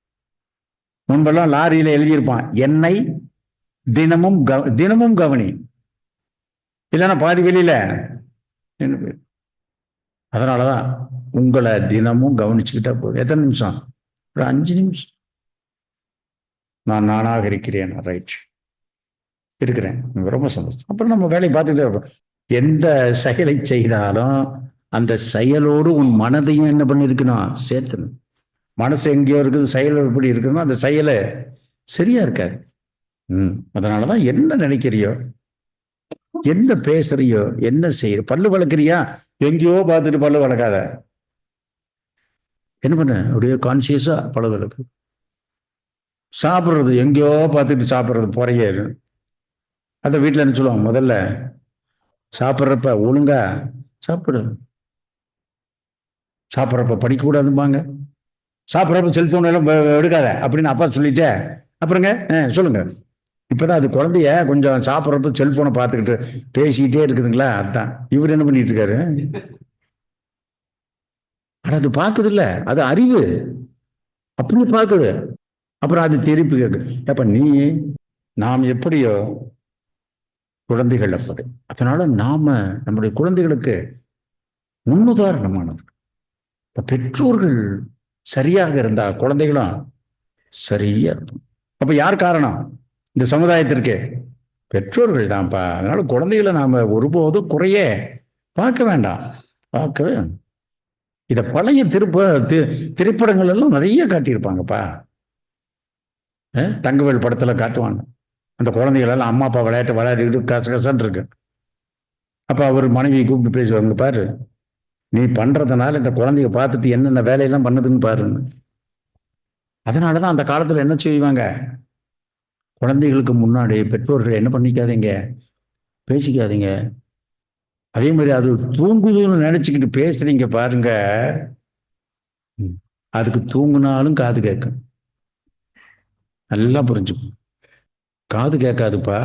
முன்பெல்லாம் லாரியில எழுதியிருப்பான், என்னை தினமும் கவனி, இல்லைன்னா பாதி வெளியில நின்று போயிரு. அதனாலதான் உங்களை தினமும் கவனிச்சுக்கிட்டா போதும். எத்தனை நிமிஷம்? ஒரு 5 நிமிஷம். நான் நானாக இருக்கிறேன், ரைட், இருக்கிறேன், ரொம்ப சந்தோஷம். அப்புறம் நம்ம வேலையை பார்த்துக்கிட்டே இருப்போம். எந்த செயலை செய்தாலும் அந்த செயலோடு உன் மனதையும் என்ன பண்ணிருக்கணும்? சேர்த்தணும். மனசு எங்கேயோ இருக்குது, செயல் எப்படி இருக்குதுன்னா அந்த செயலை சரியா இருக்காது. அதனாலதான் என்ன நினைக்கிறியோ, என்ன பேசுறியோ, என்ன செய்ய, பல்லு வளர்க்குறியா, எங்கேயோ பார்த்துட்டு பல்லு வளர்க்காத. என்ன பண்ண, அப்படியே கான்சியஸா பல்லு வளர்க்கு. சாப்பிட்றது எங்கேயோ பார்த்துட்டு சாப்பிட்றது போறையே. அந்த வீட்டில் என்ன சொல்லுவாங்க, முதல்ல சாப்பிட்றப்ப ஒழுங்கா சாப்பிடு, சாப்பிட்றப்ப படிக்கக்கூடாதும்பாங்க, சாப்பிட்றப்ப செல்போன் எல்லாம் எடுக்காத அப்படின்னு அப்பா சொல்லிட்டே அப்புறங்க சொல்லுங்க. இப்பதான் அது குழந்தைய கொஞ்சம் சாப்பிட்றப்ப செல்போனை பார்த்துக்கிட்டு பேசிக்கிட்டே இருக்குதுங்களா, அதுதான் இவர் என்ன பண்ணிட்டு இருக்காரு. ஆனா அது பார்க்குது இல்ல, அது அறிவு அப்படியே பார்க்குது. அப்புறம் அது திருப்பி கேட்கு, அப்ப நாம் எப்படியோ குழந்தைகள் அப்படி. அதனால நாம நம்முடைய குழந்தைகளுக்கு முன்னுதாரணமானவர்கள். பெற்றோர்கள் சரியாக இருந்தா குழந்தைகளும் சரியா இருக்கும். அப்ப யார் காரணம் இந்த சமுதாயத்திற்கு? பெற்றோர்கள் தான்ப்பா. அதனால குழந்தைகளை நாம ஒருபோதும் குறைய பார்க்க வேண்டாம், பார்க்கவே. இத பழைய திரைப்படங்கள் எல்லாம் நிறைய காட்டியிருப்பாங்கப்பா. தங்கவேல் படத்துல காட்டுவாங்க, அந்த குழந்தைகள் எல்லாம் அம்மா அப்பா விளையாடிக்கிட்டு கசகசன்னு இருக்கு. அப்ப அவர் மனைவியை கூப்பிட்டு பேசுவாங்க, பாரு நீ பண்றதுனால இந்த குழந்தைய பார்த்துட்டு என்னென்ன வேலையெல்லாம் பண்ணுதுன்னு பாருங்க. அதனாலதான் அந்த காலத்துல என்ன செய்வாங்க, குழந்தைகளுக்கு முன்னாடி பெற்றோர்கள் என்ன பண்ணிக்காதீங்க, பேசிக்காதீங்க. அதே மாதிரி அது தூங்குதுன்னு நினைச்சுக்கிட்டு பேசுறீங்க பாருங்க, அதுக்கு தூங்குனாலும் காது கேட்கும். நல்லா புரிஞ்சுக்கும். காது கேட்காதுப்பா,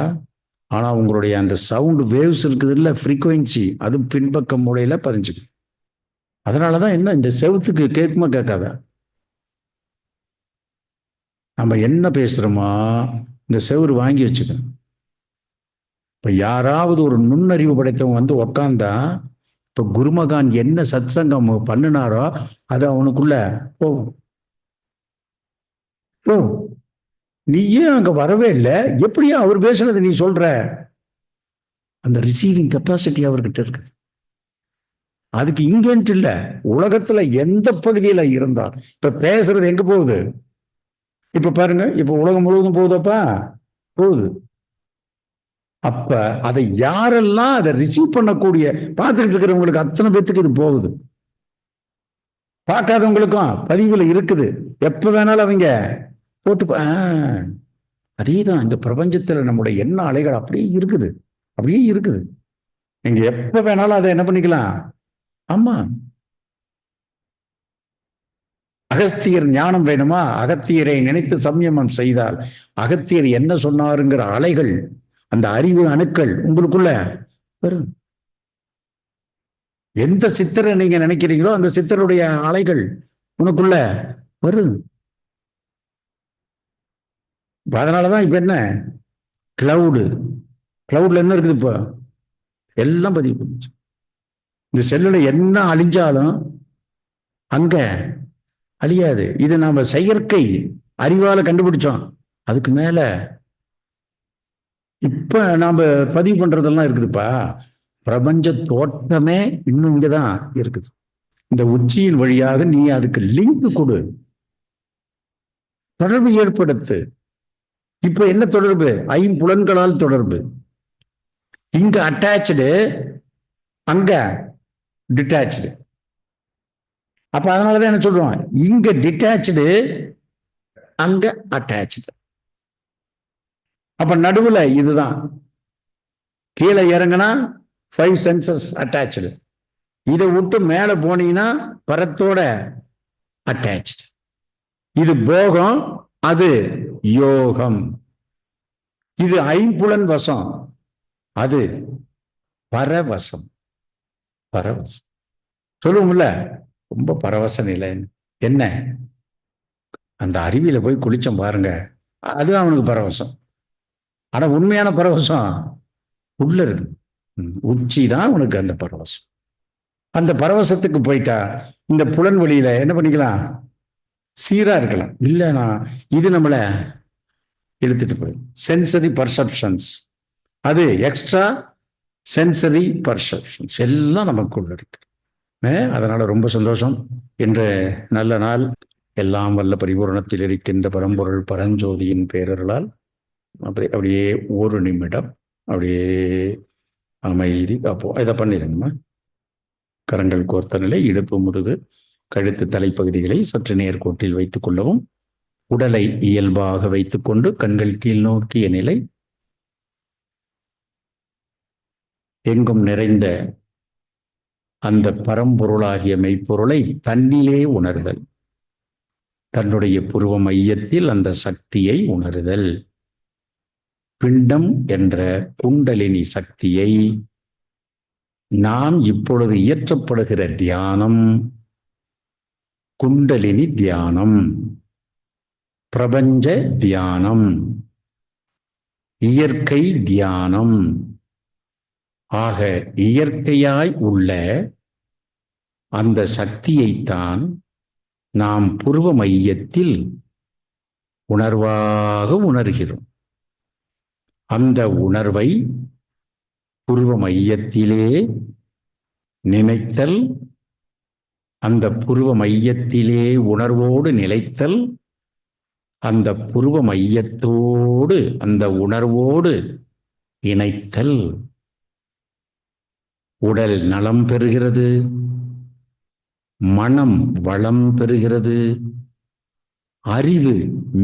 ஆனா உங்களுடைய அந்த சவுண்ட் வேவ்ஸ் இருக்குது இல்ல, ஃப்ரீக்வன்சி, அது பின்பக்க மூலையில பதிஞ்சுக்கும். அதனாலதான் என்ன, இந்த செவுத்துக்கு கேட்குமா கேட்காதா, நம்ம என்ன பேசுறோமோ இந்த செவுறு வாங்கி வச்சுக்கணும். இப்ப யாராவது ஒரு நுண்ணறிவு படைத்தவங்க வந்து உக்காந்தா, இப்ப குருமகான் என்ன சத்சங்கம் பண்ணினாரோ அது அவனுக்குள்ள போகும். நீயே அங்க வரவே இல்லை, எப்படியா அவர் பேசுனது நீ சொல்ற, அந்த ரிசீவிங் கெப்பாசிட்டி அவர்கிட்ட இருக்குது. அதுக்கு இங்கன்ட்டு இல்ல, உலகத்துல எந்த பகுதியில இருந்தா இப்ப பேசுறது எங்க போகுது, இப்ப பாருங்க, இப்ப உலகம் முழுவதும் போகுதப்பா, போகுது. அப்ப அதை யாரெல்லாம் அதை ரிசீவ் பண்ணக்கூடிய பார்த்துக்கிட்டு இருக்கிறவங்களுக்கு அத்தனை பேத்துக்கு இது போகுது. பார்க்காதவங்களுக்கும் பதிவுல இருக்குது, எப்ப வேணாலும் அவங்க போட்டு. அதேதான் இந்த பிரபஞ்சத்துல நம்முடைய எண்ண அலைகள் அப்படியே இருக்குது, அப்படியே இருக்குது. நீங்க எப்ப வேணாலும் அதை என்ன பண்ணிக்கலாம். ஆமா, அகஸ்தியர் ஞானம் வேணுமா, அகத்தியரை நினைத்து சம்யமம் செய்தால் அகத்தியர் என்ன சொன்னாருங்கிற அலைகள், அந்த அறிவு அணுக்கள் உங்களுக்குள்ள வரும். எந்த சித்தரை நீங்க நினைக்கிறீங்களோ அந்த சித்தருடைய அலைகள் உனக்குள்ள வரும். அதனாலதான் இப்ப என்ன, கிளவுட்ல என்ன இருக்குது, இப்போ எல்லாம் பதிவு பண்ணுச்சு. இந்த செல்லுல என்ன அழிஞ்சாலும் அங்க அழியாது. இது நாம செயற்கை அறிவால கண்டுபிடிச்சோம். அதுக்கு மேல இப்ப நாம பதிவு பண்றதெல்லாம் இருக்குதுப்பா. பிரபஞ்ச தோற்றமே இன்னும் இங்கதான் இருக்குது. இந்த உச்சியின் வழியாக நீ அதுக்கு லிங்க் கொடு, தொடர்பு ஏற்படுத்து. இப்ப என்ன தொடர்பு, ஐம்புலன்களால் தொடர்பு. இங்க அட்டாச்சு, அங்க டிட்டாச்சு. அப்ப அதனாலதான் என்ன சொல்றோம், இங்க டிட்டாச்சு, அங்க அட்டாச்சு. அப்ப நடுவுல இதுதான், கீழே இறங்கினா 5 சென்சஸ் அட்டாச்சு, இதை விட்டு மேல போனீங்கன்னா பரத்தோட அட்டாச்சு. இது போகம், அது யோகம். இது ஐம்புலன் வசம், அது பரவசம். பரவசம் சொல்லுவோம்ல, ரொம்ப பரவச நிலை. என்ன, அந்த அருவியில போய் குளிச்சம் பாருங்க, அது அவனுக்கு பரவசம். ஆனா உண்மையான பரவசம் உள்ள இருக்கு, உச்சி தான் உனக்கு அந்த பரவசம். அந்த பரவசத்துக்கு போயிட்டா இந்த புலன் வழியில என்ன பண்ணிக்கலாம், சீரா இருக்கலாம். இல்லைன்னா இது நம்மளை இழுத்துட்டு போயிடும். சென்சரி பர்செப்ஷன்ஸ், அது எக்ஸ்ட்ரா சென்சரி பர்செப்ஷன்ஸ் எல்லாம் நமக்குள்ள இருக்கு. அதனால ரொம்ப சந்தோஷம். இன்று நல்ல நாள். எல்லாம் வல்ல பரிபூரணத்தில் இருக்கின்ற பரம்பொருள் பரஞ்சோதியின் பேரர்களால் அப்படியே ஒரு நிமிடம் அப்படியே அமைதி காப்போம். இதை பண்ணிடுங்கம்மா. கரங்கள் கோர்த்த நிலை, இடுப்பு முதுகு கழுத்து தலைப்பகுதிகளை சற்று நேர்கோட்டில் வைத்துக் கொள்ளவும். உடலை இயல்பாக வைத்துக்கொண்டு கண்கள் கீழ் நோக்கிய நிலை, எங்கும் நிறைந்த அந்த பரம்பொருளாகிய மெய்ப்பொருளை தன்னிலே உணர்தல், தன்னுடைய புருவ மையத்தில் அந்த சக்தியை உணர்தல், பிண்டம் என்ற குண்டலினி சக்தியை நாம் இப்பொழுது இயற்றப்படுகிற தியானம் குண்டலினி தியானம், பிரபஞ்ச தியானம், இயற்கை தியானம். ஆக இயற்கையாய் உள்ள அந்த சக்தியைத்தான் நாம் புருவ மையத்தில் உணர்வாக உணர்கிறோம். அந்த உணர்வை புருவ மையத்திலே நினைத்தல், அந்த புருவ மையத்திலே உணர்வோடு நிலைத்தல், அந்த புருவ மையத்தோடு அந்த உணர்வோடு இணைத்தல். உடல் நலம் பெறுகிறது, மனம் வளம் பெறுகிறது, அறிவு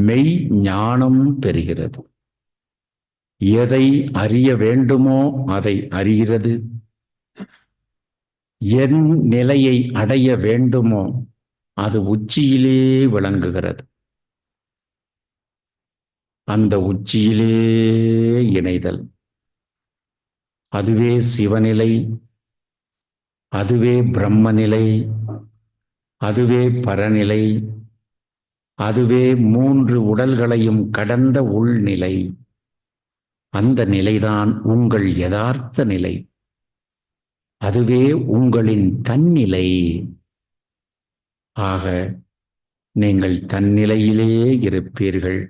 மெய் ஞானம் பெறுகிறது. எதை அறிய வேண்டுமோ அதை அறிகிறது, என் நிலையை அடைய வேண்டுமோ அது உச்சியிலே விளங்குகிறது. அந்த உச்சியிலே இணைதல், அதுவே சிவநிலை, அதுவே பிரம்மநிலை, அதுவே பரநிலை, அதுவே 3 உடல்களையும் கடந்த உள்நிலை. அந்த நிலைதான் உங்கள் யதார்த்த நிலை, அதுவே உங்களின் தன்னிலை. ஆக நீங்கள் தன்னிலையிலே இருப்பீர்கள்.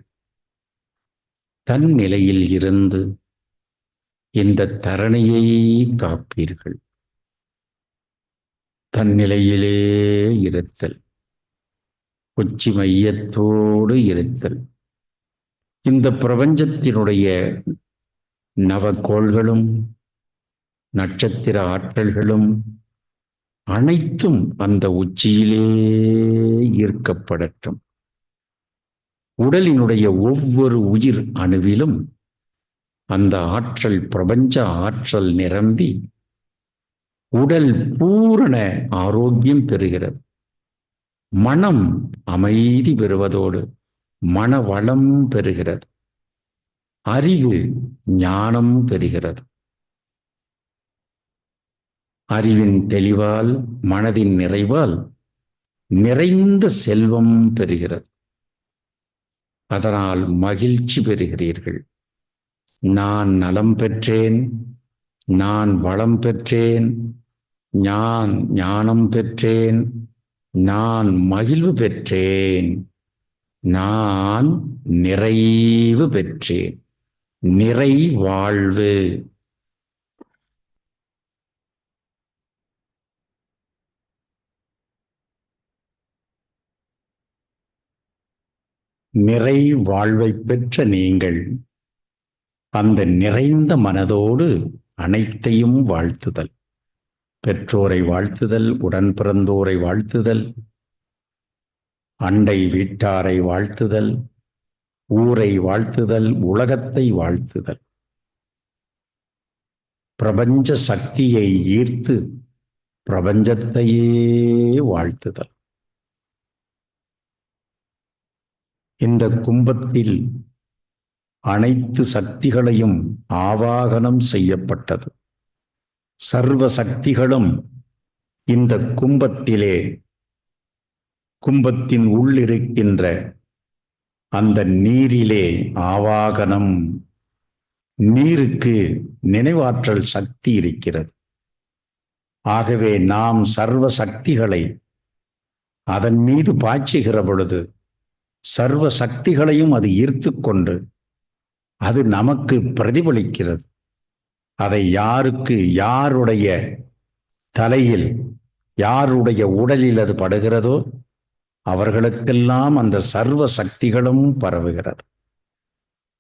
தன்னிலையில் இருந்து இந்த தரணியை காப்பீர்கள். தன்னிலையிலே இருத்தல், உச்சி மையத்தோடு இருத்தல். இந்த பிரபஞ்சத்தினுடைய நவக்கோள்களும் நட்சத்திர ஆற்றல்களும் அனைத்தும் அந்த உச்சியிலே ஈர்க்கப்படட்டும். உடலினுடைய ஒவ்வொரு உயிர் அணுவிலும் அந்த ஆற்றல், பிரபஞ்ச ஆற்றல் நிரம்பி உடல் பூரண ஆரோக்கியம் பெறுகிறது. மனம் அமைதி பெறுவதோடு மனவளம் பெறுகிறது. அறிவு ஞானம் பெறுகிறது. அறிவின் தெளிவால், மனதின் நிறைவால் நிறைந்த செல்வம் பெறுகிறது. அதனால் மகிழ்ச்சி பெறுகிறீர்கள். நான் நலம் பெற்றேன், நான் வளம் பெற்றேன், நான் ஞானம் பெற்றேன், நான் மகிழ்வு பெற்றேன், நான் நிறைவு பெற்றேன். நிறை வாழ்வு. நிறை வாழ்வை பெற்ற நீங்கள் அந்த நிறைந்த மனதோடு அனைத்தையும் வாழ்த்துதல், பெற்றோரை வாழ்த்துதல், உடன் பிறந்தோரை வாழ்த்துதல், அண்டை வீட்டாரை வாழ்த்துதல், ஊரை வாழ்த்துதல், உலகத்தை வாழ்த்துதல், பிரபஞ்ச சக்தியை ஈர்த்து பிரபஞ்சத்தையே வாழ்த்துதல். இந்த கும்பத்தில் அனைத்து சக்திகளையும் ஆவாகனம் செய்யப்பட்டது. சர்வ சக்திகளும் இந்த கும்பத்திலே, கும்பத்தின் உள்ளிருக்கின்ற அந்த நீரிலே ஆவாகனம். நீருக்கு நினைவாற்றல் சக்தி இருக்கிறது. ஆகவே நாம் சர்வ சக்திகளை அதன் மீது பாய்ச்சுகிற பொழுது சர்வ சக்திகளையும் அது ஈர்த்து கொண்டு அது நமக்கு பிரதிபலிக்கிறது. அதை யாருக்கு, யாருடைய தலையில், யாருடைய உடலில் அது படுகிறதோ அவர்களுக்கெல்லாம் அந்த சர்வ சக்திகளும் பரவுகிறது.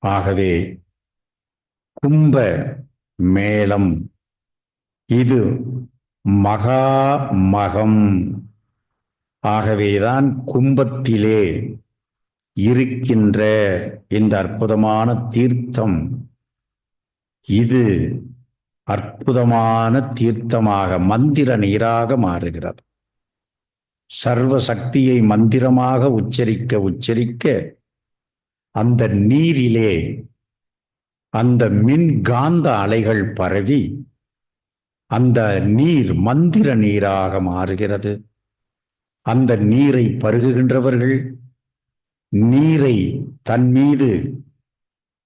ஆகவே கும்ப மேளம் இது மகா மகம். ஆகவேதான் கும்பத்திலே இருக்கின்ற இந்த அற்புதமான தீர்த்தம் இது அற்புதமான தீர்த்தமாக மந்திர நீராக மாறுகிறது. சர்வ சக்தியை மந்திரமாக உச்சரிக்க உச்சரிக்க அந்த நீரிலே அந்த மின்காந்த அலைகள் பரவி அந்த நீர் மந்திர நீராக மாறுகிறது. அந்த நீரை பருகுகின்றவர்கள், நீரை தன் மீது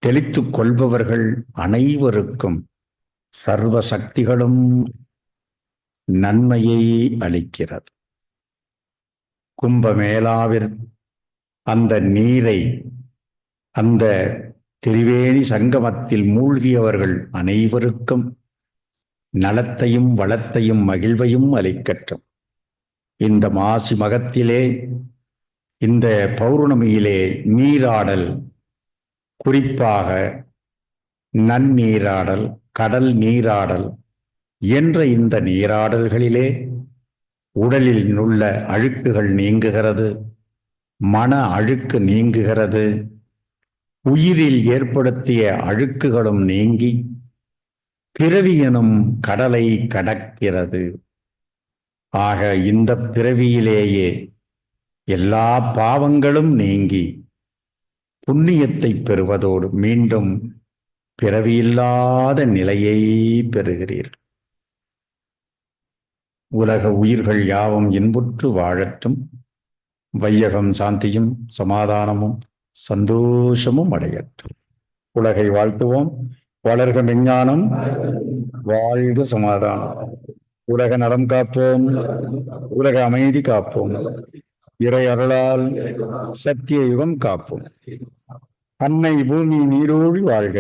தெளித்துக் கொள்பவர்கள் அனைவருக்கும் சர்வ சக்திகளும் நன்மையை அளிக்கிறது. கும்பமேளாவில் அந்த நீரை அந்த திரிவேணி சங்கமத்தில் மூழ்கியவர்கள் அனைவருக்கும் நலத்தையும் வளத்தையும் மகிழ்வையும் அளிக்கட்டும். இந்த மாசி மகத்திலே இந்த பௌர்ணமியிலே நீராடல், குறிப்பாக நன்னீராடல், கடல் நீராடல் என்ற இந்த நீராடல்களிலே உடலில் உள்ள அழுக்குகள் நீங்குகிறது, மன அழுக்கு நீங்குகிறது, உயிரில் ஏற்படுத்திய அழுக்குகளும் நீங்கி பிறவி எனும் கடலை கடக்கிறது. ஆக இந்த பிறவியிலேயே எல்லா பாவங்களும் நீங்கி புண்ணியத்தை பெறுவதோடு மீண்டும் பிறவியில்லாத நிலையை பெறுகிறீர்கள். உலக உயிர்கள் யாவும் இன்புற்று வாழட்டும். வையகம் சாந்தியும் சமாதானமும் சந்தோஷமும் அடையட்டும். உலகை வாழ்த்துவோம். வளர்க விஞ்ஞானம், வாழ்க சமாதானம். உலக நலம் காப்போம், உலக அமைதி காப்போம், இறை அருளால் சத்திய யுகம் காப்போம். அன்னை பூமி நீடோடி வாழ்க,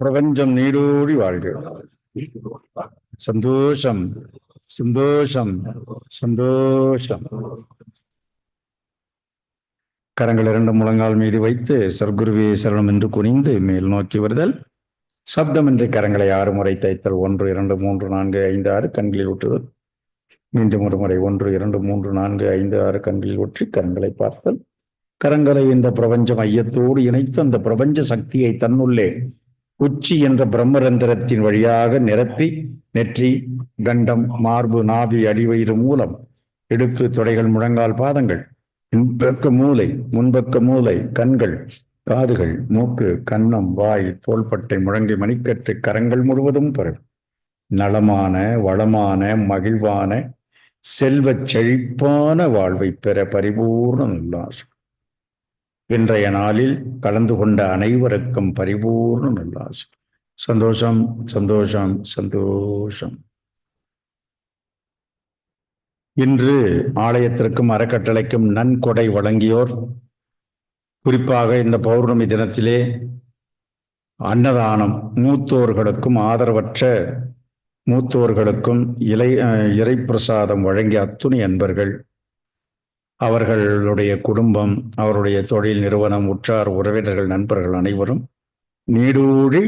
பிரபஞ்சம் நீடோடி வாழ்க. சந்தோஷம் சந்தோஷம் சந்தோஷம். கரங்கள் இரண்டு முழங்கால் மீது வைத்து சர்க்குருவே சரணம் என்று குனிந்து மேல் நோக்கி வருதல். சப்தமின்றி கரங்களை 6 முறை தைத்தல். 1 2 3 4 5 6 கண்களில் ஊற்றுதல். மீண்டும் ஒரு முறை 1 2 3 4 5 6 கண்களில் ஊற்றி கரங்களை பார்த்தல். கரங்களை இந்த பிரபஞ்ச மையத்தோடு இணைத்து அந்த பிரபஞ்ச சக்தியை தன்னுள்ளே உச்சி என்ற பிரம்மரந்திரத்தின் வழியாக நிரப்பி நெற்றி, கண்டம், மார்பு, நாபி, அடிவயிறு மூலம் இடுப்பு, தொடைகள், முழங்கால், பாதங்கள், பின்பக்க மூளை, முன்பக்க மூளை, கண்கள், காதுகள், மூக்கு, கன்னம், வாய், தோள்பட்டை, முழங்கை, மணிக்கட்டு, கரங்கள் முழுவதும் பரவும் நலமான, வளமான, மகிழ்வான, செல்வச் செழிப்பான வாழ்வை பெற பரிபூர்ண நல்லாசி. இன்றைய நாளில் கலந்து கொண்ட அனைவருக்கும் பரிபூர்ண நல்லாசி. சந்தோஷம் சந்தோஷம் சந்தோஷம். இன்று ஆலயத்திற்கும் அறக்கட்டளைக்கும் நன்கொடை வழங்கியோர், குறிப்பாக இந்த பௌர்ணமி தினத்திலே அன்னதானம், மூத்தோர்களுக்கும் ஆதரவற்ற மூத்தோர்களுக்கும் இறை பிரசாதம் வழங்கிய அத்துணை அன்பர்கள், அவர்களுடைய குடும்பம், அவருடைய தொழில் நிறுவனம், உற்றார் உறவினர்கள், நண்பர்கள் அனைவரும் நீடூழி